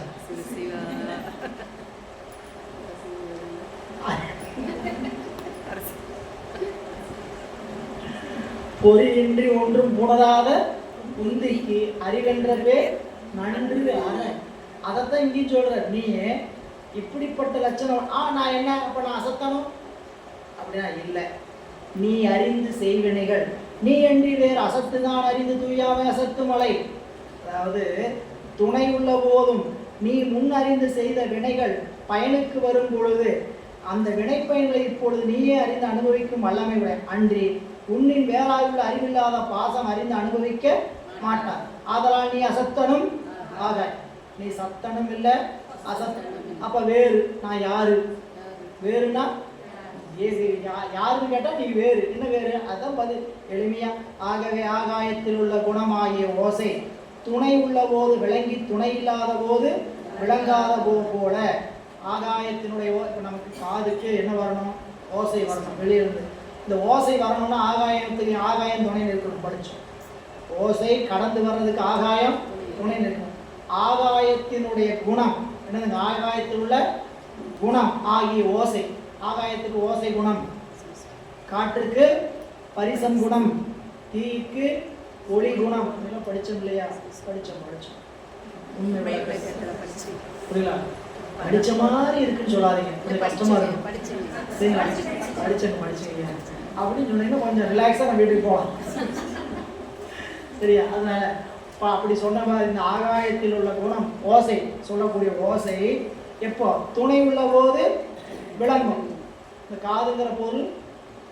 பொறியின்றி ஒன்றும் உணராத குந்திக்கு அறிவென்ற பேர் நன்று அற. அதைத்தான் இங்கேயும் சொல்ற. நீ இப்படிப்பட்ட லட்சணம் நான் என்ன அப்ப நான் அசத்தணும் அப்படின்னா இல்லை. நீ அறிந்து செய்வினைகள் நீ என்று வேறு அசத்துதான் அறிந்து தூயாமை அசத்து மலை. அதாவது துணை உள்ள போதும் நீ முன் அறிந்து செய்த வினைகள் பயனுக்கு வரும் பொழுது அந்த வினை பயன்களை இப்பொழுது நீயே அறிந்து அனுபவிக்கும் வல்லமை விட அன்றி உன்னின் வேறாயுள்ள அறிவில்லாத பாசம் அறிந்து அனுபவிக்க மாட்டார். ஆதலால் நீ அசத்தனும் ஆக. நீ சத்தனும் இல்லை அசத்தனும். அப்ப வேறு நான் யாரு? வேறுனா யாருன்னு கேட்டா நீ வேறு. என்ன வேறு? அதான் பதில் எளிமையா. ஆகவே ஆகாயத்தில் உள்ள குணமாகிய ஓசை துணை உள்ள போது விளங்கி துணை இல்லாத போது விளங்காத போல. ஆகாயத்தினுடைய இப்போ நமக்கு காதுக்கு என்ன வரணும்? ஓசை வரணும் வெளியிருந்து. இந்த ஓசை வரணும்னா ஆகாயத்துக்கு ஆகாயம் துணை நிற்கணும். படிச்சோம். ஓசை கடந்து வர்றதுக்கு ஆகாயம் துணை நிற்கணும். ஆகாயத்தினுடைய குணம் என்னதுங்க? ஆகாயத்தில் உள்ள குணம் ஆகிய ஓசை. ஆகாயத்துக்கு ஓசை குணம், காற்றுக்கு பரிசம் குணம், தீக்கு ஒளி குணம். இதெல்லாம் படிச்சோம் இல்லையா? படிச்சோம். உண்மை புரியல? படிச்ச மாதிரி இருக்குன்னு சொல்லாதீங்க. கொஞ்சம் கஷ்டமா இருக்கும். சரிங்களா? படிச்சீங்க அப்படின்னு சொன்னீங்கன்னா கொஞ்சம் ரிலாக்ஸா நம்ம வீட்டுக்கு போகலாம். சரியா? அதனால அப்படி சொன்ன மாதிரி இந்த ஆகாயத்தில் உள்ள குணம் ஓசை சொல்லக்கூடிய ஓசை எப்போ துணை உள்ள போது விளங்கும். இந்த காதுங்கிற பொருள்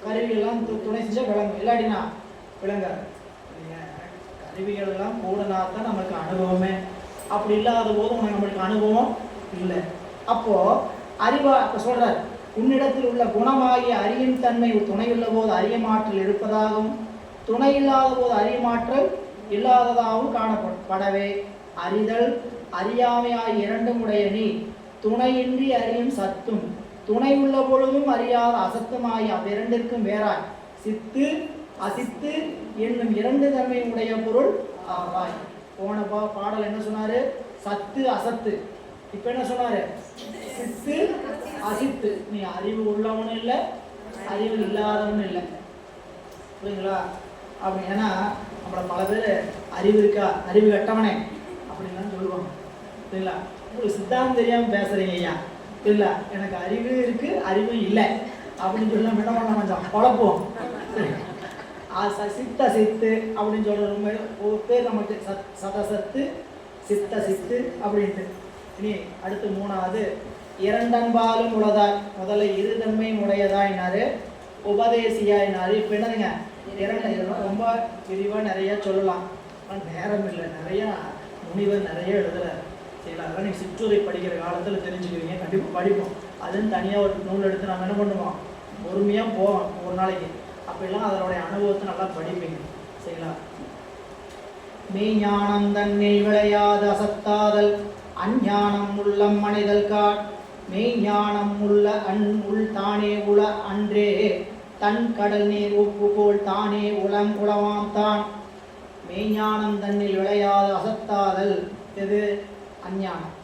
கருவிகள்லாம் துணை செஞ்சா விளங்கும். இல்லாட்டினா விளங்காது. கருவிகள் எல்லாம் கூடனா தான் நமக்கு அனுபவமே. அப்படி இல்லாத போது நம்மளுக்கு அனுபவம் இல்லை. அப்போ அறிவா அப்ப சொல்றார், உன்னிடத்தில் உள்ள குணமாகிய அறியும் தன்மை துணையுள்ள போது அறியமாற்றல் இருப்பதாகவும் துணை இல்லாத போது அறியமாற்றல் இல்லாததாகவும் காணப்படவே அறிதல் அறியாமையாய் இரண்டும் உடைய நீ துணையின்றி அறியும் சத்தும் துணை உள்ள பொழுதும் அறியாத அசத்துமாய் அவ்விரண்டிற்கும் வேறாய் சித்து அசித்து என்னும் இரண்டு தன்மை உடைய பொருள் ஆவாய். போன பாடல் என்ன சொன்னாரு? சத்து அசத்து. இப்ப என்ன சொன்னாரு? சித்து அசித்து. நீ அறிவு உள்ளவனும் இல்லை, அறிவு இல்லாதவனும் இல்லை. புரியுங்களா? அப்படி ஏன்னா நம்மள பல பேர் அறிவு இருக்கா, அறிவு கட்டவனே அப்படின்லாம் சொல்லுவாங்க. சரிங்களா? உங்களுக்கு சித்தாந்தம் தெரியாம பேசுறீங்க ஐயா. இல்லை எனக்கு அறிவு இருக்கு அறிவும் இல்லை அப்படின்னு சொல்லி நம்ம என்ன பண்ண கொஞ்சம் குழப்போம். சித்த சித்து அப்படின்னு சொல்ற ஒரு பேர் நமக்கு சதசத்து சித்த சித்து அப்படின்ட்டு. இனி அடுத்து மூணாவது இரண்டன்பாலும் உளதாய். முதல்ல இருதன்மையும் உடையதாயினாரு, உபதேசியாயினாரு. இப்போ என்னதுங்க? இரண்டு ரொம்ப விரிவாக நிறைய சொல்லலாம். ஆனால் நேரம் இல்லை. நிறையா முனிவர் நிறைய எழுதுறாரு. சரிங்களா? அதெல்லாம் நீங்கள் சிற்றுரை படிக்கிற காலத்தில் தெரிஞ்சுக்குவீங்க. கண்டிப்பாக படிப்போம். அதுன்னு தனியாக ஒரு நூல் எடுத்து நம்ம என்ன பண்ணுவோம்? பொறுமையாக போவோம் ஒரு நாளைக்கு. அப்படிலாம் அதனுடைய அனுபவத்தை நல்லா படிப்பீங்க. சரிங்களா? மெய்ஞானம் தன்னில் விளையாது அசத்தாதல் அஞ்ஞானம் உள்ளம் மனிதல் காட். மெய்ஞானம் உள்ள உள் தானே உள அன்றே தன் கடல் நீர் உப்பு போல் தானே உளம் உளவாம் தான். மெய்ஞானம் தன்னில் விளையாது அசத்தாதல் எது? அஞ்ஞானம்.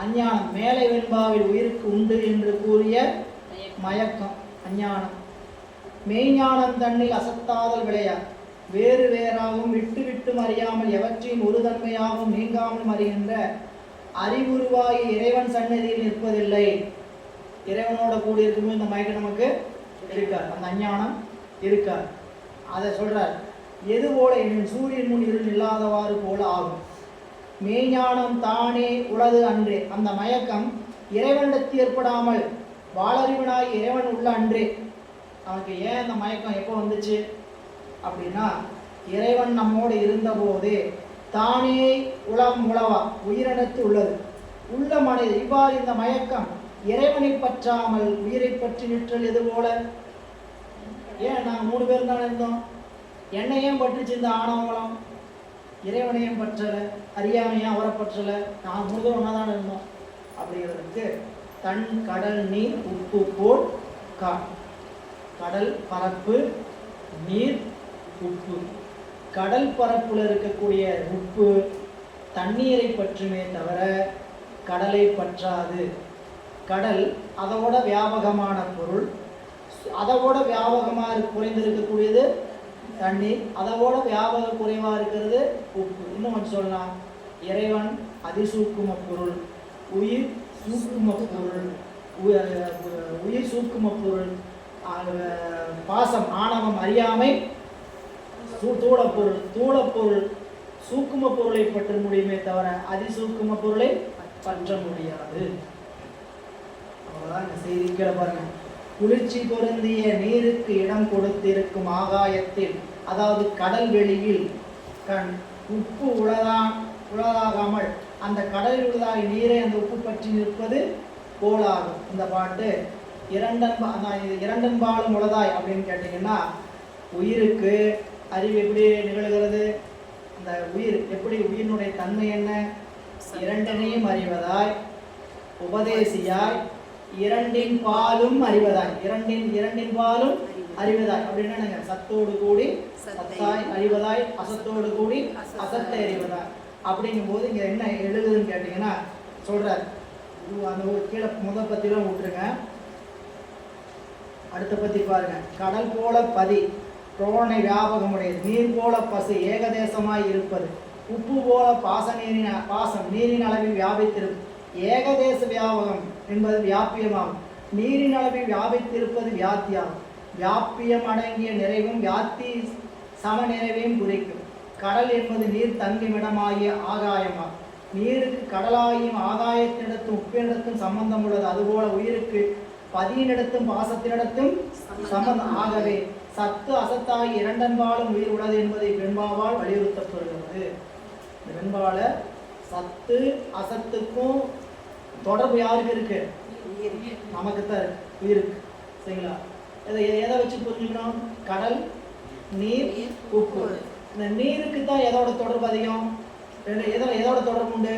அஞ்ஞானம் மேலை வெண்பாவில் உயிருக்கு உண்டு என்று கூறிய மயக்கம் அஞ்ஞானம். மெய்ஞானம் தன்னில் அசத்தாதல் விளையாது. வேறு வேறாகவும் விட்டு விட்டு அறியாமல் எவற்றையும் ஒரு தன்மையாகவும் நீங்காமல் அறிகின்ற அறிவுருவாகி இறைவன் சன்னதியில் நிற்பதில்லை. இறைவனோட கூடி இருக்கும்போது இந்த மயக்கம் நமக்கு இருக்காது, அந்த அஞ்ஞானம் இருக்காது. அதை சொல்றார். எது போல என் சூரியன் முன் இருள் இல்லாதவாறு போல ஆகும். மெய்ஞானம் தானே உளது அன்றே. அந்த மயக்கம் இறைவனிடத்தில் ஏற்படாமல் வாளறிவனாய் இறைவன் உள்ள அன்றே. நமக்கு ஏன் அந்த மயக்கம் எப்போ வந்துச்சு அப்படின்னா, இறைவன் நம்மோடு இருந்தபோது தானே உளம் உளவா உயிரினத்து உள்ளது உள்ள மனித. இவ்வாறு இந்த மயக்கம் இறைவனை பற்றாமல் உயிரை பற்றி நிற்றல் எது போல? ஏன் நாங்கள் 3 பேர் தானே இருந்தோம். என்னையும் பற்றுச்சு இந்த ஆணவம். இறைவனையும் பற்றலை, அறியாமையும் அவரை பற்றலை. நாங்கள் 3 பேர் ஒன்றா தானே இருந்தோம். அப்படிங்கிறதுக்கு தன் கடல் நீர் உப்பு போல் கடல் பரப்பு நீர் உப்பு. கடல் பரப்புல இருக்கக்கூடிய உப்பு தண்ணீரை பற்றுமே தவிர கடலை பற்றாது. கடல் அதோட வியாபகமான பொருள், அதோட வியாபகமாக குறைந்திருக்கக்கூடியது தண்ணீர், அதோட வியாபக குறைவாக இருக்கிறது உப்பு. இன்னும் கொஞ்சம் சொல்லலாம், இறைவன் அதிசூக்கும பொருள், உயிர் சூக்கும பொருள், உயிர் சூக்கும பொருள், பாசம் ஆணவம் அறியாமை தூளப்பொருள், தூளப்பொருள் சூக்கும பொருளை பற்ற முடியுமே தவிர அதிசூக்கும பொருளை பற்ற முடியாது. அவ்வளோதான் இந்த செய்தி. கீழே பாருங்க, குளிர்ச்சி பொருந்திய நீருக்கு இடம் கொடுத்திருக்கும் ஆகாயத்தில், அதாவது கடல் வெளியில் உப்பு உளதாகாமல் அந்த கடலில் உள்ளதாகி நீரை அந்த உப்பு பற்றி நிற்பது போலாகும். இந்த பாட்டு இரண்டன்பாலும் உளதாய் அப்படின்னு கேட்டிங்கன்னா, உயிருக்கு அறிவு எப்படி நிகழ்கிறது, அந்த உயிர் எப்படி, உயிரினுடைய தன்மை என்ன, இரண்டனையும் அறிவதாய், உபதேசியாய், இரண்டின் பாலும் அறிவதாய், இரண்டின் பாலும் அறிவதாய் அப்படின்னா சத்தோடு கூடி சத்தாய் அறிவதாய், அசத்தோடு கூடி அசத்தை அறிவதாய். அப்படிங்கும்போது இங்கே என்ன எழுதுதுன்னு கேட்டிங்கன்னா சொல்கிறார். அந்த கீழே முதல் பத்திலாம் விட்டுருங்க, அடுத்த பத்தி பாருங்க. கடல் போல பதி புரோணை வியாபகமுடையது, நீர் போல பசு ஏகதேசமாய் இருப்பது, உப்பு போல பாசம் நீரின் அளவில் வியாபித்திருக்கும். ஏகதேச வியாபகம் என்பது வியாபியமாகும், நீரின் அளவில் வியாபித்திருப்பது வியாத்தியாகும். வியாபியம் அடங்கிய நிறைவும் வியாத்தி சம நிறைவையும் குறிக்கும். கடல் என்பது நீர் தங்குமிடமாகிய ஆகாயமாகும். நீருக்கு கடலாகியும் ஆகாயத்தினிடத்தும் உப்பினிடத்தும் சம்பந்தம் உள்ளது. அதுபோல உயிருக்கு பதியினிடத்தும் பாசத்தினிடத்தும் சம்பந்தம். ஆகவே சத்து அசத்தாகி இரண்டன்பாலும் உயிர் உள்ளது என்பதை வெண்பாவால் வலியுறுத்தப்படுகிறது. இந்த வெண்பால சத்து அசத்துக்கும் தொடர்பு யாருக்கு இருக்கு? நமக்கு தான் இருக்கு, உயிருக்கு. சரிங்களா? எதை வச்சு புரிஞ்சுக்கணும்? கடல் நீர் உப்பு. இந்த நீருக்கு தான் எதோட தொடர்பு அதிகம்? எதோட தொடர்பு உண்டு?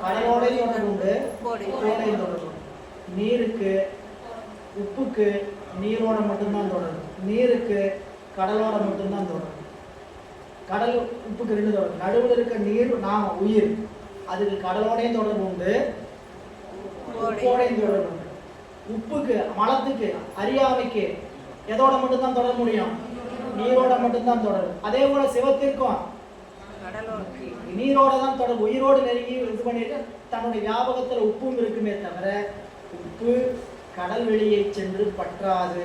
கடலோடையும் தொடர்பு உண்டு, உப்போடையும் தொடர்பு உண்டு. நீருக்கு உப்புக்கு நீரோட மட்டும்தான் தொடர்பு, நீருக்கு கடலோட மட்டும்தான் தொடர்பு. கடல் உப்புக்கு ரெண்டு தொடர்பு. நடுவில் இருக்க நீர் நாம உயிர், அதுக்கு கடலோடையும் தொடர்பு உண்டு, உப்போடையும் தொடர்பு உண்டு. உப்புக்கு மலத்துக்கு அறியாமைக்கு எதோட மட்டும்தான் தொடர முடியும்? நீரோட மட்டும்தான் தொடர்பு. அதே போல சிவத்திற்கும் நீரோட தான் தொடர்பு, உயிரோடு நெருங்கி இது பண்ணிட்டு தன்னுடைய வியாபகத்துல உப்பும் இருக்குமே தவிர உப்பு கடல் வெளியை சென்று பற்றாது.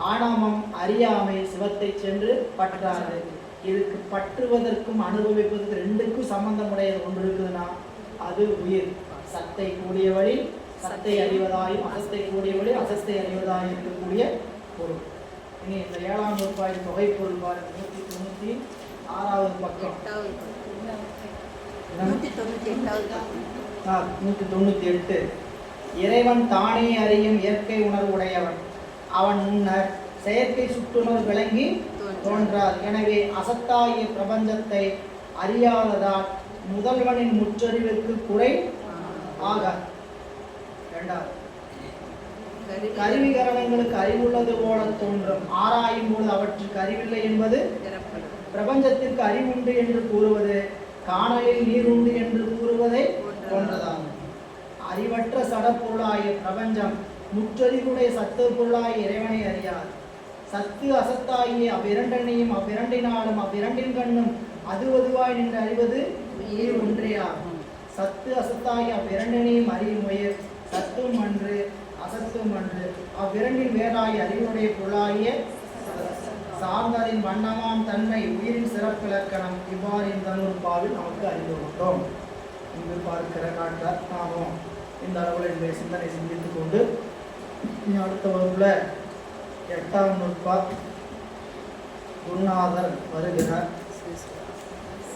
ஆணவம் அறியாமை சிவத்தை சென்று பற்றாது. இதுக்கு பற்றுவதற்கும் அனுபவிப்பதற்கு ரெண்டுக்கும் சம்பந்தமுடையது ஒன்று இருக்குதுன்னா அது உயிர். சத்தை கூடிய வழி சத்தை அறிவதாயும், அசத்தை கூடிய வழி அசத்தை அறிவதாயும் இருக்கக்கூடிய பொருள். இனி இந்த 7ஆம் நூற்பாயின் தொகை பொருள் பாருங்க, 196வது பக்கம், 198. இறைவன் தானே அறியும் இயற்கை உணர்வுடையவன், அவன் முன்னர் செயற்கை சுற்றுணர்வு விளங்கி தோன்றாது. எனவே அசத்தாகிய பிரபஞ்சத்தை அறியாததால் முதல்வனின் முற்றறிவிற்கு குறை ஆகாது. 2வது, கருவிகரணங்களுக்கு அறிவுள்ளது போல தோன்றும், ஆராயும் போது அவற்றுக்கு அறிவில்லை என்பது பிரபஞ்சத்திற்கு அறிவுண்டு என்று கூறுவது காணலில் நீர் உண்டு என்று கூறுவதை போன்றதாகும். அறிவற்ற சடப்பொருளாகிய பிரபஞ்சம் முற்றறிவுடைய சத்து பொருளாகிய இறைவனை அறியாது. சத்து அசத்தாகிய அவ்விரண்டனையும் அவ்விரண்டினாலும் அவ்விரண்டின் கண்ணும் அதுவதுவாய் நின்று அறிவது நீர் ஒன்றே ஆகும். சத்து அசத்தாகிய அவ்விரண்டனையும் அறியும் உயிர் சத்தும் அன்று அசத்தும் அன்று, அவ்விரண்டின் வேறாகிய அறிவுடைய பொருளாகிய சார்ந்ததின் வண்ணமாம் தன்மை உயிரின் சிறப்பிலக்கணம். இவ்வாறு இந்த நூற்பாவில் நமக்கு அறிந்து கொண்டோம். இங்கு பார்க்கிற காட்டார் நாமும் இந்த அளவில் இன்றைய சிந்தனை சிந்தித்துக் கொண்டு அடுத்த வகுப்புல 8ஆம் நூற்பா குருநாதர் வருகிறார்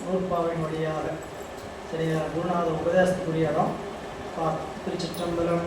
நூற்பாவின் வழியாக. சரியா? குருநாதர் உபதேசத்துக்குரிய இடம். திருச்சிற்றம்பலம்.